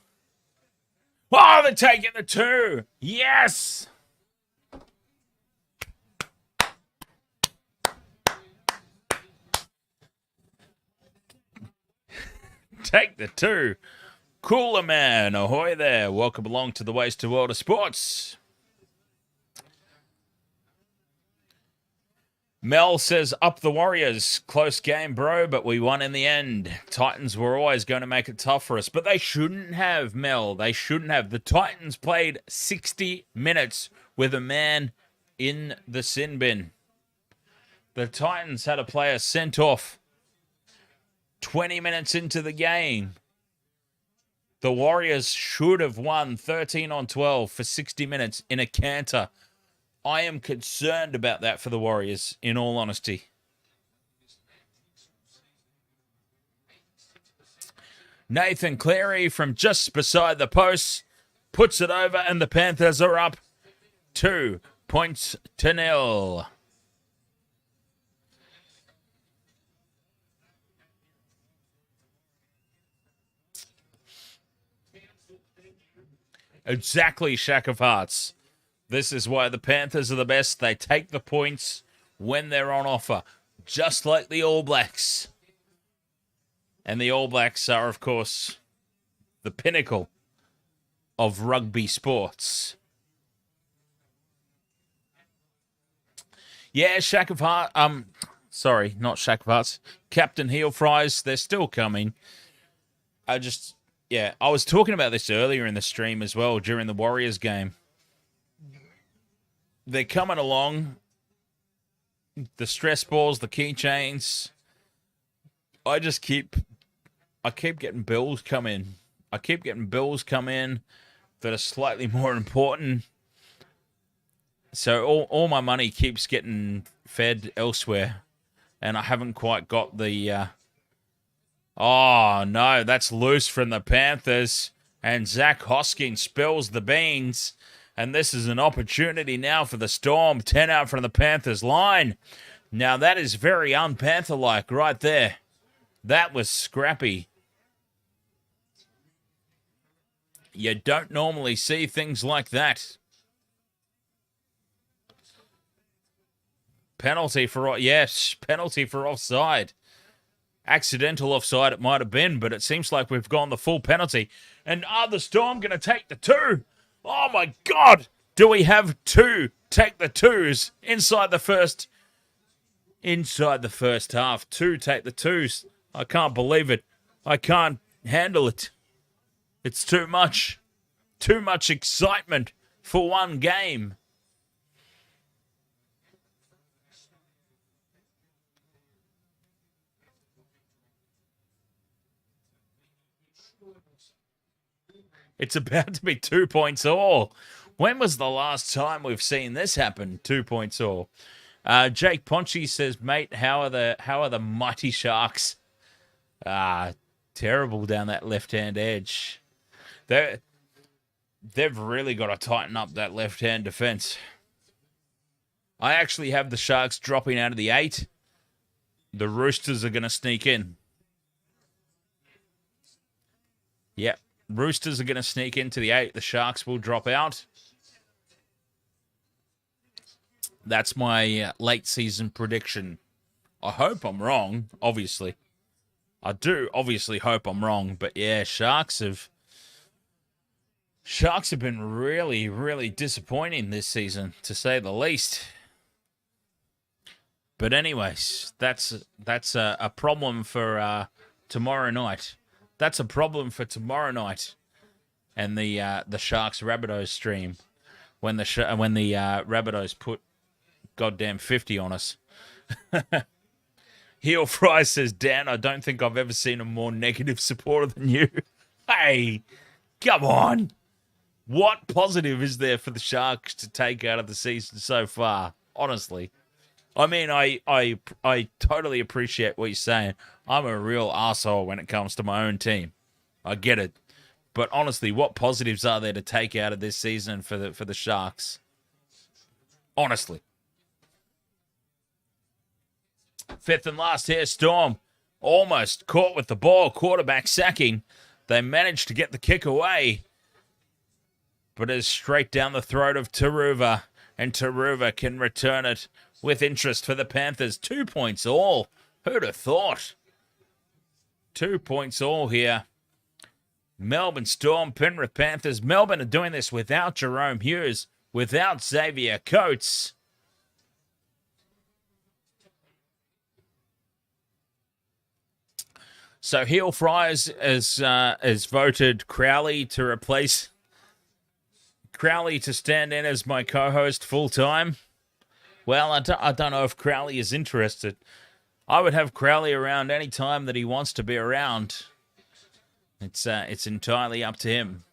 Oh, they're taking the 2. Yes. Take the 2. Cooler man, ahoy there. Welcome along to the Waste of Water Sports. Mel says, up the Warriors. Close game, bro, but we won in the end. Titans were always going to make it tough for us, but they shouldn't have, Mel. They shouldn't have. The Titans played 60 minutes with a man in the sin bin. The Titans had a player sent off 20 minutes into the game. The Warriors should have won 13-12 for 60 minutes in a canter. I am concerned about that for the Warriors, in all honesty. Nathan Cleary from just beside the post puts it over, and the Panthers are up 2-0. Exactly, Shack of Hearts. This is why the Panthers are the best. They take the points when they're on offer, just like the All Blacks. And the All Blacks are, of course, the pinnacle of rugby sports. Yeah, Shack of Hearts. Sorry, not Shack of Hearts. Captain Heel Fries, they're still coming. I was talking about this earlier in the stream as well during the Warriors game. They're coming along. The stress balls, the keychains. I keep getting bills come in. I keep getting bills come in that are slightly more important So all my money keeps getting fed elsewhere, and I haven't quite got the... Oh, no, that's loose from the Panthers, and Zach Hosking spills the beans, and this is an opportunity now for the Storm. 10 out from the Panthers line. Now, that is very un-Panther-like right there. That was scrappy. You don't normally see things like that. Penalty for... Yes, penalty for offside. Accidental offside it might have been, but it seems like we've gone the full penalty. And are the Storm going to take the two? Oh, my God! Do we have two take the twos inside the first half? Two take the twos. I can't believe it. I can't handle it. It's too much. Too much excitement for one game. It's about to be 2 points all. When was the last time we've seen this happen? 2 points all. Jake Ponchi says, mate, how are the mighty Sharks? Terrible down that left-hand edge. They've really got to tighten up that left-hand defense. I actually have the Sharks dropping out of the 8. The Roosters are going to sneak in. Yep. Roosters are going to sneak into the 8. The Sharks will drop out. That's my late season prediction. I hope I'm wrong, obviously. I do obviously hope I'm wrong, but yeah, Sharks have been really, really disappointing this season, to say the least. But anyways, that's a problem for tomorrow night. That's a problem for tomorrow night, and the Sharks Rabbitohs stream when the Rabbitohs put goddamn 50 on us. Heel Fry says, Dan, I don't think I've ever seen a more negative supporter than you. Hey, come on. What positive is there for the Sharks to take out of the season so far? Honestly. I mean, I totally appreciate what you're saying. I'm a real asshole when it comes to my own team. I get it. But honestly, what positives are there to take out of this season for the Sharks? Honestly. Fifth and last here, Storm. Almost caught with the ball. Quarterback sacking. They managed to get the kick away. But it's straight down the throat of Taruva. And Taruva can return it with interest for the Panthers. 2 points all. Who'd have thought? 2 points all here. Melbourne Storm, Penrith Panthers. Melbourne are doing this without Jerome Hughes, without Xavier Coates. So Heel Fries has voted Crowley to replace Crowley to stand in as my co-host full time. Well, I don't know if Crowley is interested. I would have Crowley around any time that he wants to be around. It's entirely up to him.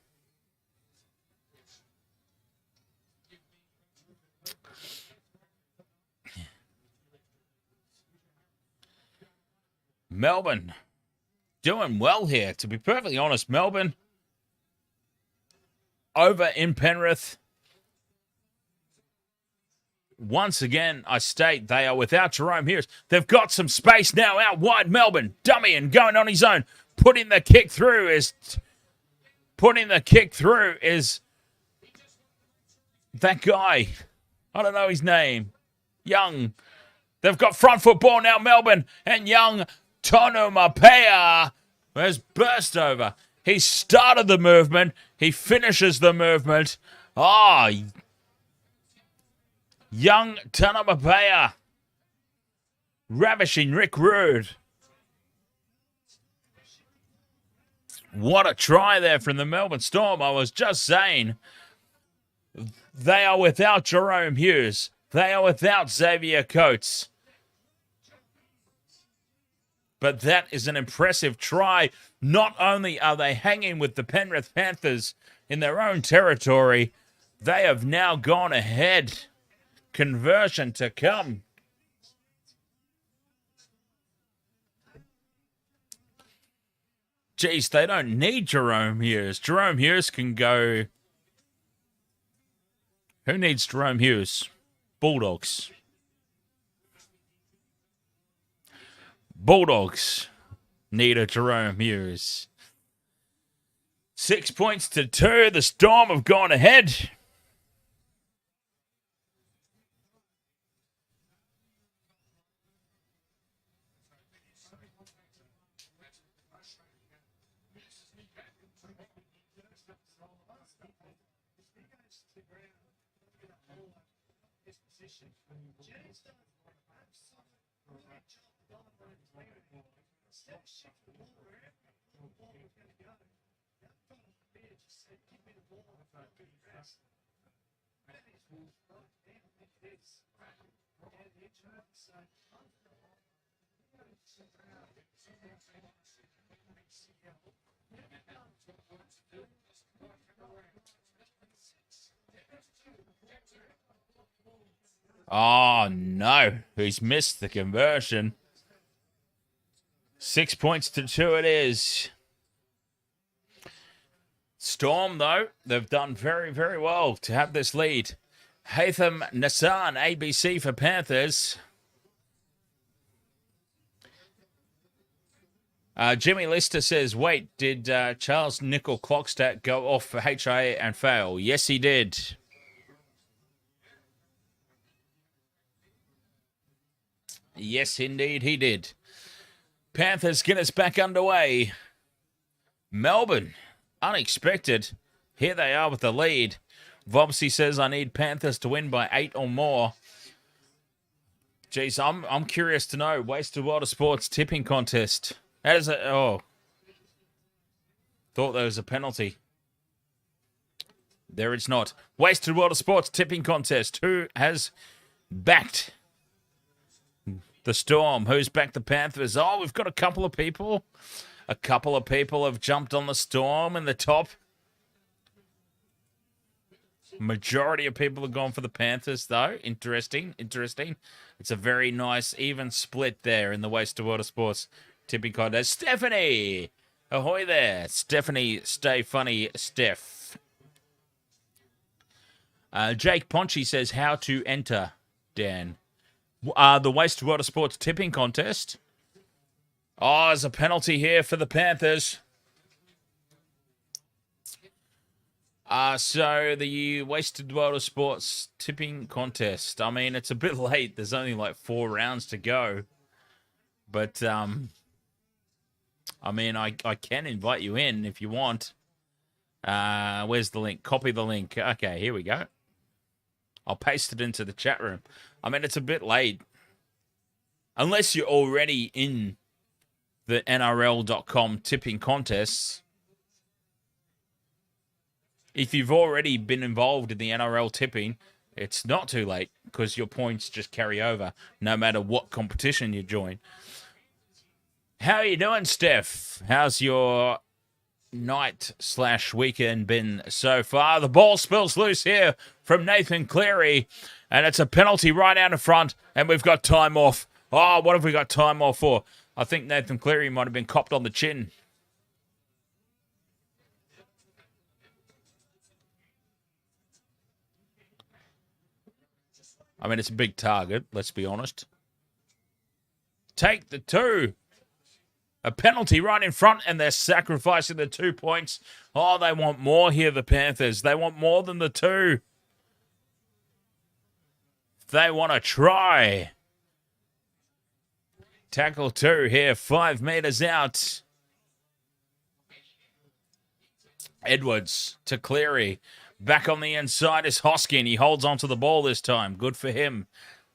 Melbourne doing well here. To be perfectly honest, Melbourne over in Penrith. Once again, I state they are without Jerome Hughes. They've got some space now out wide. Melbourne, dummy and going on his own. Putting the kick through is that guy. I don't know his name. Young. They've got front foot ball now, Melbourne. And young Tonu Mapea has burst over. He started the movement. He finishes the movement. Young Tonu Mapea. Ravishing Rick Rude. What a try there from the Melbourne Storm. I was just saying, they are without Jerome Hughes. They are without Xavier Coates. But that is an impressive try. Not only are they hanging with the Penrith Panthers in their own territory, they have now gone ahead conversion to come. Geez, they don't need Jerome Hughes. Jerome Hughes can go... Who needs Jerome Hughes? Bulldogs. Bulldogs need a Jerome Hughes. 6 points to 2. The Storm have gone ahead. Oh, no. He's missed the conversion. 6 points to 2 it is. Storm, though, they've done very, very well to have this lead. Haitham Nassan, ABC for Panthers. Jimmy Lister says, wait, did Charles Nickel Clockstat go off for HIA and fail? Yes, he did. Yes, indeed, he did. Panthers get us back underway. Melbourne, unexpected. Here they are with the lead. Vobsy says, I need Panthers to win by 8 or more. Jeez, I'm curious to know. Wasted Water Sports tipping contest. That is a... Oh. Thought there was a penalty. There it's not. Wasted Water Sports tipping contest. Who has backed the Storm? Who's backed the Panthers? Oh, we've got a couple of people. A couple of people have jumped on the Storm in the top. Majority of people have gone for the Panthers, though. Interesting. It's a very nice, even split there in the Wasted Water Sports tipping contest. Stephanie! Ahoy there. Stephanie, stay funny, Steph. Jake Ponchi says, how to enter, Dan? The Wasted Water Sports tipping contest. Oh, there's a penalty here for the Panthers. So the Wasted Water Sports tipping contest. I mean, it's a bit late. There's only like 4 rounds to go. But, I mean, I can invite you in if you want. Where's the link? Copy the link. Okay, here we go. I'll paste it into the chat room. I mean, it's a bit late. Unless you're already in the NRL.com tipping contests. If you've already been involved in the NRL tipping, it's not too late because your points just carry over no matter what competition you join. How are you doing, Steph? How's your night/weekend been so far? The ball spills loose here from Nathan Cleary, and it's a penalty right out in front, and we've got time off. Oh, what have we got time off for? I think Nathan Cleary might have been copped on the chin. I mean, it's a big target, let's be honest. Take the 2. A penalty right in front, and they're sacrificing the 2 points. Oh, they want more here, the Panthers. They want more than the 2. They want to try. Tackle 2 here, 5 meters out. Edwards to Cleary. Back on the inside is Hoskin. He holds onto the ball this time. Good for him.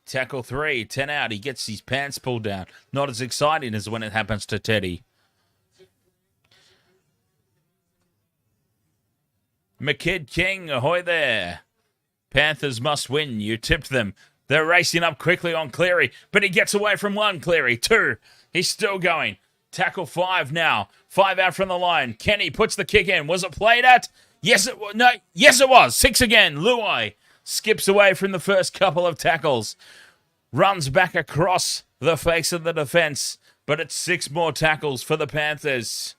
Tackle 3, 10 out. He gets his pants pulled down. Not as exciting as when it happens to Teddy. McKidd King, ahoy there. Panthers must win. You tipped them. They're racing up quickly on Cleary, but he gets away from 1. Cleary, 2. He's still going. Tackle 5 now. 5 out from the line. Kenny puts the kick in. Was it played at? Yes, it was. No, yes, it was. 6 again. Luai. skips away from the first couple of tackles, runs back across the face of the defense, but it's 6 more tackles for the Panthers.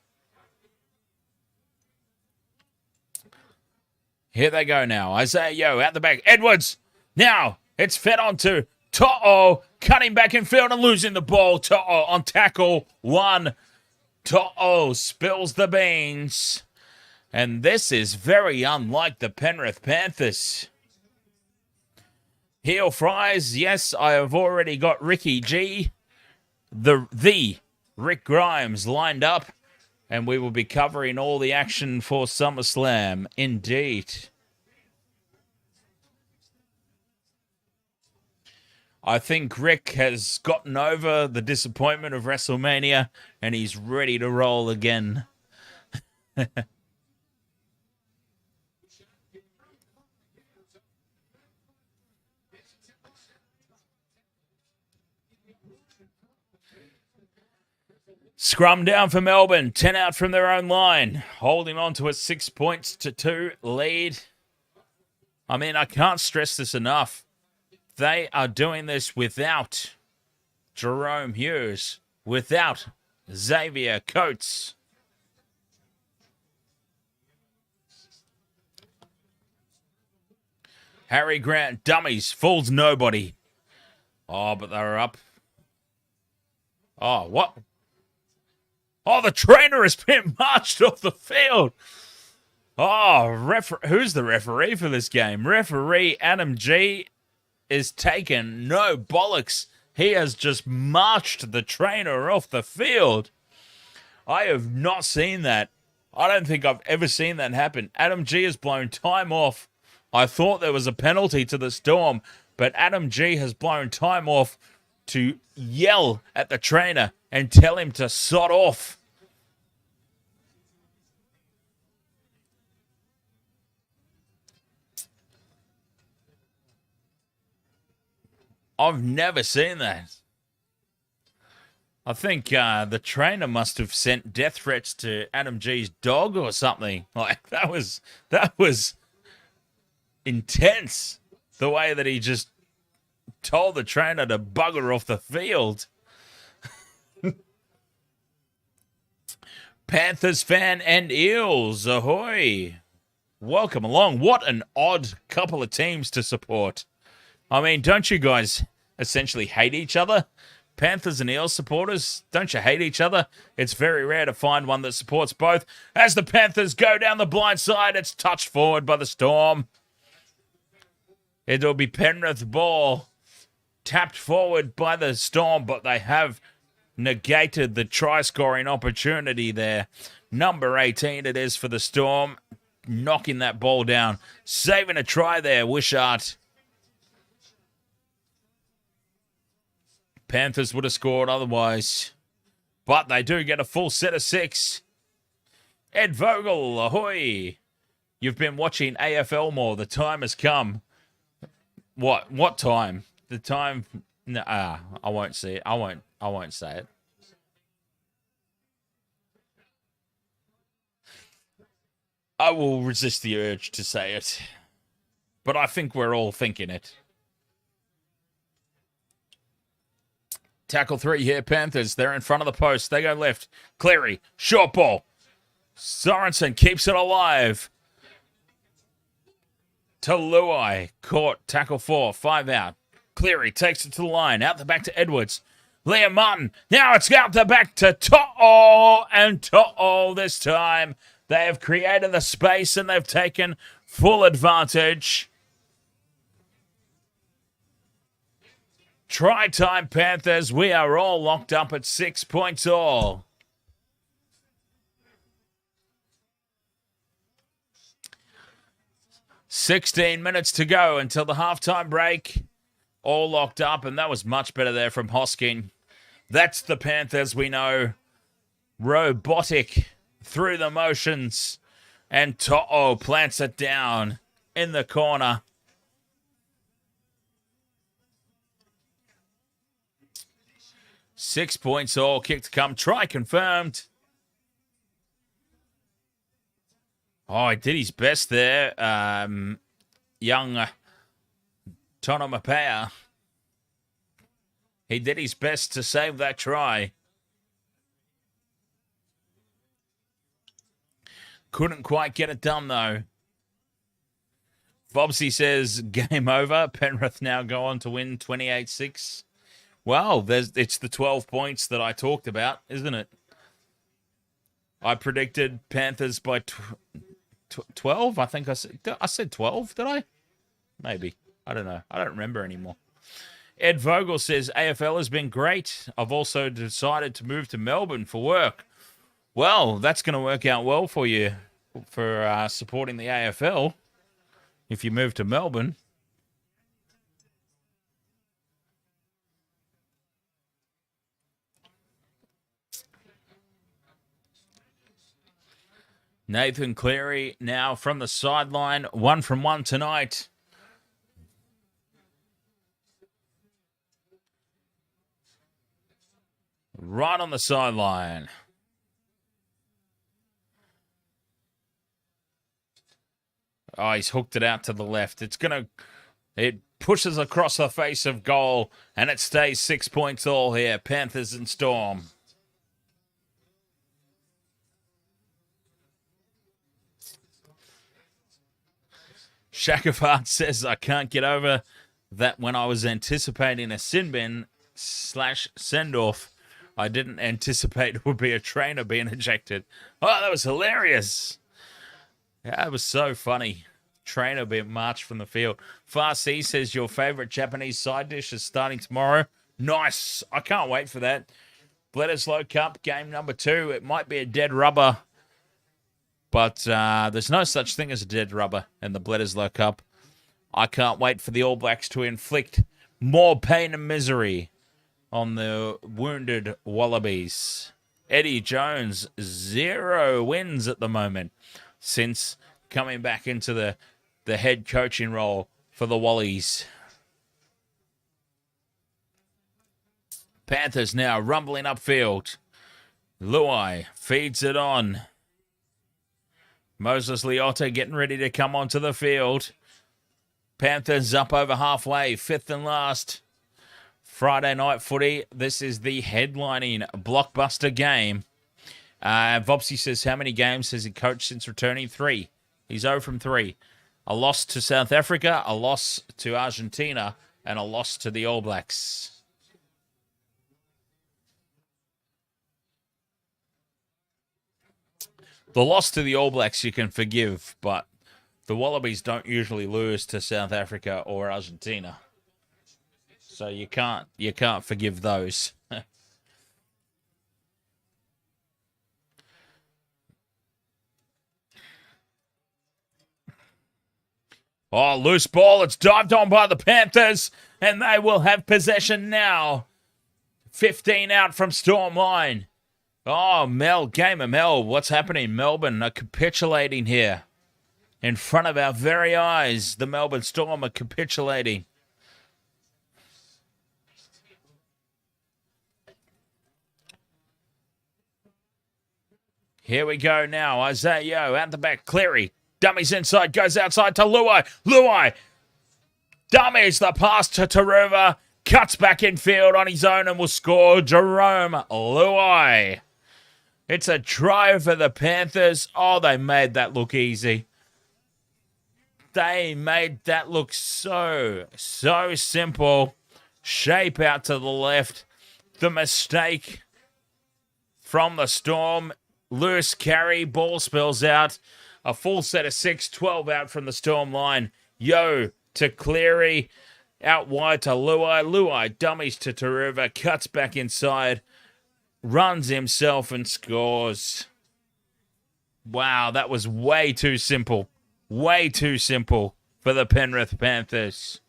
Here they go now. Isaiah Yeo out the back. Edwards. Now it's fed on to To'o. Cutting back in field and losing the ball. To'o on tackle 1. To'o spills the beans. And this is very unlike the Penrith Panthers. Heel fries. Yes, I have already got Ricky G, the Rick Grimes, lined up. And we will be covering all the action for SummerSlam. Indeed. I think Rick has gotten over the disappointment of WrestleMania and he's ready to roll again. Scrum down for Melbourne. 10 out from their own line. Holding on to a 6-2 lead. I mean, I can't stress this enough. They are doing this without Jerome Hughes. Without Xavier Coates. Harry Grant, dummies. Fools nobody. Oh, but they're up. Oh, what? Oh, the trainer has been marched off the field. Oh, who's the referee for this game? Referee Adam G is taken no bollocks. He has just marched the trainer off the field. I have not seen that. I don't think I've ever seen that happen. Adam G has blown time off. I thought there was a penalty to the Storm, but Adam G has blown time off to yell at the trainer and tell him to sod off. I've never seen that. I think the trainer must have sent death threats to Adam G's dog or something. Like that was intense. The way that he just told the trainer to bugger off the field. Panthers fan and Eels, ahoy. Welcome along. What an odd couple of teams to support. I mean, don't you guys essentially hate each other? Panthers and Eels supporters, don't you hate each other? It's very rare to find one that supports both. As the Panthers go down the blind side, it's touched forward by the Storm. It'll be Penrith ball. Tapped forward by the Storm, but they have negated the try-scoring opportunity there. Number 18 it is for the Storm. Knocking that ball down. Saving a try there, Wishart. Panthers would have scored otherwise. But they do get a full set of 6. Ed Vogel, ahoy. You've been watching AFL more. The time has come. What time? The time... Nah, I won't see it. I won't say it. I will resist the urge to say it. But I think we're all thinking it. Tackle 3 here, Panthers. They're in front of the post. They go left. Cleary, short ball. Sorensen keeps it alive. Taluai caught. Tackle 4. 5 out. Cleary takes it to the line. Out the back to Edwards. Liam Martin. Now it's out the back to To'o. And To'o this time. They have created the space and they've taken full advantage. Try time, Panthers. We are all locked up at 6 points all. $16 minutes to go until the halftime break. All locked up, and that was much better there from Hosking. That's the Panthers we know. Robotic through the motions. And To'o plants it down in the corner. $6 points all. Kick to come. Try confirmed. Oh, he did his best there. Young Tono Mapea. He did his best to save that try. Couldn't quite get it done, though. Bobsy says, game over. Penrith now go on to win 28-6. Well, it's the 12 points that I talked about, isn't it? I predicted Panthers by 12. I think I said 12, did I? Maybe. I don't know. I don't remember anymore. Ed Vogel says, AFL has been great. I've also decided to move to Melbourne for work. Well, that's going to work out well for you for supporting the AFL if you move to Melbourne. Nathan Cleary now from the sideline. 1 from 1 tonight. Right on the sideline. Oh, he's hooked it out to the left. It pushes across the face of goal, and it stays 6 points all here. Panthers and Storm. Shackleford says, I can't get over that when I was anticipating a sin bin / send-off, I didn't anticipate it would be a trainer being ejected. Oh, that was hilarious. Yeah, it was so funny. Trainer being marched from the field. Farsi says, your favorite Japanese side dish is starting tomorrow. Nice. I can't wait for that. Bledisloe Cup, game number 2. It might be a dead rubber, but there's no such thing as a dead rubber in the Bledisloe Cup. I can't wait for the All Blacks to inflict more pain and misery on the wounded Wallabies. Eddie Jones, 0 wins at the moment since coming back into the head coaching role for the Wallies. Panthers now rumbling upfield. Luai feeds it on. Moses Leota getting ready to come onto the field. Panthers up over halfway, 5th and last. Friday night footy. This is the headlining blockbuster game. Vopsy says, how many games has he coached since returning? 3. He's 0 from 3. A loss to South Africa, a loss to Argentina, and a loss to the All Blacks. The loss to the All Blacks you can forgive, but the Wallabies don't usually lose to South Africa or Argentina. So you can't forgive those. Oh, loose ball. It's dived on by the Panthers, and they will have possession now. 15 out from Storm line. Oh, Game of Mel. What's happening? Melbourne are capitulating here. In front of our very eyes, the Melbourne Storm are capitulating. Here we go now. Isaiah Yeo out the back. Cleary. Dummies inside. Goes outside to Luai. Luai. Dummies the pass to Taruva. Cuts back in field on his own and will score. Jerome Luai. It's a try for the Panthers. Oh, they made that look easy. They made that look so simple. Shape out to the left. The mistake from the Storm. Loose carry. Ball spills out. A full set of 6. 12 out from the Storm line. Yo to Cleary. Out wide to Luai. Luai dummies to Taruva. Cuts back inside. Runs himself and scores. Wow, that was way too simple. Way too simple for the Penrith Panthers.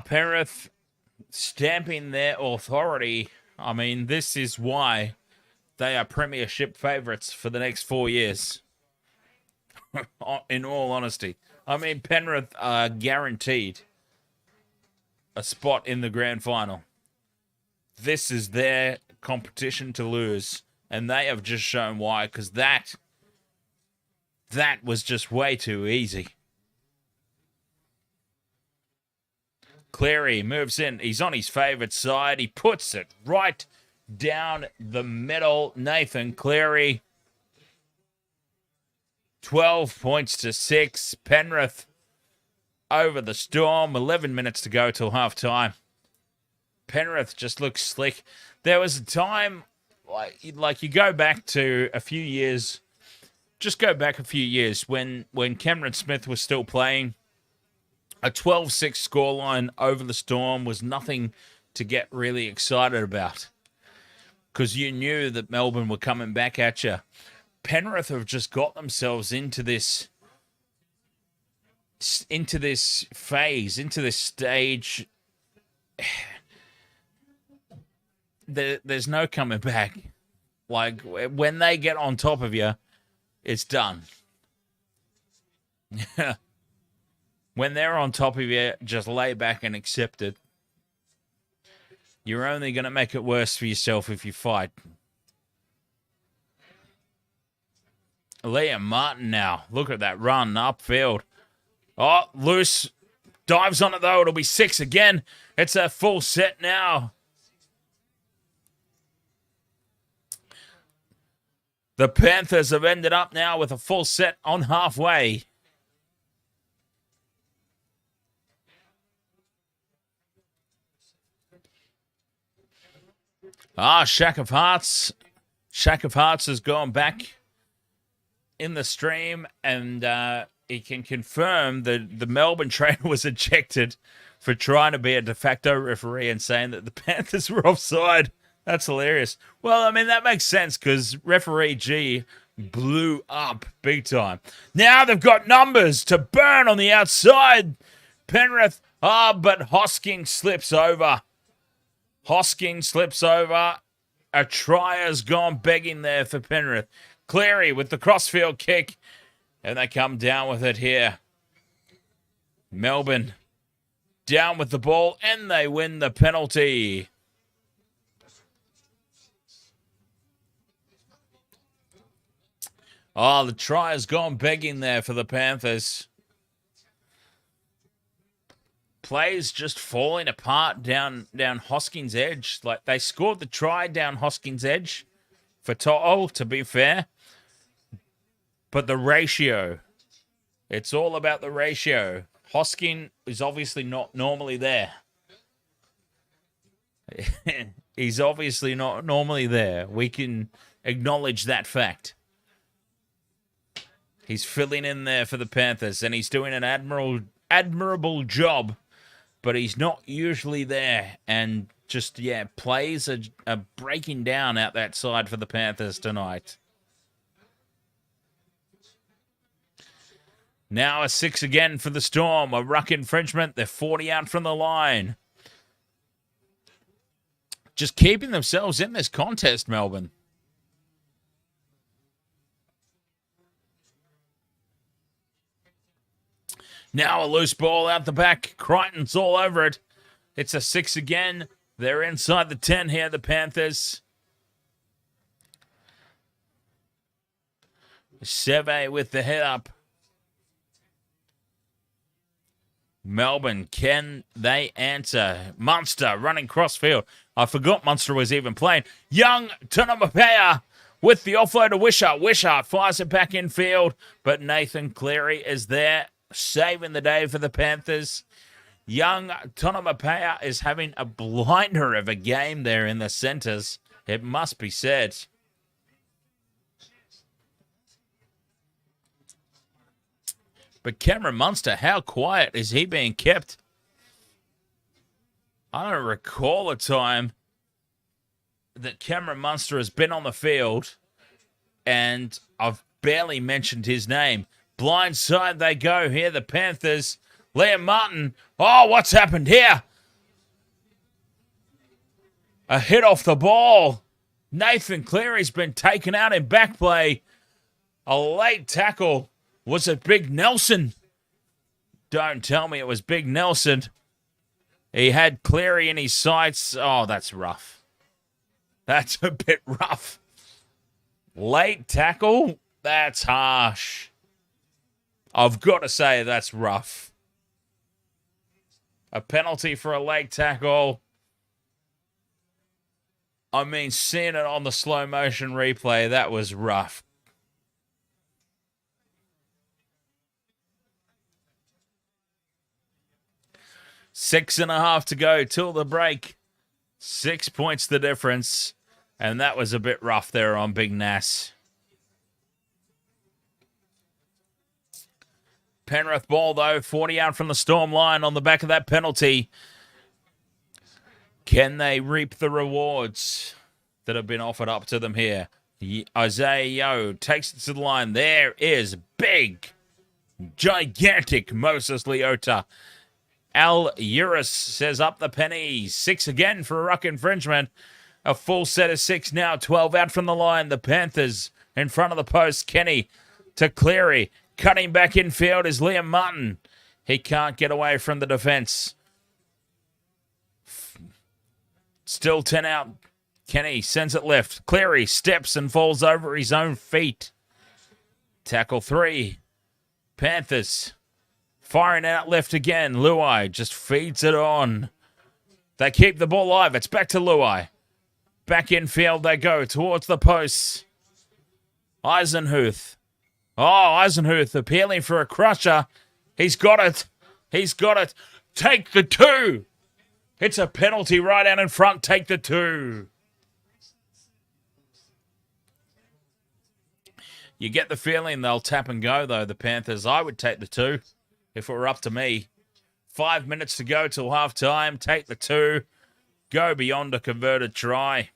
Penrith stamping their authority I mean, this is why they are premiership favourites for the next 4 years. In all honesty. I mean, Penrith are guaranteed a spot in the grand final. This is their competition to lose. And they have just shown why, because that was just way too easy. Cleary moves in. He's on his favourite side. He puts it right down the middle. Nathan Cleary. 12 points to 6. Penrith over the Storm. 11 minutes to go till half time. Penrith just looks slick. There was a time, like you go back to a few years, just go back a few years when Cameron Smith was still playing. A 12-6 scoreline over the Storm was nothing to get really excited about because you knew that Melbourne were coming back at you. Penrith have just got themselves into this phase, into this stage. There's no coming back. Like, when they get on top of you, it's done. When they're on top of you, just lay back and accept it. You're only going to make it worse for yourself if you fight. Liam Martin now. Look at that run upfield. Oh, loose. Dives on it, though. It'll be 6 again. It's a full set now. The Panthers have ended up now with a full set on halfway. Shack of Hearts. Shack of Hearts has gone back in the stream, and he can confirm that the Melbourne trainer was ejected for trying to be a de facto referee and saying that the Panthers were offside. That's hilarious. Well, I mean, that makes sense because referee G blew up big time. Now they've got numbers to burn on the outside. Penrith, but Hosking slips over. Hosking slips over. A try has gone begging there for Penrith. Cleary with the crossfield kick. And they come down with it here. Melbourne down with the ball. And they win the penalty. Oh, the try has gone begging there for the Panthers. Plays just falling apart down Hoskins' edge. Like, they scored the try down Hoskins' edge for To'o, to be fair. But the ratio, it's all about the ratio. Hoskin is obviously not normally there. He's obviously not normally there. We can acknowledge that fact. He's filling in there for the Panthers, and he's doing an admirable job. But he's not usually there, and just, plays are breaking down out that side for the Panthers tonight. Now a 6 again for the Storm. A ruck infringement. They're 40 out from the line. Just keeping themselves in this contest, Melbourne. Now a loose ball out the back. Crichton's all over it. It's a 6 again. They're inside the 10 here, the Panthers. Seve with the head up. Melbourne, can they answer? Munster running crossfield. I forgot Munster was even playing. Young Tunamapea with the offload to Wishart. Wishart fires it back in field, but Nathan Cleary is there, saving the day for the Panthers. Young Tunamapea is having a blinder of a game there in the centres. It must be said. But Cameron Munster, how quiet is he being kept? I don't recall a time that Cameron Munster has been on the field and I've barely mentioned his name. Blind side they go here, the Panthers. Liam Martin. Oh, what's happened here? A hit off the ball. Nathan Cleary's been taken out in back play. A late tackle. Was it Big Nelson? Don't tell me it was Big Nelson. He had Cleary in his sights. Oh, that's rough. That's a bit rough. Late tackle? That's harsh. I've got to say that's rough. A penalty for a late tackle. I mean, seeing it on the slow motion replay, that was rough. Six and a half to go till the break. 6 points the difference. And that was a bit rough there on Big Nass. Penrith ball, though. 40 out from the Storm line on the back of that penalty. Can they reap the rewards that have been offered up to them here? Isaiah Yeo takes it to the line. There is big, gigantic Moses Leota. Al Uris says up the penny. 6 again for a ruck infringement. A full set of 6 now. 12 out from the line. The Panthers in front of the post. Kenny to Cleary. Cutting back in field is Liam Martin. He can't get away from the defence. Still 10 out. Kenny sends it left. Cleary steps and falls over his own feet. Tackle 3. Panthers firing out left again. Luai just feeds it on. They keep the ball alive. It's back to Luai. Back in field they go towards the posts. Eisenhuth. Oh, Eisenhuth appealing for a crusher. He's got it. He's got it. Take the 2. It's a penalty right out in front. Take the 2. You get the feeling they'll tap and go, though, the Panthers. I would take the 2 if it were up to me. 5 minutes to go till half-time. Take the 2. Go beyond a converted try.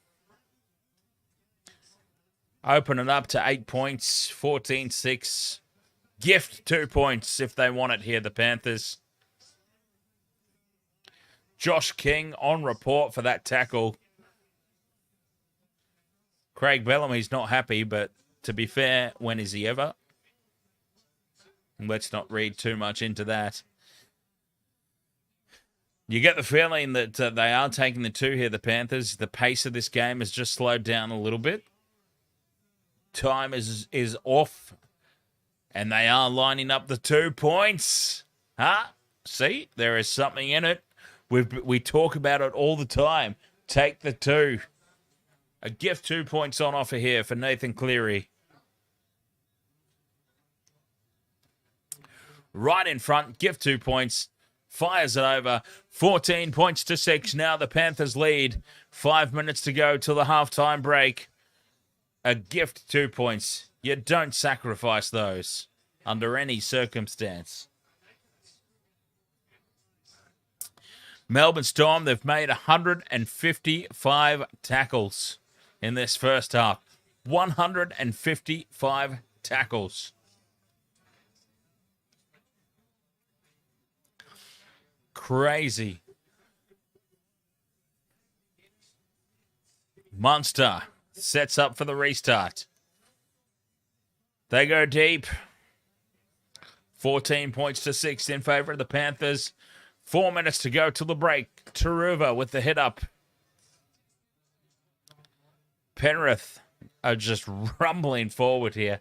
Open it up to 8 points. 14-6. Gift 2 points if they want it here, the Panthers. Josh King on report for that tackle. Craig Bellamy's not happy, but to be fair, when is he ever? Let's not read too much into that. You get the feeling that they are taking the 2 here, the Panthers. The pace of this game has just slowed down a little bit. Time is off. And they are lining up the 2 points. Huh? See? There is something in it. We talk about it all the time. Take the 2. A gift 2 points on offer here for Nathan Cleary. Right in front, gift 2 points. Fires it over. 14 points to 6. Now the Panthers lead. 5 minutes to go till the halftime break. A gift 2 points. You don't sacrifice those under any circumstance. Melbourne Storm, they've made 155 tackles in this first half. 155 tackles. Crazy. Munster sets up for the restart. They go deep. 14 points to 6 in favour of the Panthers. 4 minutes to go till the break. Taruva with the hit up. Penrith are just rumbling forward here.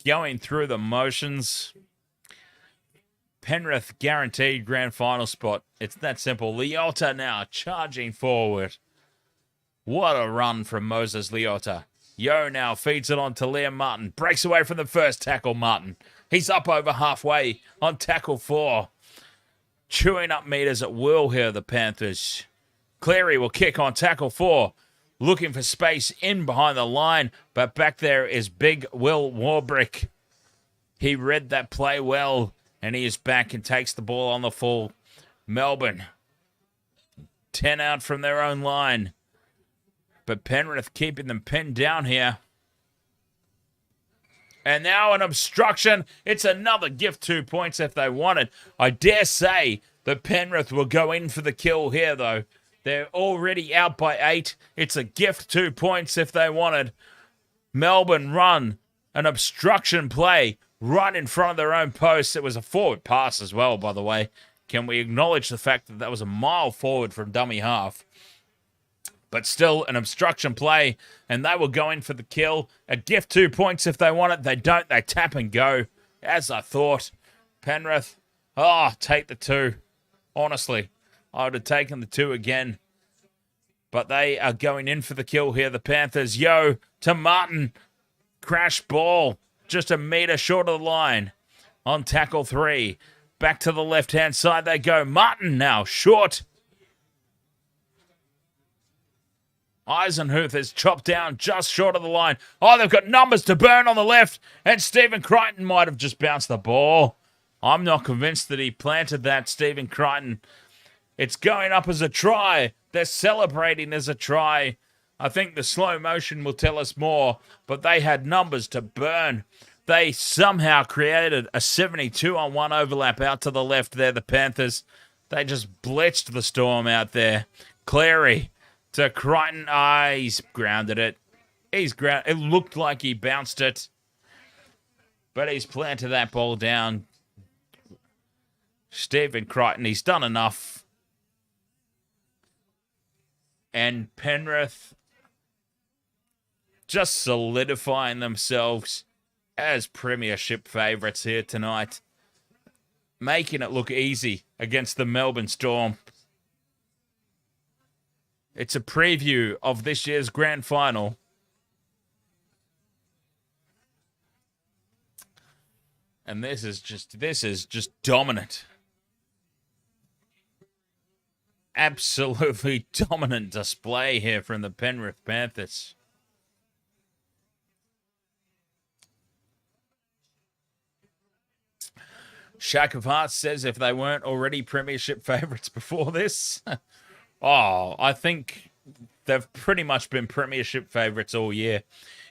Going through the motions. Penrith guaranteed grand final spot. It's that simple. Leota now charging forward. What a run from Moses Leota. Yo now feeds it on to Liam Martin. Breaks away from the first tackle, Martin. He's up over halfway on tackle 4. Chewing up meters at will here, the Panthers. Cleary will kick on tackle 4. Looking for space in behind the line. But back there is big Will Warbrick. He read that play well. And he is back and takes the ball on the full. Melbourne. 10 out from their own line. But Penrith keeping them pinned down here. And now an obstruction. It's another gift 2 points if they want it. I dare say that Penrith will go in for the kill here, though. They're already out by 8. It's a gift 2 points if they wanted. Melbourne run an obstruction play right in front of their own post. It was a forward pass as well, by the way. Can we acknowledge the fact that that was a mile forward from dummy half? But still an obstruction play, and they were going for the kill. A gift 2 points if they want it. They don't. They tap and go, as I thought. Penrith, take the 2. Honestly, I would have taken the 2 again. But they are going in for the kill here. The Panthers, to Martin. Crash ball, just a metre short of the line. On tackle 3. Back to the left-hand side they go. Martin now, short. Eisenhuth is chopped down just short of the line. They've got numbers to burn on the left. And Stephen Crichton might have just bounced the ball. I'm not convinced that he planted that, Stephen Crichton. It's going up as a try. They're celebrating as a try. I think the slow motion will tell us more, but they had numbers to burn. They somehow created a 72-on-1 overlap out to the left there, the Panthers. They just blitzed the Storm out there. Cleary to Crichton. He's grounded it. It looked like he bounced it, but he's planted that ball down. Stephen Crichton, he's done enough. And Penrith just solidifying themselves as premiership favourites here tonight. Making it look easy against the Melbourne Storm. It's a preview of this year's grand final. And this is just dominant. Absolutely dominant display here from the Penrith Panthers. Shack of Hearts says if they weren't already premiership favourites before this, I think they've pretty much been premiership favourites all year.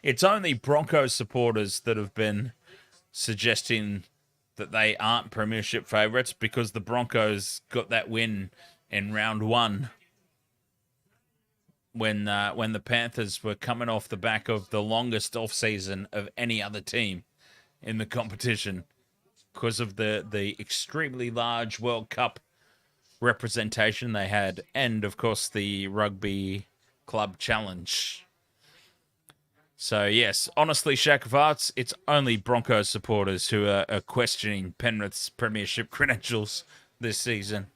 It's only Broncos supporters that have been suggesting that they aren't premiership favourites because the Broncos got that win in round 1 when the Panthers were coming off the back of the longest off-season of any other team in the competition because of the extremely large World Cup representation they had and, of course, the Rugby Club Challenge. So, yes, honestly, Shack of Arts, it's only Broncos supporters who are questioning Penrith's premiership credentials this season.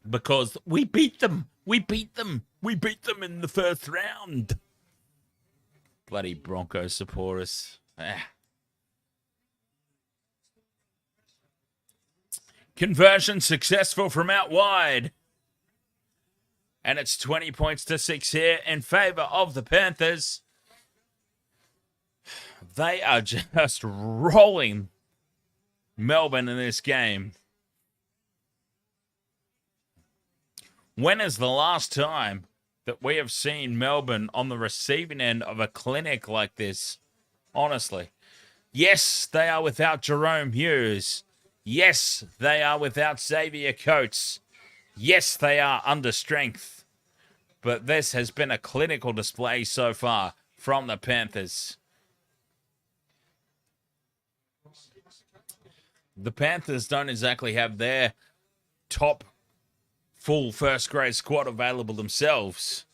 Because we beat them. We beat them in the first round. Bloody Broncos supporters. Conversion successful from out wide. And it's 20 points to 6 here in favour of the Panthers. They are just rolling Melbourne in this game. When is the last time that we have seen Melbourne on the receiving end of a clinic like this? Honestly. Yes, they are without Jerome Hughes. Yes, they are without Xavier Coates. Yes, they are under strength. But this has been a clinical display so far from the Panthers. The Panthers don't exactly have their top full first grade squad available themselves.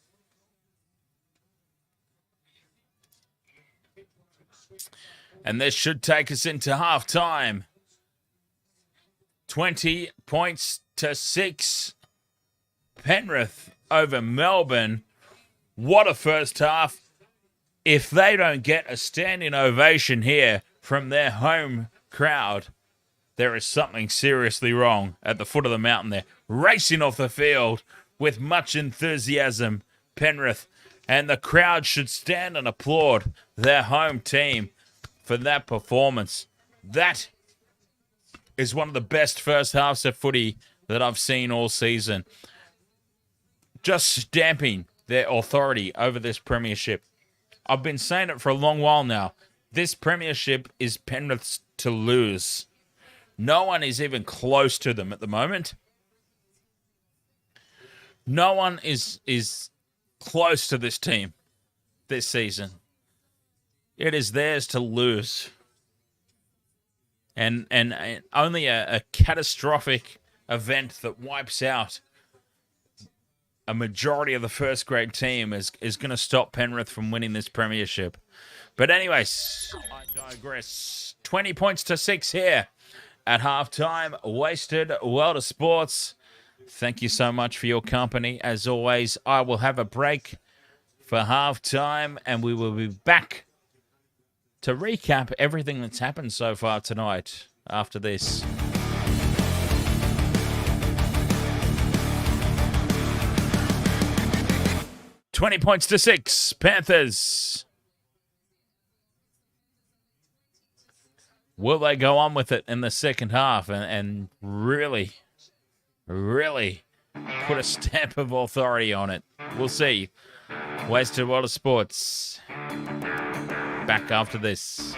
And this should take us into half-time. 20 points to 6. Penrith over Melbourne. What a first half. If they don't get a standing ovation here from their home crowd, there is something seriously wrong at the foot of the mountain there. Racing off the field with much enthusiasm, Penrith. And the crowd should stand and applaud their home team for that performance. That is one of the best first halves of footy that I've seen all season. Just stamping their authority over this premiership. I've been saying it for a long while now. This premiership is Penrith's to lose. No one is even close to them at the moment. No one is close to this team this season. It is theirs to lose. And only a catastrophic event that wipes out a majority of the first grade team is going to stop Penrith from winning this premiership. But anyways, I digress. 20 points to 6 here at halftime. Wasted World of Sports. Thank you so much for your company. As always, I will have a break for halftime, and we will be back to recap everything that's happened so far tonight after this. $20 points to 6, Panthers. Will they go on with it in the second half and really put a stamp of authority on it? We'll see. Wasted World of Sports. Back after this.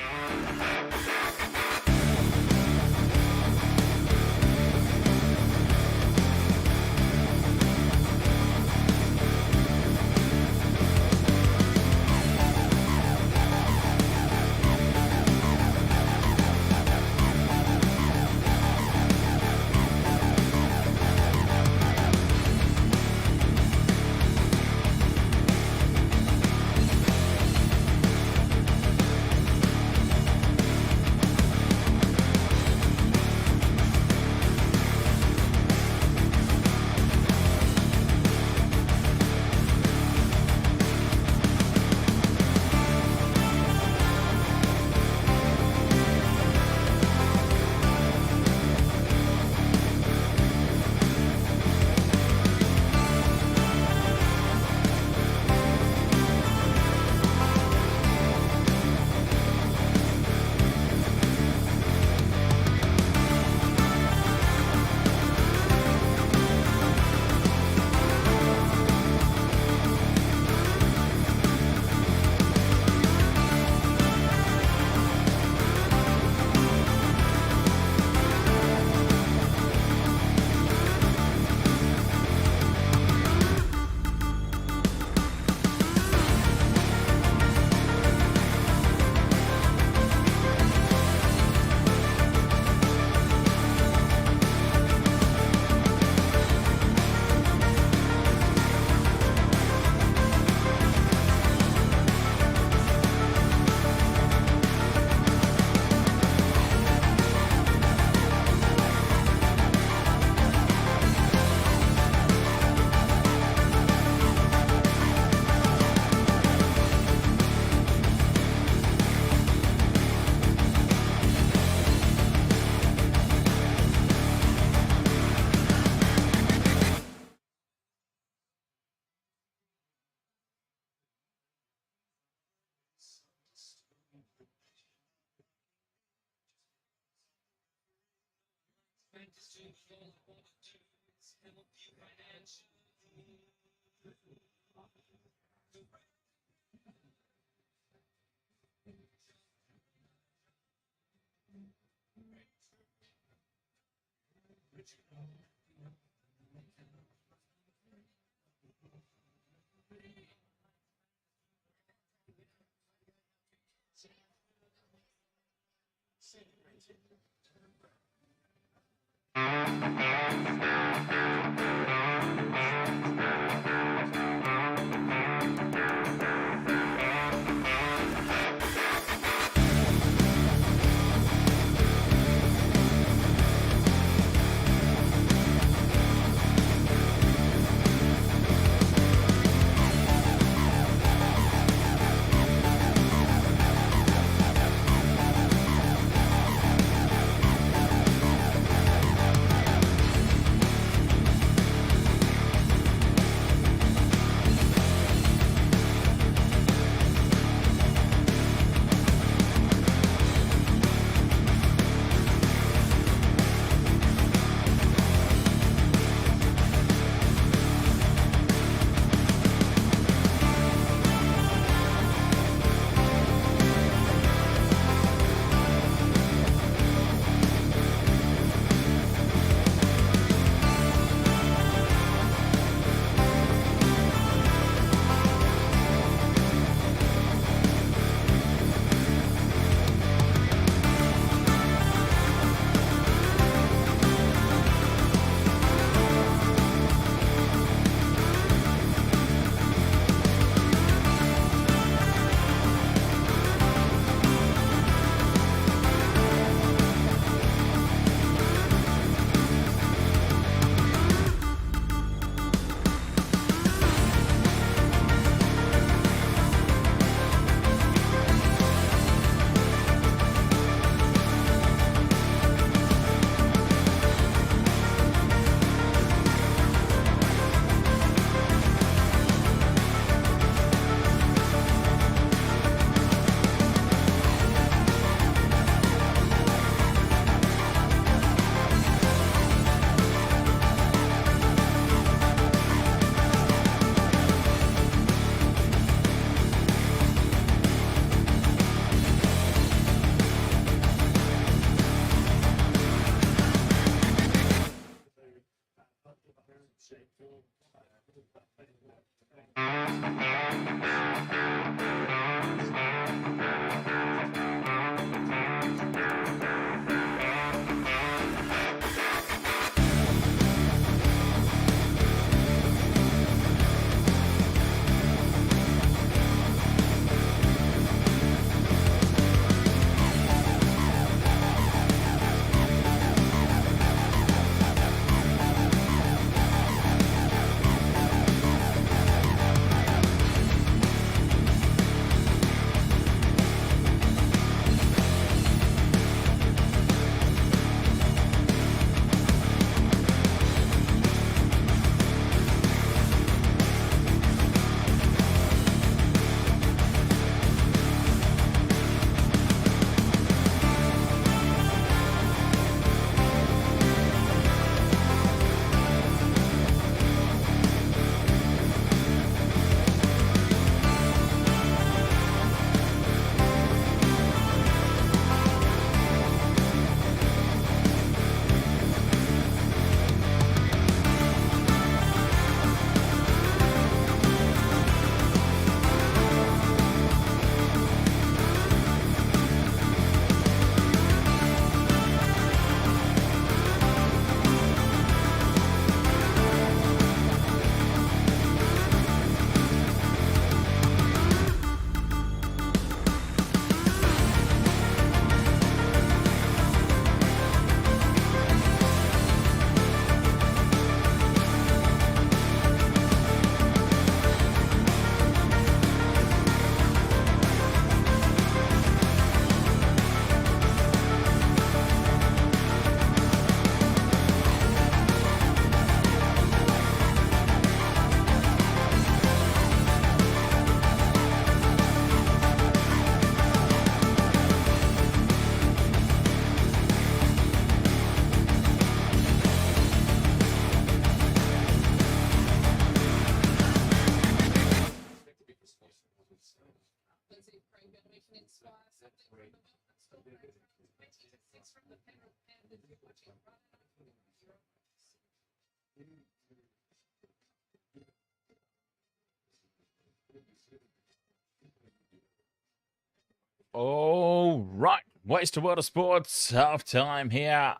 All right. Waste of World of Sports. Half time here.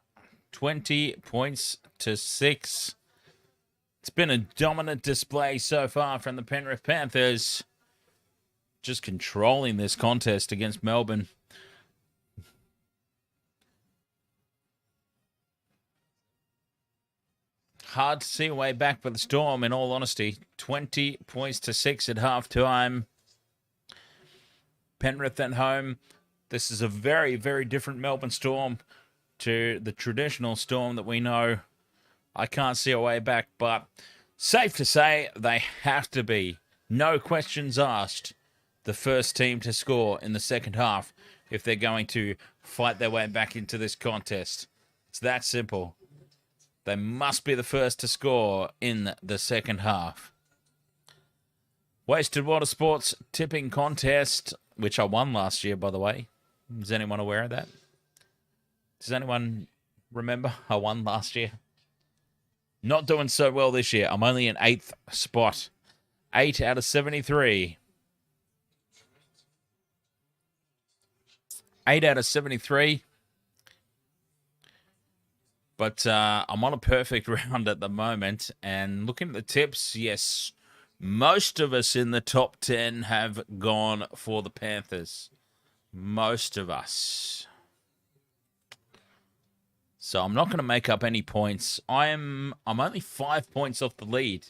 20 points to 6. It's been a dominant display so far from the Penrith Panthers. Just controlling this contest against Melbourne. Hard to see a way back for the Storm, in all honesty. 20 points to 6 at half time. Penrith at home. This is a very, very different Melbourne Storm to the traditional Storm that we know. I can't see a way back, but safe to say they have to be, no questions asked, the first team to score in the second half if they're going to fight their way back into this contest. It's that simple. They must be the first to score in the second half. Wasted Water Sports tipping contest, which I won last year, by the way. Is anyone aware of that? Does anyone remember I won last year? Not doing so well this year. I'm only in 8th spot. 8 out of 73. 8 out of 73. But I'm on a perfect round at the moment. And looking at the tips, yes, most of us in the top 10 have gone for the Panthers. Most of us. So I'm not going to make up any points. I'm only 5 points off the lead,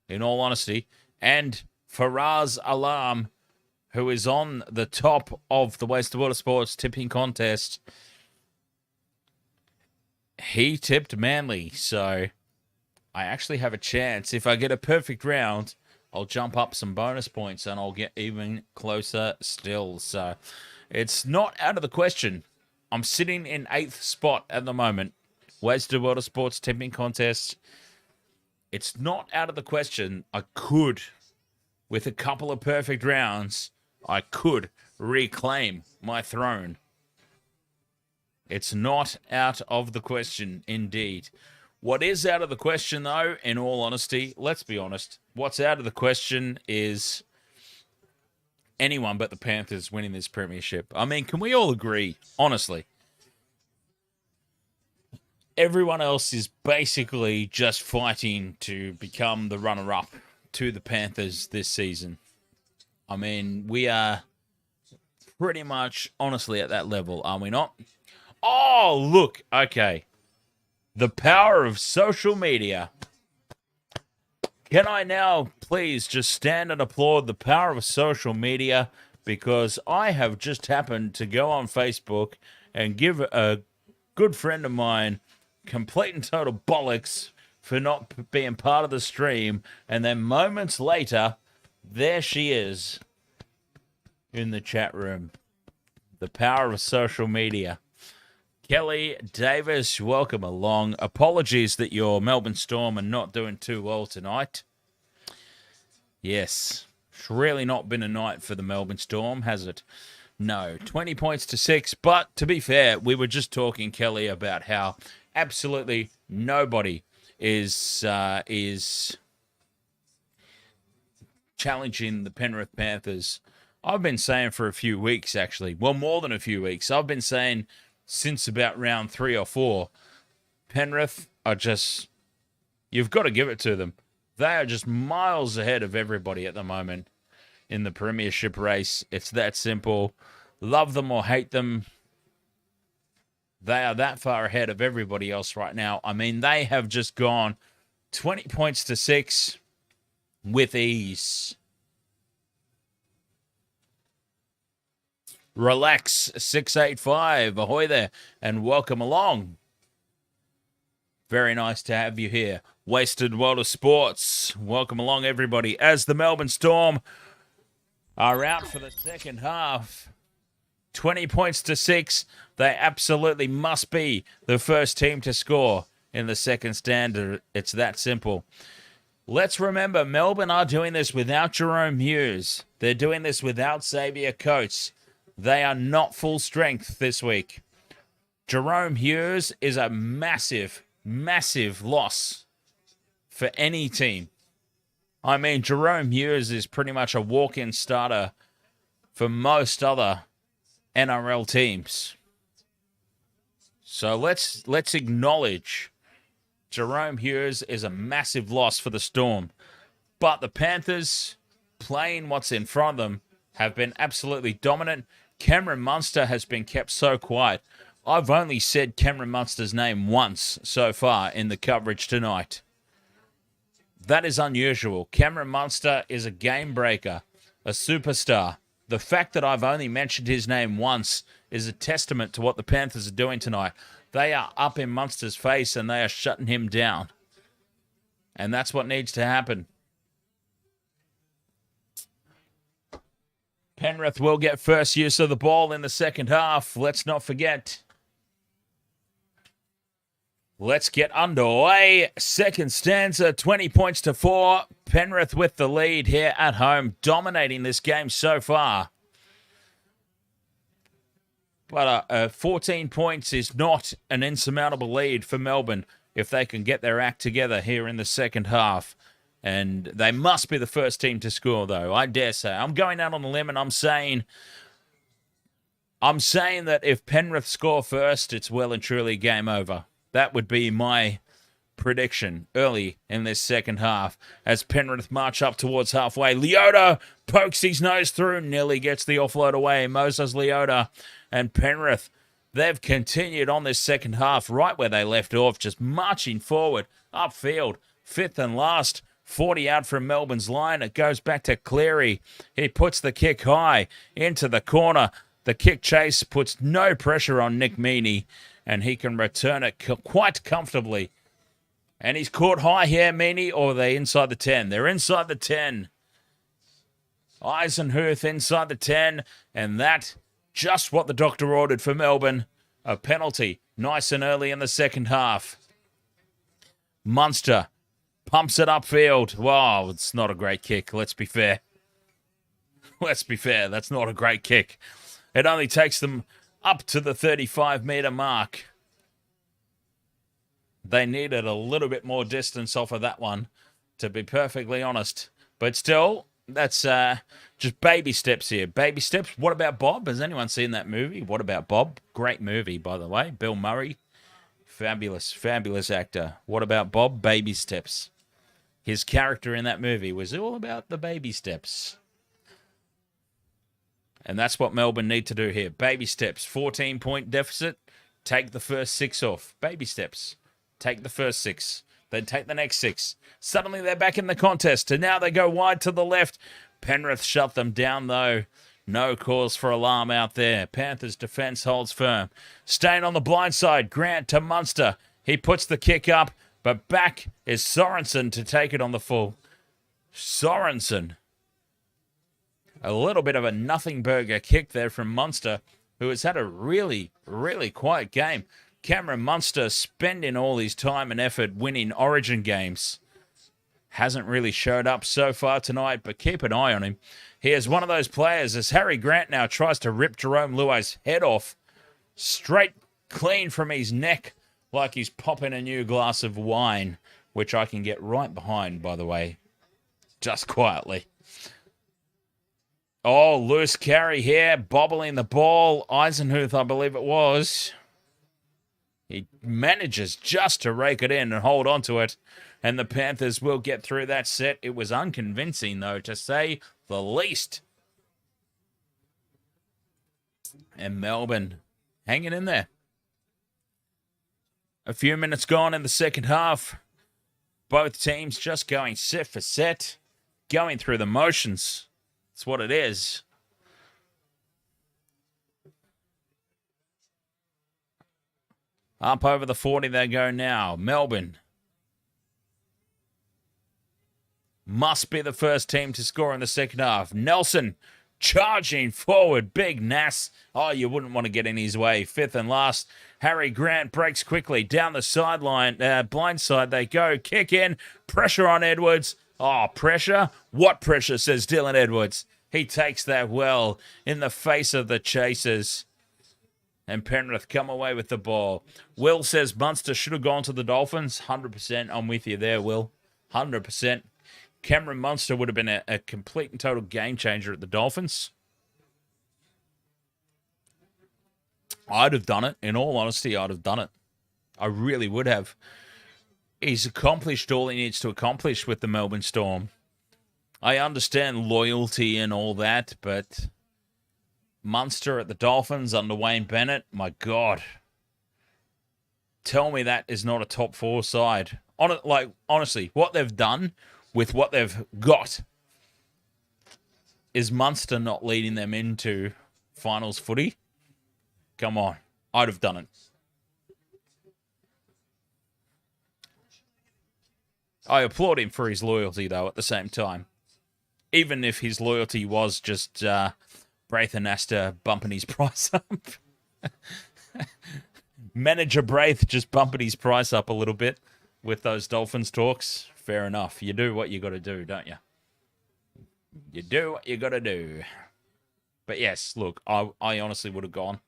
in all honesty. And Faraz Alam, who is on the top of the Waste of Water Sports tipping contest, he tipped Manly. So I actually have a chance. If I get a perfect round, I'll jump up some bonus points and I'll get even closer still. So it's not out of the question. I'm sitting in 8th spot at the moment. Wasted World of Sports tipping contest. It's not out of the question. I could, with a couple of perfect rounds, I could reclaim my throne. It's not out of the question, indeed. What is out of the question, though, in all honesty, let's be honest, what's out of the question is anyone but the Panthers winning this premiership. I mean, can we all agree, honestly? Everyone else is basically just fighting to become the runner-up to the Panthers this season. I mean, we are pretty much, honestly, at that level, are we not? Oh, look, okay. The power of social media. Can I now please just stand and applaud the power of social media, because I have just happened to go on Facebook and give a good friend of mine complete and total bollocks for not being part of the stream, and then moments later, there she is in the chat room. The power of social media. Kelly Davis, welcome along. Apologies that your Melbourne Storm are not doing too well tonight. Yes, it's really not been a night for the Melbourne Storm, has it? No, 20 points to 6. But to be fair, we were just talking, Kelly, about how absolutely nobody is challenging the Penrith Panthers. I've been saying for a few weeks, actually. Well, more than a few weeks. I've been saying since about round 3 or 4, Penrith are just, you've got to give it to them. They are just miles ahead of everybody at the moment in the premiership race. It's that simple. Love them or hate them, they are that far ahead of everybody else right now. I mean, they have just gone 20 points to 6 with ease. Relax 685, ahoy there, and welcome along. Very nice to have you here. Wasted World of Sports, welcome along everybody. As the Melbourne Storm are out for the second half, 20 points to 6, they absolutely must be the first team to score in the second standard. It's that simple. let's remember, Melbourne are doing this without Jerome Hughes. They're doing this without Xavier Coates. They are not full strength this week. Jerome Hughes is a massive, massive loss for any team. I mean, Jerome Hughes is pretty much a walk-in starter for most other NRL teams. So let's acknowledge Jerome Hughes is a massive loss for the Storm. But the Panthers, playing what's in front of them, have been absolutely dominant. Cameron Munster has been kept so quiet. I've only said Cameron Munster's name once so far in the coverage tonight. That is unusual. Cameron Munster is a game breaker, a superstar. The fact that I've only mentioned his name once is a testament to what the Panthers are doing tonight. They are up in Munster's face and they are shutting him down. And that's what needs to happen. Penrith will get first use of the ball in the second half. Let's not forget. Let's get underway. Second stanza, 20 points to 4. Penrith with the lead here at home, dominating this game so far. But 14 points is not an insurmountable lead for Melbourne if they can get their act together here in the second half. And they must be the first team to score, though, I dare say. I'm going out on a limb and I'm saying that if Penrith score first, it's well and truly game over. That would be my prediction early in this second half as Penrith march up towards halfway. Leota pokes his nose through, nearly gets the offload away. Moses Leota and Penrith, they've continued on this second half right where they left off, just marching forward, upfield, fifth and last. 40 out from Melbourne's line. It goes back to Cleary. He puts the kick high into the corner. The kick chase puts no pressure on Nick Meaney, and he can return it quite comfortably. And he's caught high here, Meaney, or are they inside the 10? They're inside the 10. Eisenhuth inside the 10, and that, just what the doctor ordered for Melbourne. A penalty, nice and early in the second half. Munster pumps it upfield. Wow, it's not a great kick, let's be fair. Let's be fair, that's not a great kick. It only takes them up to the 35-metre mark. They needed a little bit more distance off of that one, to be perfectly honest. But still, that's just baby steps here. Baby steps. What about Bob? Has anyone seen that movie? What about Bob? Great movie, by the way. Bill Murray. Fabulous, fabulous actor. What about Bob? Baby steps. His character in that movie was all about the baby steps. And that's what Melbourne need to do here. Baby steps. 14-point deficit. Take the first 6 off. Baby steps. Take the first 6. Then take the next 6. Suddenly they're back in the contest. And now they go wide to the left. Penrith shut them down, though. No cause for alarm out there. Panthers' defence holds firm. Staying on the blind side. Grant to Munster. He puts the kick up. But back is Sorensen to take it on the full. Sorensen. A little bit of a nothing burger kick there from Munster, who has had a really, really quiet game. Cameron Munster spending all his time and effort winning Origin games. Hasn't really showed up so far tonight, but keep an eye on him. He is one of those players as Harry Grant now tries to rip Jerome Luai's head off. Straight clean from his neck, like he's popping a new glass of wine, which I can get right behind, by the way, just quietly. Oh, loose carry here, bobbling the ball. Eisenhuth, I believe it was. He manages just to rake it in and hold on to it, and the Panthers will get through that set. It was unconvincing, though, to say the least. And Melbourne hanging in there. A few minutes gone in the second half. Both teams just going set for set, going through the motions. That's what it is. Up over the 40 they go now. Melbourne must be the first team to score in the second half. Nelson charging forward. Big Nass. Oh, you wouldn't want to get in his way. Fifth and last. Harry Grant breaks quickly down the sideline. Blind side they go. Kick in. Pressure on Edwards. Oh, pressure? What pressure, says Dylan Edwards. He takes that well in the face of the chasers. And Penrith come away with the ball. Will says Munster should have gone to the Dolphins. 100%. I'm with you there, Will. 100%. Cameron Munster would have been a complete and total game changer at the Dolphins. I'd have done it. In all honesty, I'd have done it. I really would have. He's accomplished all he needs to accomplish with the Melbourne Storm. I understand loyalty and all that, but Munster at the Dolphins under Wayne Bennett, my God. Tell me that is not a top 4 side. Honestly, what they've done with what they've got, is Munster not leading them into finals footy? Come on. I'd have done it. I applaud him for his loyalty, though, at the same time. Even if his loyalty was just Braith and Astor bumping his price up. Manager Braith just bumping his price up a little bit with those Dolphins talks. Fair enough. You do what you got to do, don't you? You do what you got to do. But yes, look, I honestly would have gone.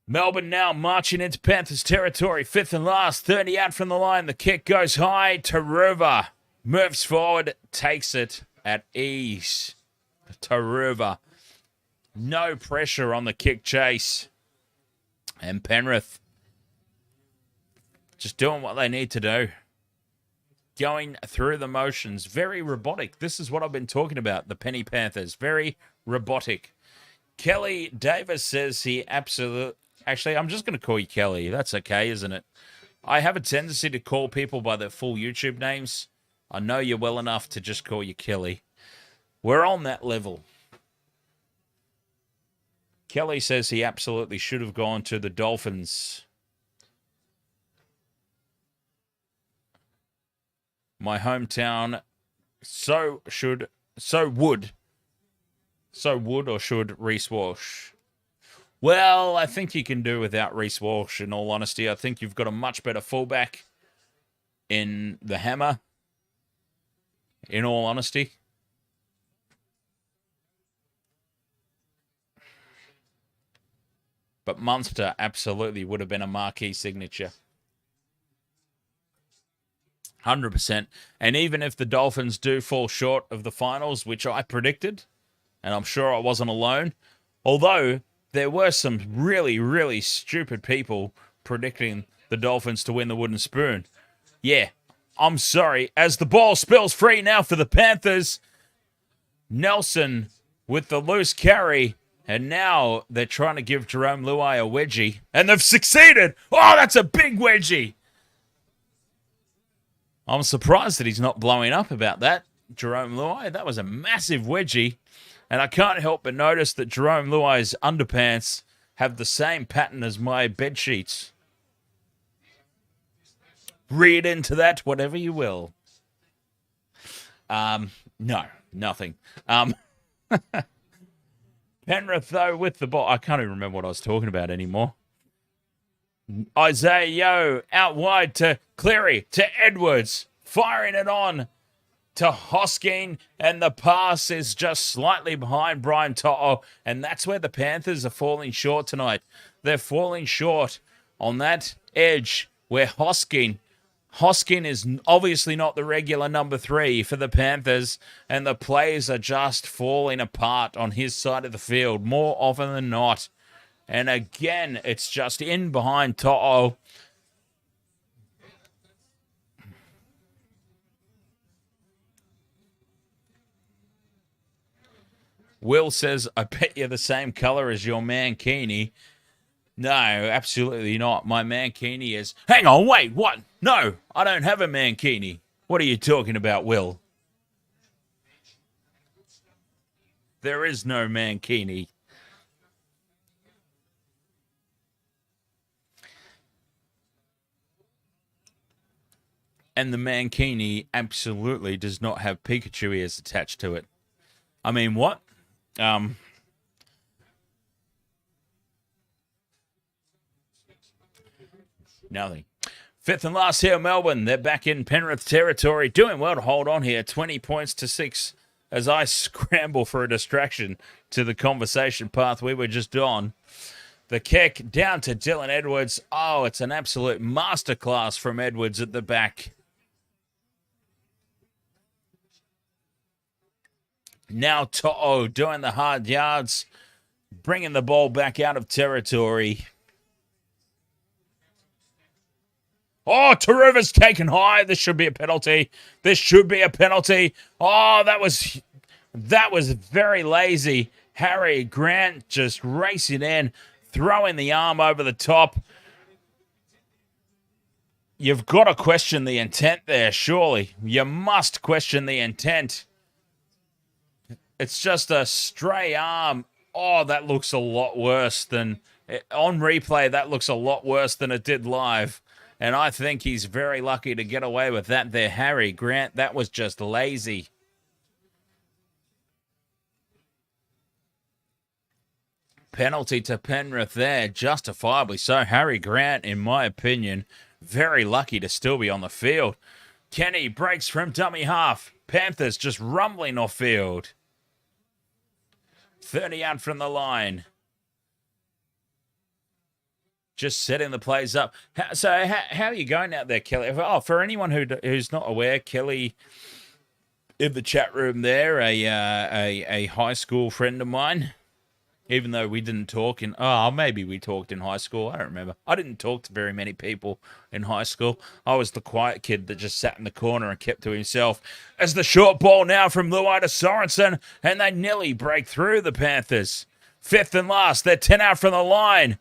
Melbourne now marching into Panthers territory. 5th and last. 30 out from the line. The kick goes high. Taruva moves forward. Takes it at ease. Taruva. No pressure on the kick chase. And Penrith just doing what they need to do. Going through the motions. Very robotic. This is what I've been talking about. The Penny Panthers. Very robotic. Kelly Davis says he absolutely... Actually, I'm just going to call you Kelly. That's okay, isn't it? I have a tendency to call people by their full YouTube names. I know you well enough to just call you Kelly. We're on that level. Kelly says he absolutely should have gone to the Dolphins. My hometown would or should Reece Walsh. Well, I think you can do without Reece Walsh, in all honesty. I think you've got a much better fullback in the Hammer, in all honesty. But Munster absolutely would have been a marquee signature. 100%. And even if the Dolphins do fall short of the finals, which I predicted, and I'm sure I wasn't alone, although there were some really, really stupid people predicting the Dolphins to win the wooden spoon. Yeah, I'm sorry. As the ball spills free now for the Panthers, Nelson with the loose carry, and now they're trying to give Jerome Luai a wedgie, and they've succeeded. Oh, that's a big wedgie. I'm surprised that he's not blowing up about that, Jerome Luai. That was a massive wedgie. And I can't help but notice that Jerome Luai's underpants have the same pattern as my bed sheets. Read into that whatever you will. No, nothing. Penrith, though, with the ball. I can't even remember what I was talking about anymore. Isaiah Yeo out wide to Cleary, to Edwards, firing it on to Hosking, and the pass is just slightly behind Brian To'o, and that's where the Panthers are falling short tonight. They're falling short on that edge where Hosking is obviously not the regular number 3 for the Panthers, and the plays are just falling apart on his side of the field more often than not. And again, it's just in behind To'o. Will says, I bet you're the same color as your mankini. No, absolutely not. My mankini is... Hang on, wait, what? No, I don't have a mankini. What are you talking about, Will? There is no mankini. And the mankini absolutely does not have Pikachu ears attached to it. I mean, what? Nothing. Fifth and last here, Melbourne. They're back in Penrith territory. Doing well to hold on here. 20 points to 6 as I scramble for a distraction to the conversation path we were just on. The kick down to Dylan Edwards. Oh, it's an absolute masterclass from Edwards at the back. Now To'o doing the hard yards, bringing the ball back out of territory. Oh, Taruva's taken high. This should be a penalty. This should be a penalty. Oh, that was very lazy. Harry Grant just racing in, throwing the arm over the top. You've got to question the intent there, surely. You must question the intent. It's just a stray arm. Oh, that looks a lot worse than... On replay, that looks a lot worse than it did live. And I think he's very lucky to get away with that there, Harry Grant. That was just lazy. Penalty to Penrith there, justifiably so. Harry Grant, in my opinion, very lucky to still be on the field. Kenny breaks from dummy half. Panthers just rumbling off field. 30 out from the line. Just setting the plays up. So how are you going out there, Kelly? Oh, for anyone who's not aware, Kelly in the chat room there, a high school friend of mine. Even though we didn't talk maybe we talked in high school. I don't remember. I didn't talk to very many people in high school. I was the quiet kid that just sat in the corner and kept to himself. As the short ball now from Luai to Sorensen, and they nearly break through the Panthers. Fifth and last, they're 10 out from the line.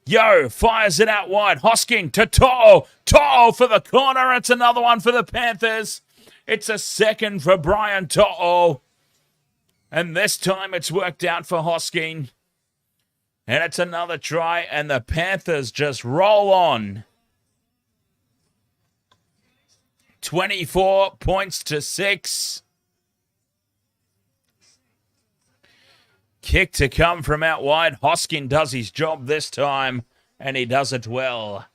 Yo fires it out wide. Hosking to To'o. To'o for the corner. It's another one for the Panthers. It's a second for Brian To'o. And this time it's worked out for Hosking. And it's another try. And the Panthers just roll on. 24 points to 6. Kick to come from out wide. Hosking does his job this time. And he does it well.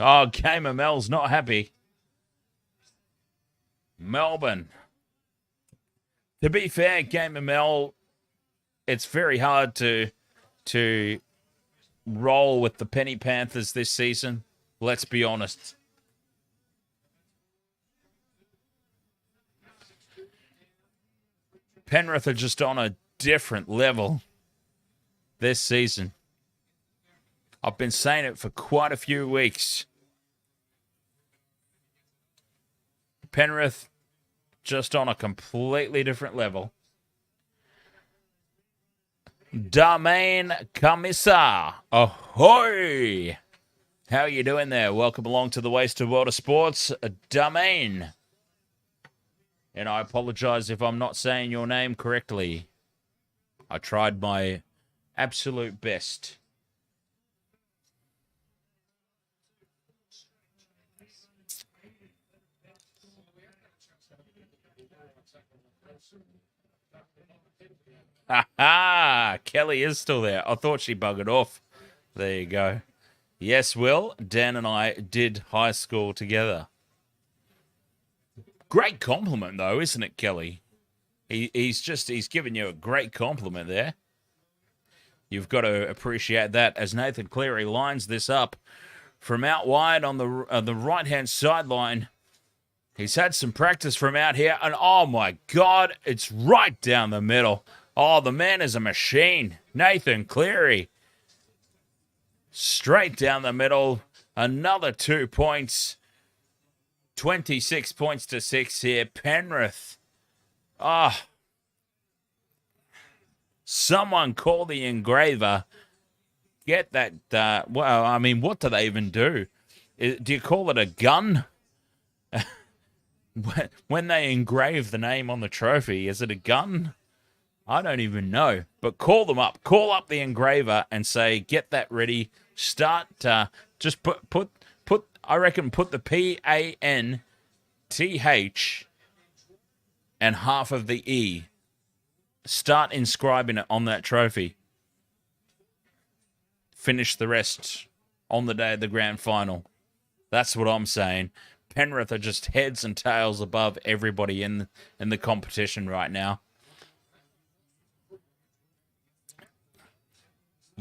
Oh, Gamer Mel's not happy. Melbourne. To be fair, Gamer Mel, it's very hard to roll with the Penny Panthers this season. Let's be honest. Penrith are just on a different level this season. I've been saying it for quite a few weeks. Penrith just on a completely different level. Darmain Kamisa. Ahoy! How are you doing there? Welcome along to the Wasted World of Sports. Darmain. And I apologize if I'm not saying your name correctly. I tried my absolute best. Ha! Kelly is still there. I thought she buggered off. There you go. Yes, Will. Dan and I did high school together. Great compliment, though, isn't it, Kelly? He's giving you a great compliment there. You've got to appreciate that as Nathan Cleary lines this up from out wide on the right-hand sideline. He's had some practice from out here, and oh my God, it's right down the middle. Oh, the man is a machine. Nathan Cleary. Straight down the middle. Another 2 points. 26 points to 6 here. Penrith. Ah. Someone call the engraver. Get that. Well, I mean, what do they even do? Do you call it a gun? When they engrave the name on the trophy, is it a gun? I don't even know. But call them up. Call up the engraver and say, get that ready. Start. Just put I reckon put the PANTH and half of the E. Start inscribing it on that trophy. Finish the rest on the day of the grand final. That's what I'm saying. Penrith are just heads and tails above everybody in the competition right now.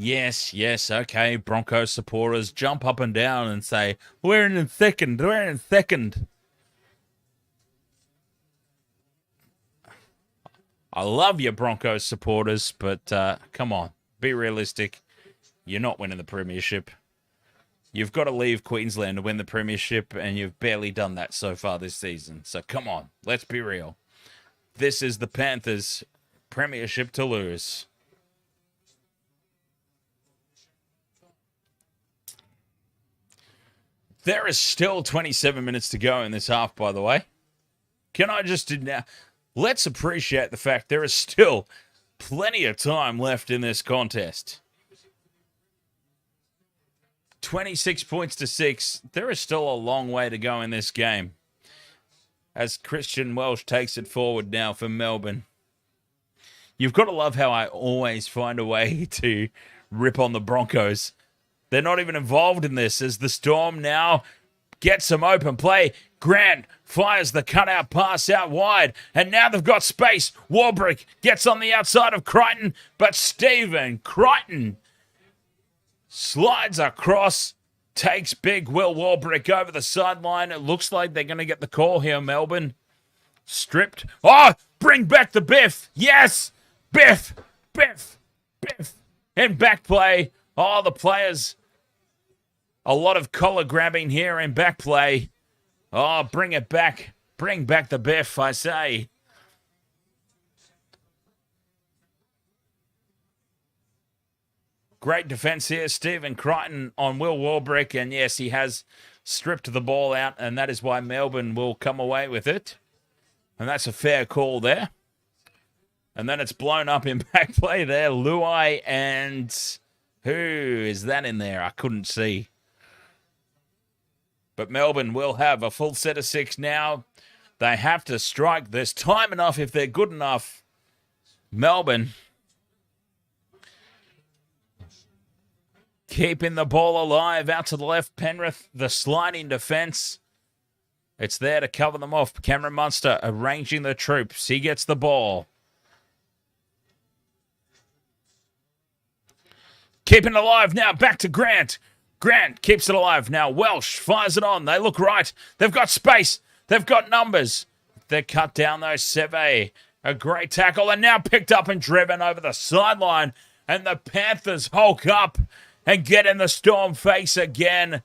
Yes, okay, Broncos supporters, jump up and down and say, we're in second. I love you, Broncos supporters, but come on, be realistic. You're not winning the premiership. You've got to leave Queensland to win the premiership, and you've barely done that so far this season. So come on, let's be real. This is the Panthers' premiership to lose. There is still 27 minutes to go in this half, by the way. Can I just do now? Let's appreciate the fact there is still plenty of time left in this contest. 26 points to 6. There is still a long way to go in this game. As Christian Welch takes it forward now for Melbourne. You've got to love how I always find a way to rip on the Broncos. They're not even involved in this as the Storm now gets some open play. Grant fires the cutout pass out wide, and now they've got space. Warbrick gets on the outside of Crichton, but Stephen Crichton slides across, takes big Will Warbrick over the sideline. It looks like they're going to get the call here, Melbourne. Stripped. Oh, bring back the Biff. Yes, Biff. In back play. Oh, the players. A lot of collar grabbing here in back play. Oh, bring it back. Bring back the Biff, I say. Great defense here. Stephen Crichton on Will Warbrick. And yes, he has stripped the ball out. And that is why Melbourne will come away with it. And that's a fair call there. And then it's blown up in back play there. Luai and who is that in there? I couldn't see. But Melbourne will have a full set of 6 now. They have to strike. There's time enough if they're good enough. Melbourne keeping the ball alive out to the left. Penrith, the sliding defense. It's there to cover them off. Cameron Munster arranging the troops. He gets the ball. Keeping it alive now. Back to Grant. Grant keeps it alive. Now Welsh fires it on. They look right. They've got space. They've got numbers. They're cut down though. Seve, a great tackle. And now picked up and driven over the sideline. And the Panthers hulk up and get in the Storm face again.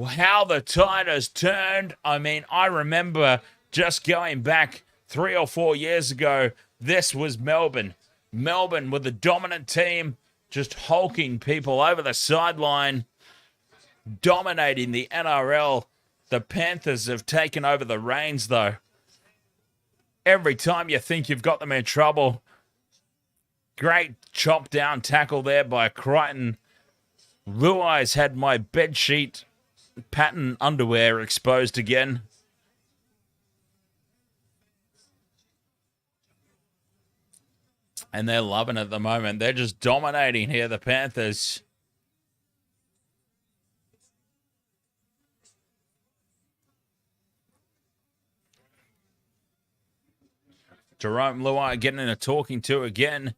How the tide has turned. I mean, I remember just going back 3 or 4 years ago. This was Melbourne. Melbourne with the dominant team. Just hulking people over the sideline, dominating the NRL. The Panthers have taken over the reins, though. Every time you think you've got them in trouble, great chop down tackle there by Crichton. Luai's had my bedsheet pattern underwear exposed again. And they're loving it at the moment. They're just dominating here, the Panthers. Jerome Luai getting in a talking to again.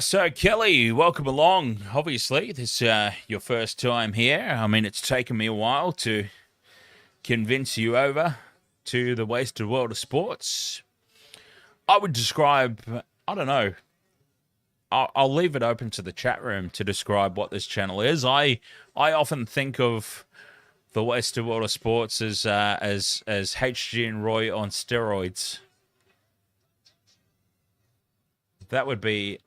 So, Kelly, welcome along. Obviously, this is your first time here. I mean, it's taken me a while to convince you over to the wasted world of sports. I would describe, I don't know, I'll leave it open to the chat room to describe what this channel is. I often think of the Wasted World of Sports as HG and Roy on steroids. That would be,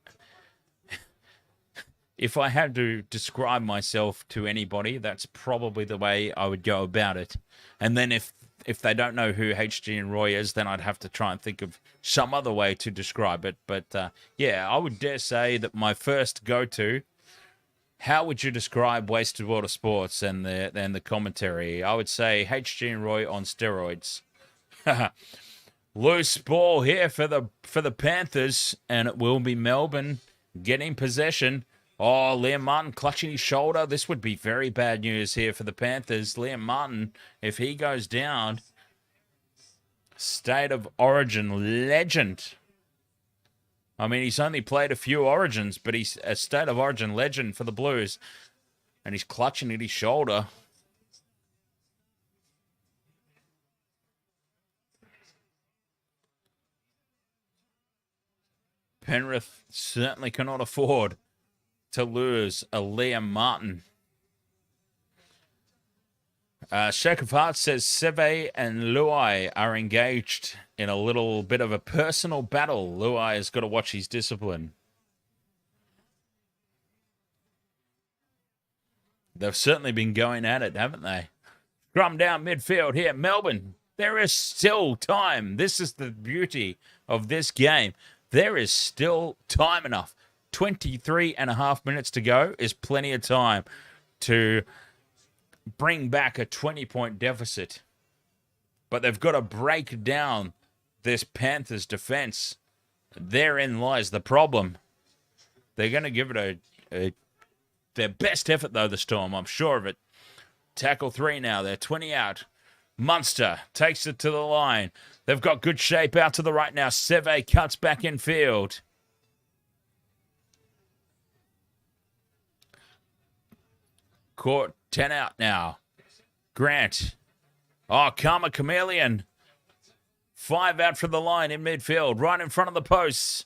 if I had to describe myself to anybody, that's probably the way I would go about it. And then if they don't know who HG and Roy is, then I'd have to try and think of some other way to describe it. But yeah, I would dare say that my first go-to How would you describe Wasted World of Sports and the commentary? I would say HG and Roy on steroids. Loose ball here for the Panthers, and it will be Melbourne getting possession. Oh, Liam Martin clutching his shoulder. This would be very bad news here for the Panthers. Liam Martin, if he goes down, State of Origin legend. I mean, he's only played a few Origins, but he's a State of Origin legend for the Blues. And he's clutching at his shoulder. Penrith certainly cannot afford to lose a Liam Martin. Shake of Heart says Seve and Luai are engaged in a little bit of a personal battle. Luai has got to watch his discipline. They've certainly been going at it, haven't they? Scrum down midfield here. Melbourne, there is still time. This is the beauty of this game. There is still time enough. 23 and a half minutes to go is plenty of time to bring back a 20-point deficit. But they've got to break down this Panthers defense. Therein lies the problem. They're going to give it their best effort, though, the Storm. I'm sure of it. Tackle 3 now. They're 20 out. Munster takes it to the line. They've got good shape out to the right now. Seve cuts back in field. Court 10 out now. Grant. Oh, Karma Chameleon. 5 out from the line in midfield. Right in front of the posts.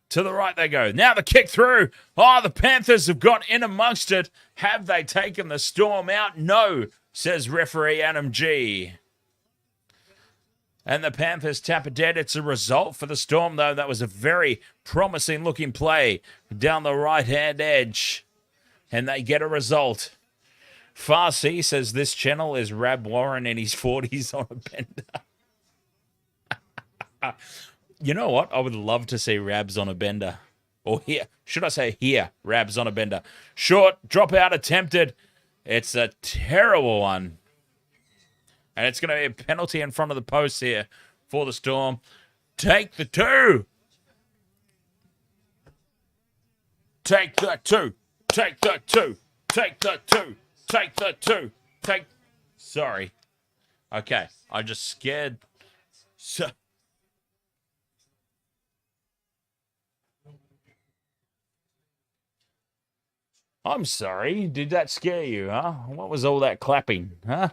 To the right they go. Now the kick through. Oh, the Panthers have got in amongst it. Have they taken the Storm out? No, says referee Adam G. And the Panthers tap it dead. It's a result for the Storm, though. That was a very promising looking play down the right-hand edge. And they get a result. Farsi says this channel is Rab Warren in his 40s on a bender. You know what? I would love to see Rabs on a bender. Or here. Should I say here? Rabs on a bender. Short, dropout attempted. It's a terrible one. And it's going to be a penalty in front of the post here for the Storm. Take the 2. Take the 2. Take the 2. Take the 2. Take the 2. Take. Sorry. Okay. I just scared. So. I'm sorry. Did that scare you, huh? What was all that clapping, huh?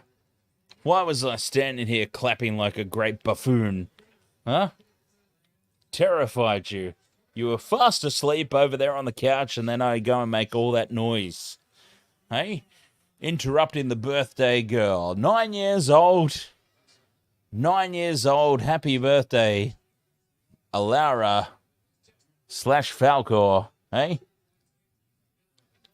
Why was I standing here clapping like a great buffoon, huh? Terrified you. You were fast asleep over there on the couch, and then I go and make all that noise. Hey? Interrupting the birthday girl. 9 years old. 9 years old. Happy birthday, Alara / Falcor. Hey?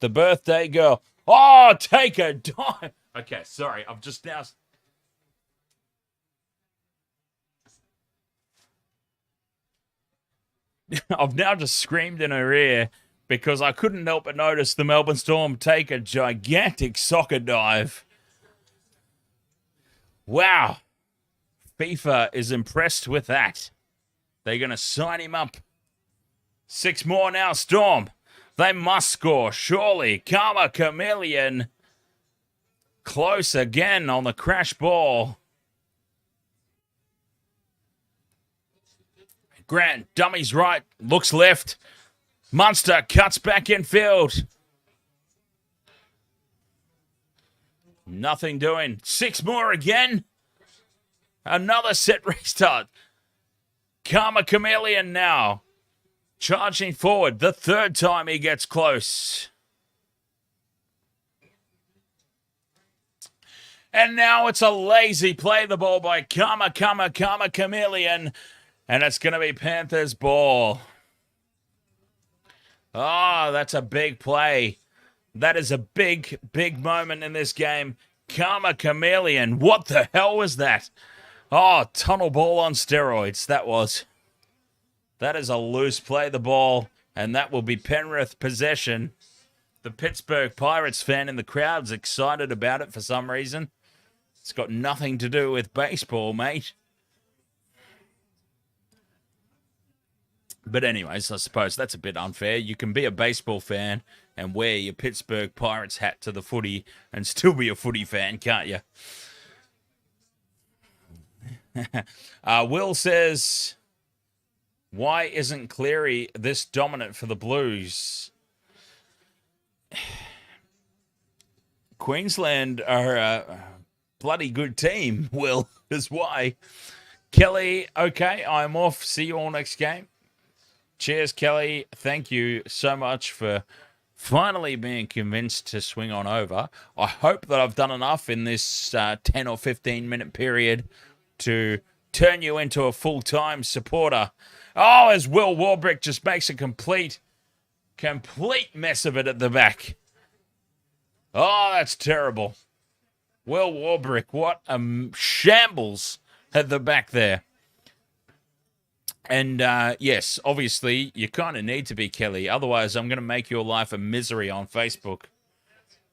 The birthday girl. Oh, take a dive. Okay, sorry. I've just now... I've now just screamed in her ear because I couldn't help but notice the Melbourne Storm take a gigantic soccer dive. Wow. FIFA is impressed with that. They're going to sign him up. 6 more now, Storm. They must score, surely. Karma Chameleon. Close again on the crash ball. Grant, dummies right, looks left. Munster cuts back in field. Nothing doing. 6 more again. Another set restart. Karma Chameleon now. Charging forward. The 3rd time he gets close. And now it's a lazy play the ball by Karma Chameleon. And it's going to be Panthers ball. Oh, that's a big play. That is a big, big moment in this game. Karma Chameleon. What the hell was that? Oh, tunnel ball on steroids. That was. That is a loose play, the ball. And that will be Penrith possession. The Pittsburgh Pirates fan in the crowd's excited about it for some reason. It's got nothing to do with baseball, mate. But anyways, I suppose that's a bit unfair. You can be a baseball fan and wear your Pittsburgh Pirates hat to the footy and still be a footy fan, can't you? Will says, why isn't Cleary this dominant for the Blues? Queensland are a bloody good team, Will, is why. Kelly, okay, I'm off. See you all next game. Cheers, Kelly. Thank you so much for finally being convinced to swing on over. I hope that I've done enough in this 10 or 15 minute period to turn you into a full-time supporter. Oh, as Will Warbrick just makes a complete mess of it at the back. Oh, that's terrible. Will Warbrick, what a shambles at the back there. And yes, obviously, you kind of need to be, Kelly. Otherwise, I'm going to make your life a misery on Facebook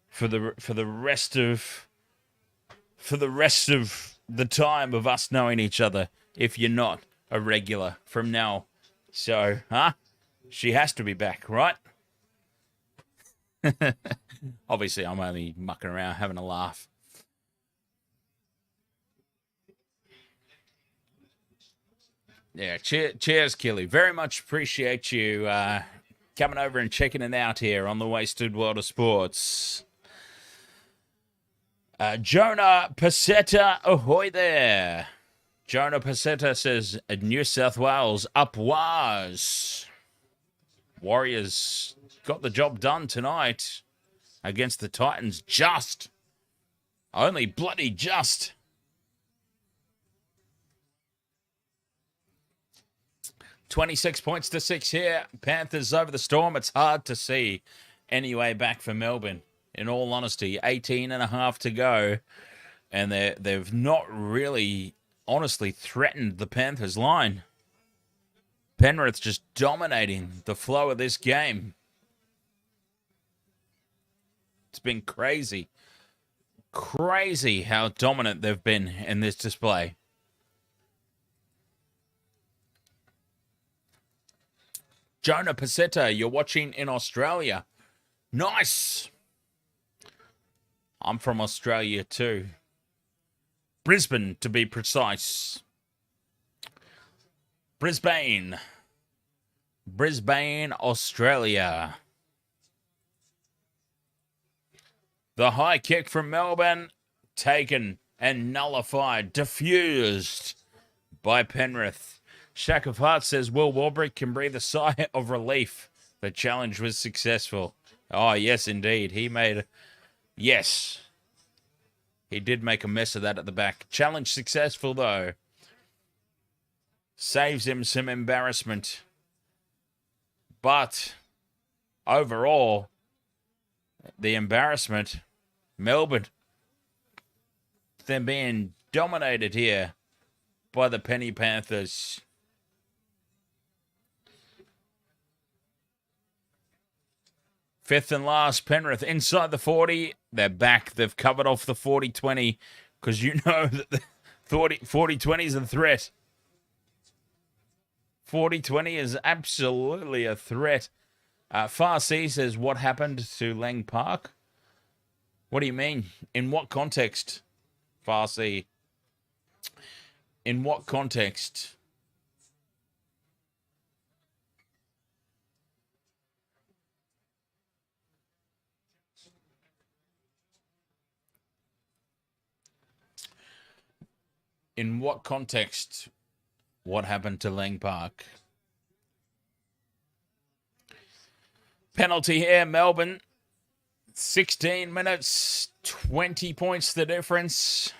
for the rest of the time of us knowing each other. If you're not a regular from now, so she has to be back, right? Obviously, I'm only mucking around, having a laugh. Yeah, cheers, Killy. Very much appreciate you coming over and checking it out here on the Wasted World of Sports. Jonah Pasetta, ahoy there. Jonah Pasetta says, New South Wales up was. Warriors got the job done tonight against the Titans. Just. Only bloody just. $26 to 6 here. Panthers over the Storm. It's hard to see any way back for Melbourne. In all honesty, 18.5 to go. And they've not really, honestly, threatened the Panthers line. Penrith just dominating the flow of this game. It's been crazy. Crazy how dominant they've been in this display. Jonah Pasetta, you're watching in Australia. Nice. I'm from Australia too. Brisbane, to be precise. Brisbane, Australia. The high kick from Melbourne, taken and nullified, diffused by Penrith. Shack of Heart says, Will Warbrick can breathe a sigh of relief. The challenge was successful. Oh, yes, indeed. Yes. He did make a mess of that at the back. Challenge successful, though. Saves him some embarrassment. But, overall, the embarrassment, Melbourne, they're being dominated here by the Penny Panthers. Fifth and last, Penrith inside the 40. They're back. They've covered off the 40-20 because you know that the 40-20 is a threat. 40-20 is absolutely a threat. Farsi says, what happened to Lang Park? What do you mean? In what context, Farsi? In what context? In what context, what happened to Lang Park? Penalty here, Melbourne. 16 minutes, 20 points the difference.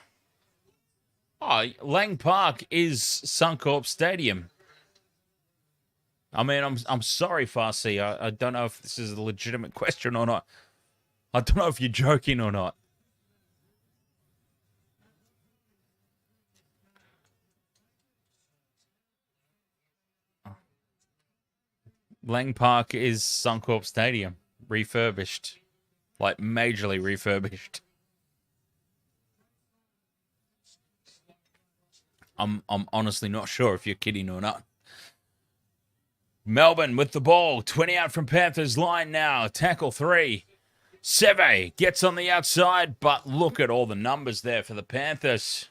Oh, Lang Park is Suncorp Stadium. I mean, I'm sorry, Farsi. I don't know if this is a legitimate question or not. I don't know if you're joking or not. Lang Park is Suncorp Stadium, refurbished. Like, majorly refurbished. I'm honestly not sure if you're kidding or not. Melbourne with the ball. 20 out from Panthers line now. Tackle 3. Seve gets on the outside, but look at all the numbers there for the Panthers.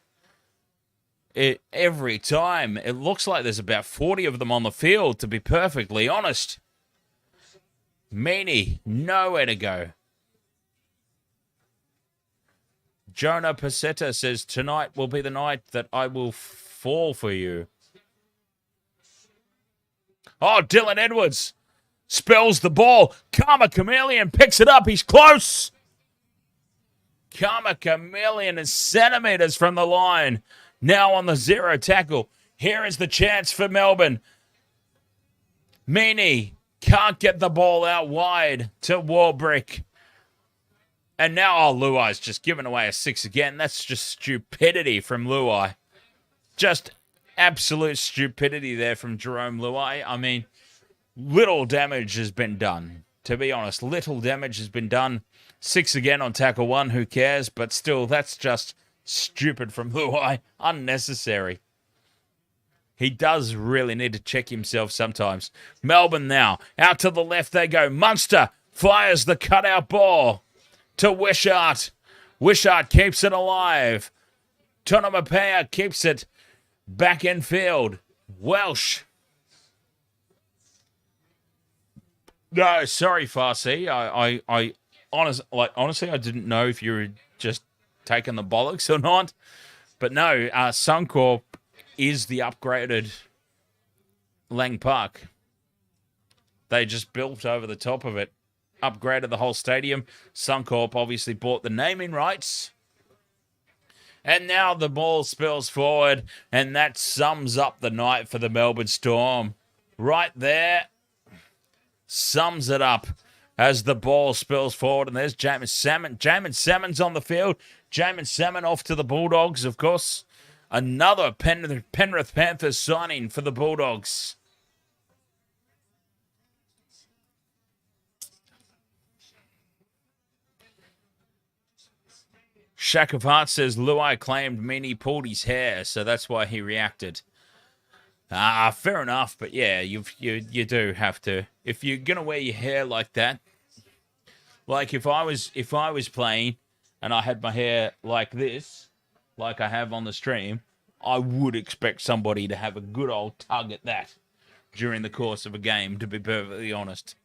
Every time, it looks like there's about 40 of them on the field, to be perfectly honest. Meaney, nowhere to go. Jojo Fifita says, tonight will be the night that I will fall for you. Oh, Dylan Edwards spells the ball. Karma Chameleon picks it up. He's close. Karma Chameleon is centimetres from the line. Now on the 0 tackle. Here is the chance for Melbourne. Meaney can't get the ball out wide to Warbrick. And now, Luai's just given away a 6 again. That's just stupidity from Luai. Just absolute stupidity there from Jerome Luai. I mean, little damage has been done. To be honest, little damage has been done. 6 again on tackle 1, who cares? But still, that's just stupid from Luai. Unnecessary. He does really need to check himself sometimes. Melbourne now. Out to the left they go. Munster fires the cutout ball to Wishart. Wishart keeps it alive. Tonomapea keeps it back in field. Welsh. No, sorry, Farsi. I honestly, I didn't know if you were just taking the bollocks or not. But no, Suncorp is the upgraded Lang Park. They just built over the top of it. Upgraded the whole stadium. Suncorp obviously bought the naming rights. And now the ball spills forward, and that sums up the night for the Melbourne Storm. Right there, sums it up as the ball spills forward, and there's Jamin Salmon. Jamin Salmon's on the field. Jamin Salmon off to the Bulldogs, of course. Another Penrith Panthers signing for the Bulldogs. Shack of Heart says Luai claimed Meaney pulled his hair, so that's why he reacted. Fair enough, but yeah, you do have to. If you're gonna wear your hair like that, like if I was playing and I had my hair like this, like I have on the stream, I would expect somebody to have a good old tug at that during the course of a game, to be perfectly honest.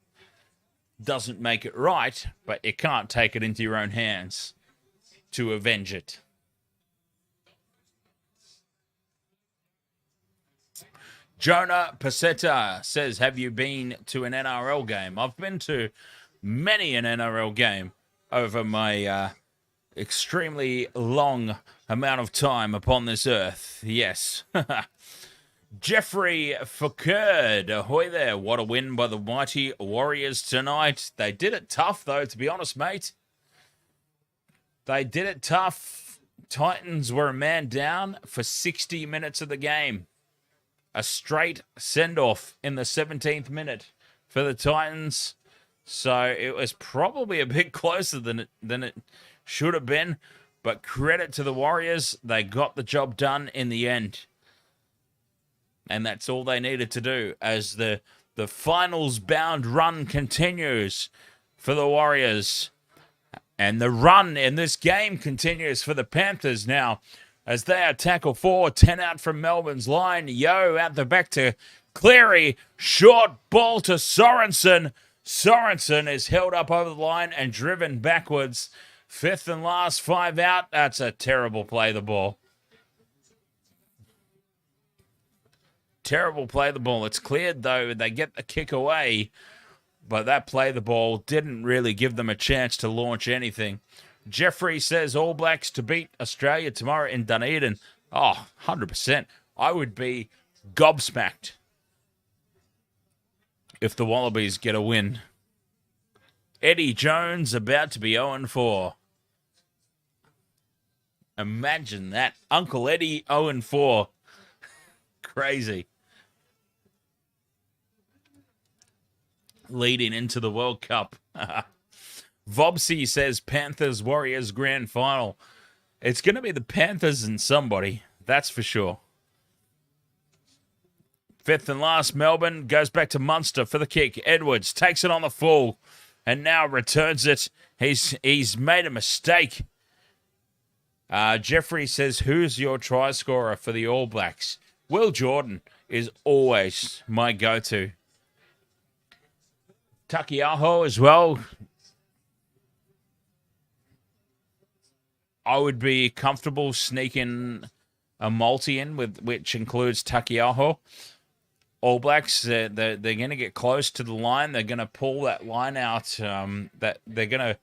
Doesn't make it right, but you can't take it into your own hands to avenge it. Jojo Fifita says, have you been to an NRL game? I've been to many an NRL game over my extremely long amount of time upon this earth. Yes. Jeffrey Foucault, ahoy there. What a win by the mighty Warriors tonight. They did it tough, though, to be honest, mate. They did it tough. Titans were a man down for 60 minutes of the game. A straight send-off in the 17th minute for the Titans. So it was probably a bit closer than it should have been. But credit to the Warriors. They got the job done in the end. And that's all they needed to do as the finals-bound run continues for the Warriors. And the run in this game continues for the Panthers now as they are tackle 4, 10 out from Melbourne's line. Yo out the back to Cleary. Short ball to Sorensen. Sorensen is held up over the line and driven backwards. 5th and last, 5 out. That's a terrible play, the ball. Terrible play, the ball. It's cleared, though. They get the kick away. But that play, the ball, didn't really give them a chance to launch anything. Jeffrey says All Blacks to beat Australia tomorrow in Dunedin. Oh, 100%. I would be gobsmacked if the Wallabies get a win. Eddie Jones about to be 0-4. Imagine that. Uncle Eddie 0-4. Crazy. Leading into the World Cup. Vobsy says Panthers Warriors grand final. It's going to be the Panthers and somebody, that's for sure. Fifth and last, Melbourne goes back to Munster for the kick. Edwards takes it on the full and now returns it. He's made a mistake. Jeffrey says, who's your try scorer for the All Blacks? Will Jordan is always my go-to. Takiaho as well. I would be comfortable sneaking a multi in, which includes Takiaho. All Blacks, they're going to get close to the line. They're going to pull that line out. That they're going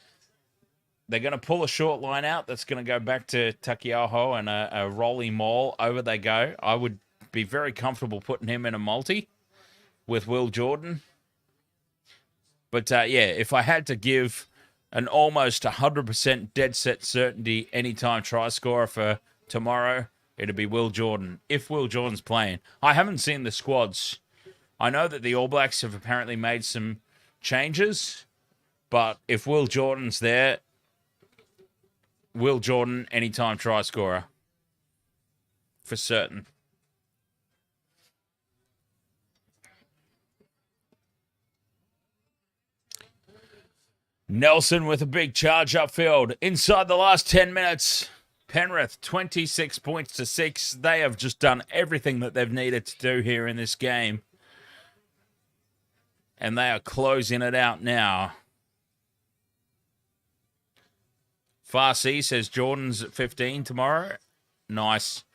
to pull a short line out. That's going to go back to Takiaho and a rolling maul. Over they go. I would be very comfortable putting him in a multi with Will Jordan. But yeah, if I had to give an almost 100% dead set certainty anytime try scorer for tomorrow, it'd be Will Jordan, if Will Jordan's playing. I haven't seen the squads. I know that the All Blacks have apparently made some changes, but if Will Jordan's there, Will Jordan, anytime try scorer. For certain. Nelson with a big charge upfield. Inside the last 10 minutes, Penrith 26 points to 6. They have just done everything that they've needed to do here in this game. And they are closing it out now. Farsi says Jordan's at 15 tomorrow. Nice.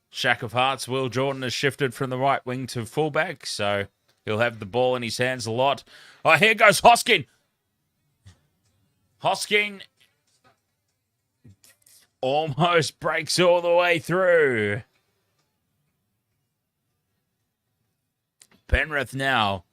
Shack of Hearts, Will Jordan has shifted from the right wing to fullback, so he'll have the ball in his hands a lot. Oh, here goes Hoskin. Hoskin almost breaks all the way through. Penrith now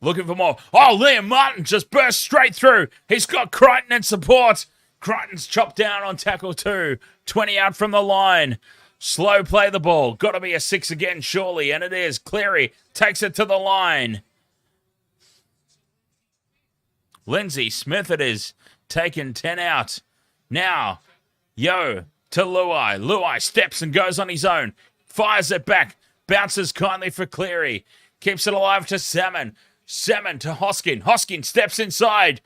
looking for more. Oh, Liam Martin just burst straight through. He's got Crichton in support. Crichton's chopped down on tackle 2. 20 out from the line. Slow play the ball. Got to be a 6 again, surely. And it is. Cleary takes it to the line. Lindsay Smith it is. Taken 10 out. Now, to Luai. Luai steps and goes on his own. Fires it back. Bounces kindly for Cleary. Keeps it alive to Salmon. Salmon to Hoskin. Hoskin steps inside.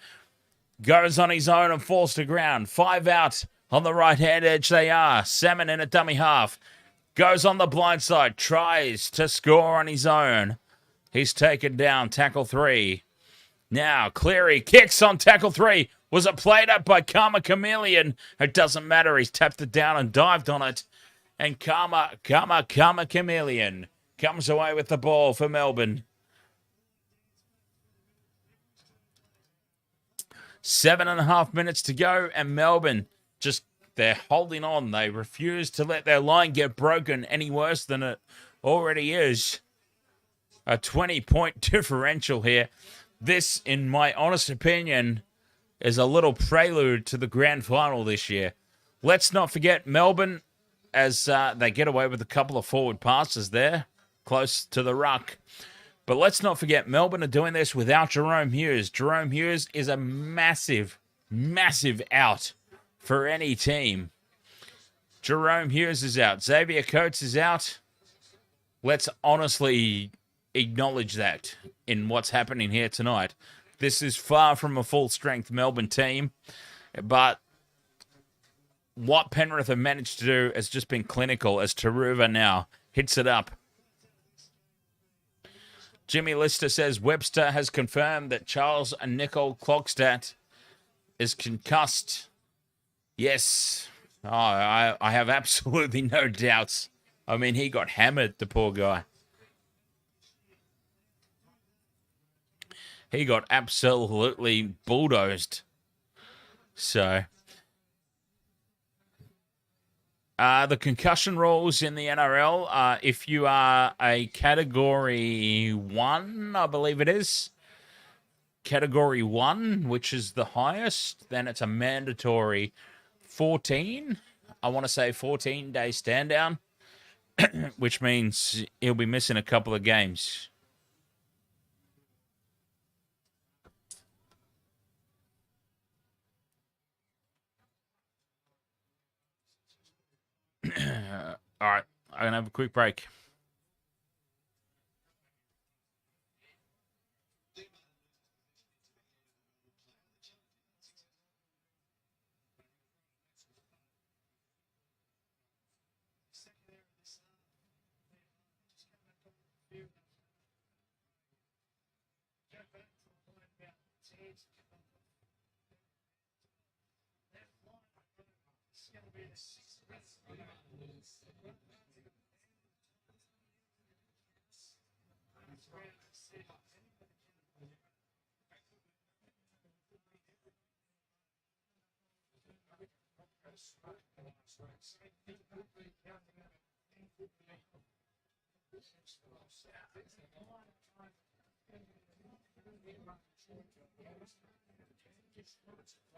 Goes on his own and falls to ground. 5 out on the right-hand edge they are. Salmon in a dummy half. Goes on the blind side. Tries to score on his own. He's taken down. Tackle 3. Now, Cleary kicks on tackle 3. Was it played up by Karma Chameleon? It doesn't matter. He's tapped it down and dived on it. And Karma Chameleon comes away with the ball for Melbourne. 7.5 minutes to go, and Melbourne they're holding on. They refuse to let their line get broken any worse than it already is. A 20-point differential here. This, in my honest opinion, is a little prelude to the grand final this year. Let's not forget Melbourne, as they get away with a couple of forward passes there, close to the ruck. But let's not forget, Melbourne are doing this without Jerome Hughes. Jerome Hughes is a massive, massive out for any team. Jerome Hughes is out. Xavier Coates is out. Let's honestly acknowledge that in what's happening here tonight. This is far from a full-strength Melbourne team, but what Penrith have managed to do has just been clinical as Taruva now hits it up. Jimmy Lister says Webster has confirmed that Charles Nicoll-Klokstad is concussed. Yes. Oh, I have absolutely no doubts. I mean, he got hammered, the poor guy. He got absolutely bulldozed. So, the concussion rules in the NRL, if you are a Category 1, I believe it is, Category 1, which is the highest, then it's a mandatory 14, I want to say 14-day stand down, which means he'll be missing a couple of games. All right, I'm going to have a quick break.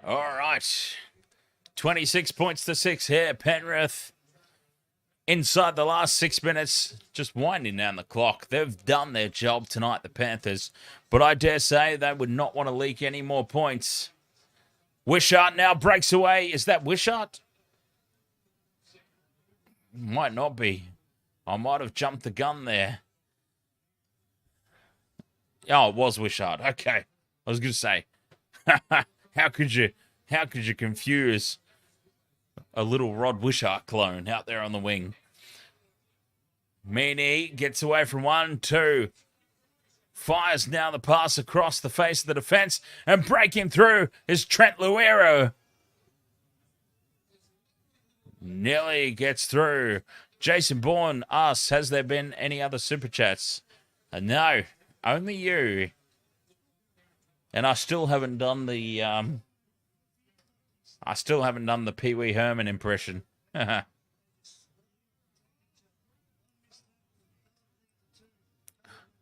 All right. 26 points to 6 here. Penrith inside the last 6 minutes, just winding down the clock. They've done their job tonight, the Panthers. But I dare say they would not want to leak any more points. Wishart now breaks away. Is that Wishart? Might not be. I might have jumped the gun there. Oh, it was Wishart. Okay. I was going to say, how could you confuse a little Rod Wishart clone out there on the wing? Meaney gets away from 1, 2. Fires now the pass across the face of the defence, and breaking through is Trent Luero. Nearly gets through. Jason Bourne asks, has there been any other super chats? No, only you. And I still haven't done the Pee Wee Herman impression.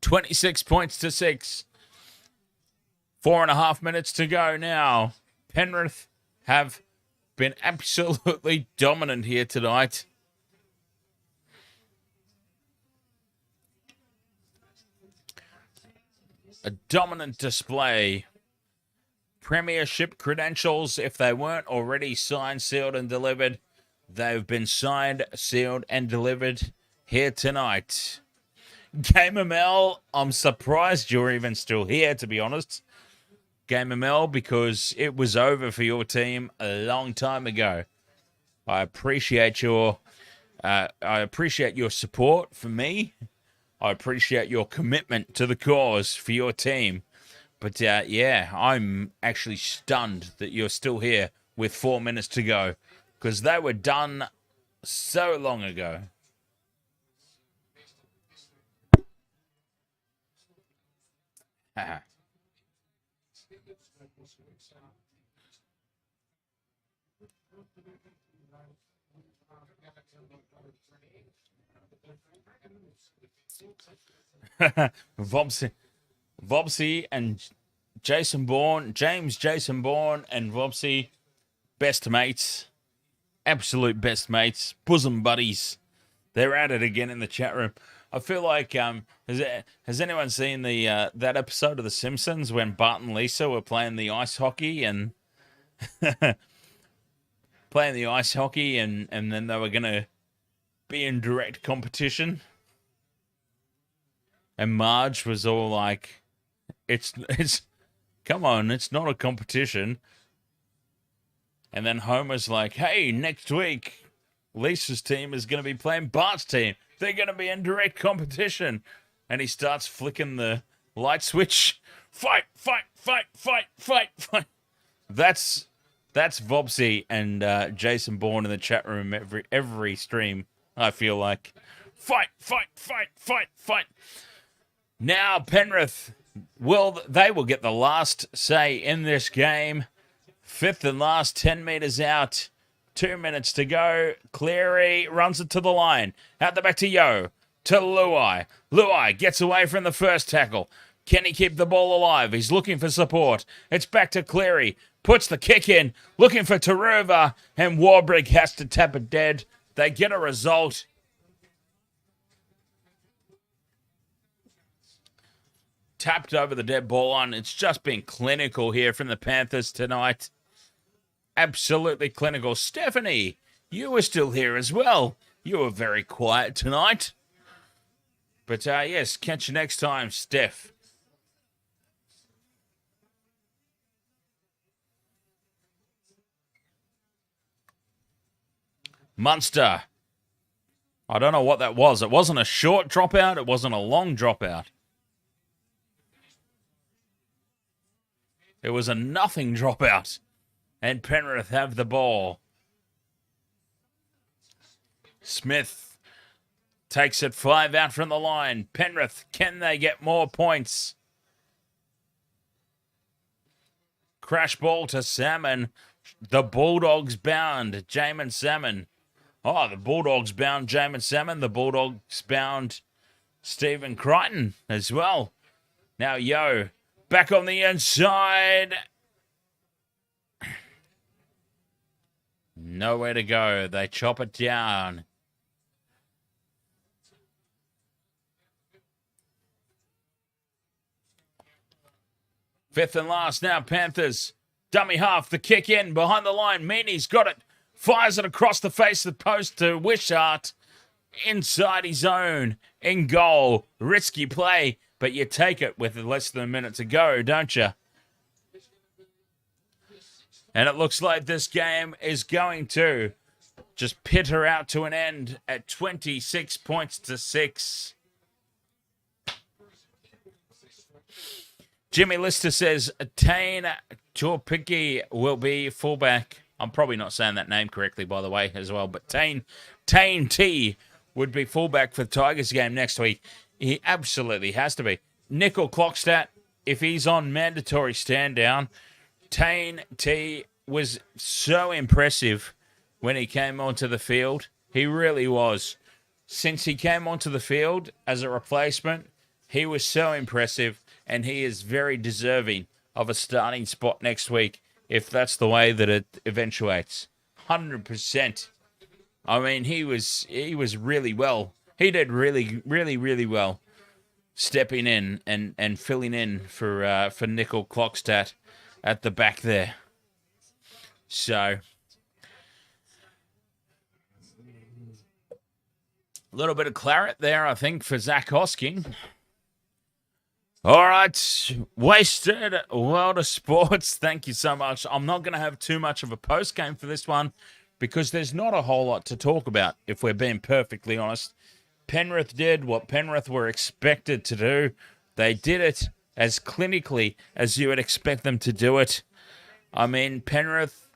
26 points to 6. 4.5 minutes to go now. Penrith have been absolutely dominant here tonight. A dominant display. Premiership credentials, if they weren't already signed, sealed, and delivered, they've been signed, sealed, and delivered here tonight. Gamer Mel, I'm surprised you're even still here, to be honest. Gamer Mel, because it was over for your team a long time ago. I appreciate your support for me. I appreciate your commitment to the cause for your team. But yeah, I'm actually stunned that you're still here with 4 minutes to go, because they were done so long ago. Vobsy and Jason Bourne, James Jason Bourne and Vobsy, best mates, absolute best mates, bosom buddies. They're at it again in the chat room. I feel like has anyone seen the that episode of The Simpsons when Bart and Lisa were playing the ice hockey and and then they were gonna be in direct competition, and Marge was all like, "It's come on, it's not a competition." And then Homer's like, "Hey, next week, Lisa's team is going to be playing Bart's team. They're going to be in direct competition." And he starts flicking the light switch. Fight, fight, fight, fight, fight, fight. That's Vobsy and Jason Bourne in the chat room every stream, I feel like. Fight, fight, fight, fight, fight. Now Penrith, they will get the last say in this game. Fifth and last, 10 metres out. 2 minutes to go. Cleary runs it to the line. Out the back to Yo. To Luai. Luai gets away from the first tackle. Can he keep the ball alive? He's looking for support. It's back to Cleary. Puts the kick in. Looking for Taruva. And Warbrick has to tap it dead. They get a result. Tapped over the dead ball line. It's just been clinical here from the Panthers tonight. Absolutely clinical. Stephanie, you were still here as well. You were very quiet tonight. But yes, catch you next time, Steph. Munster. I don't know what that was. It wasn't a short dropout. It wasn't a long dropout. It was a nothing dropout. And Penrith have the ball. Smith takes it 5 out from the line. Penrith, can they get more points? Crash ball to Salmon. The Bulldogs bound Jamin Salmon. Oh, the Bulldogs bound Jamin Salmon. The Bulldogs bound Stephen Crichton as well. Now, Yo, back on the inside. Nowhere to go. They chop it down. Fifth and last now, Panthers. Dummy half, the kick in, behind the line. Meaney's got it. Fires it across the face of the post to Wishart. Inside his own. In goal. Risky play, but you take it with less than a minute to go, don't you? And it looks like this game is going to just pitter out to an end at 26 points to 6. Jimmy Lister says Tane Torpicki will be fullback. I'm probably not saying that name correctly, by the way, as well. But Tane T would be fullback for the Tigers game next week. He absolutely has to be. Nickel Clockstat, if he's on mandatory stand down, Tane T was so impressive when he came onto the field. He really was. Since he came onto the field as a replacement, he was so impressive. And he is very deserving of a starting spot next week if that's the way that it eventuates. 100%. I mean, he was really well. He did really, really, really well stepping in and filling in for Nickel Clockstat at the back there. So, a little bit of claret there, I think, for Zach Hosking. All right, Wasted World of Sports, thank you so much. I'm not going to have too much of a post-game for this one because there's not a whole lot to talk about, if we're being perfectly honest. Penrith did what Penrith were expected to do. They did it as clinically as you would expect them to do it. I mean, Penrith,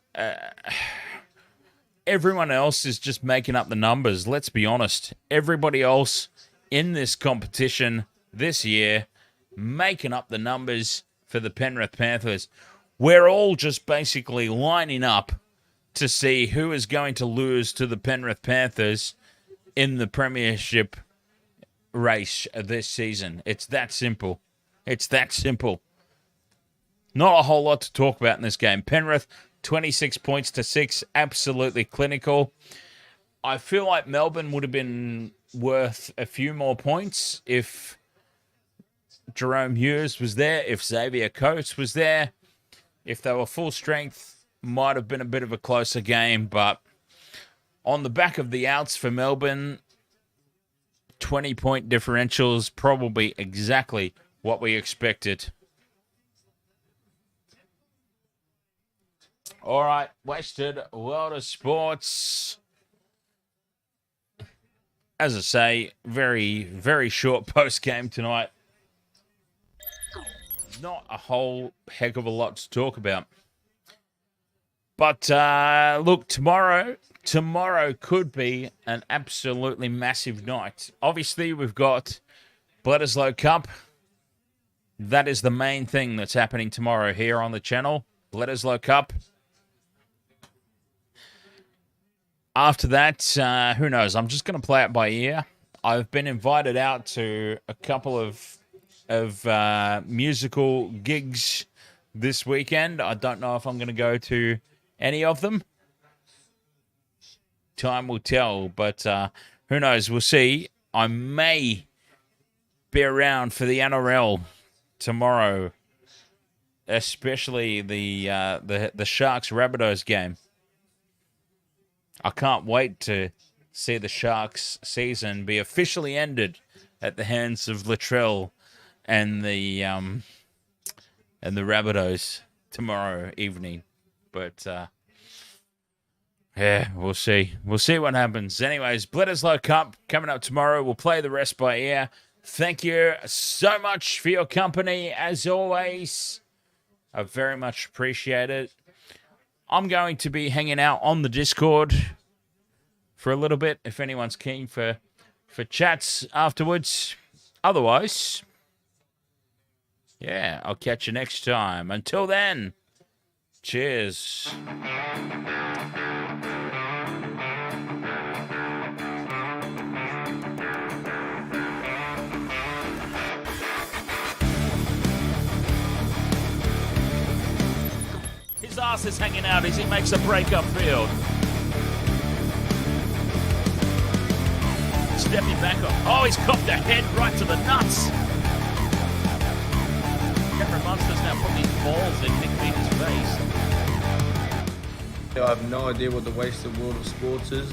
everyone else is just making up the numbers, let's be honest. Everybody else in this competition this year making up the numbers for the Penrith Panthers. We're all just basically lining up to see who is going to lose to the Penrith Panthers in the premiership race this season. It's that simple. It's that simple. Not a whole lot to talk about in this game. Penrith, 26 points to 6, absolutely clinical. I feel like Melbourne would have been worth a few more points if Jerome Hughes was there, if Xavier Coates was there. If they were full strength, might have been a bit of a closer game, but on the back of the outs for Melbourne, 20-point differentials, probably exactly what we expected. All right, Wasted World of Sports. As I say, very, very short post-game tonight. Not a whole heck of a lot to talk about. But look, tomorrow could be an absolutely massive night. Obviously, we've got Bledisloe Cup. That is the main thing that's happening tomorrow here on the channel. Bledisloe Cup. After that, who knows? I'm just going to play it by ear. I've been invited out to a couple of musical gigs this weekend. I don't know if I'm going to go to any of them. Time will tell, but who knows? We'll see. I may be around for the NRL tomorrow, especially the Sharks Rabbitohs game. I can't wait to see the Sharks' season be officially ended at the hands of Latrell and the Rabbitohs tomorrow evening. But yeah, we'll see. We'll see what happens. Anyways, Bledisloe Cup coming up tomorrow. We'll play the rest by ear. Thank you so much for your company, as always. I very much appreciate it. I'm going to be hanging out on the Discord for a little bit if anyone's keen for chats afterwards. Otherwise, yeah, I'll catch you next time. Until then, cheers. His ass is hanging out as he makes a break upfield. Stepping back up. Oh, he's copped a head right to the nuts. Cameron Munster's now putting his balls in Nick Vita's face. I have no idea what the wasted world of sports is.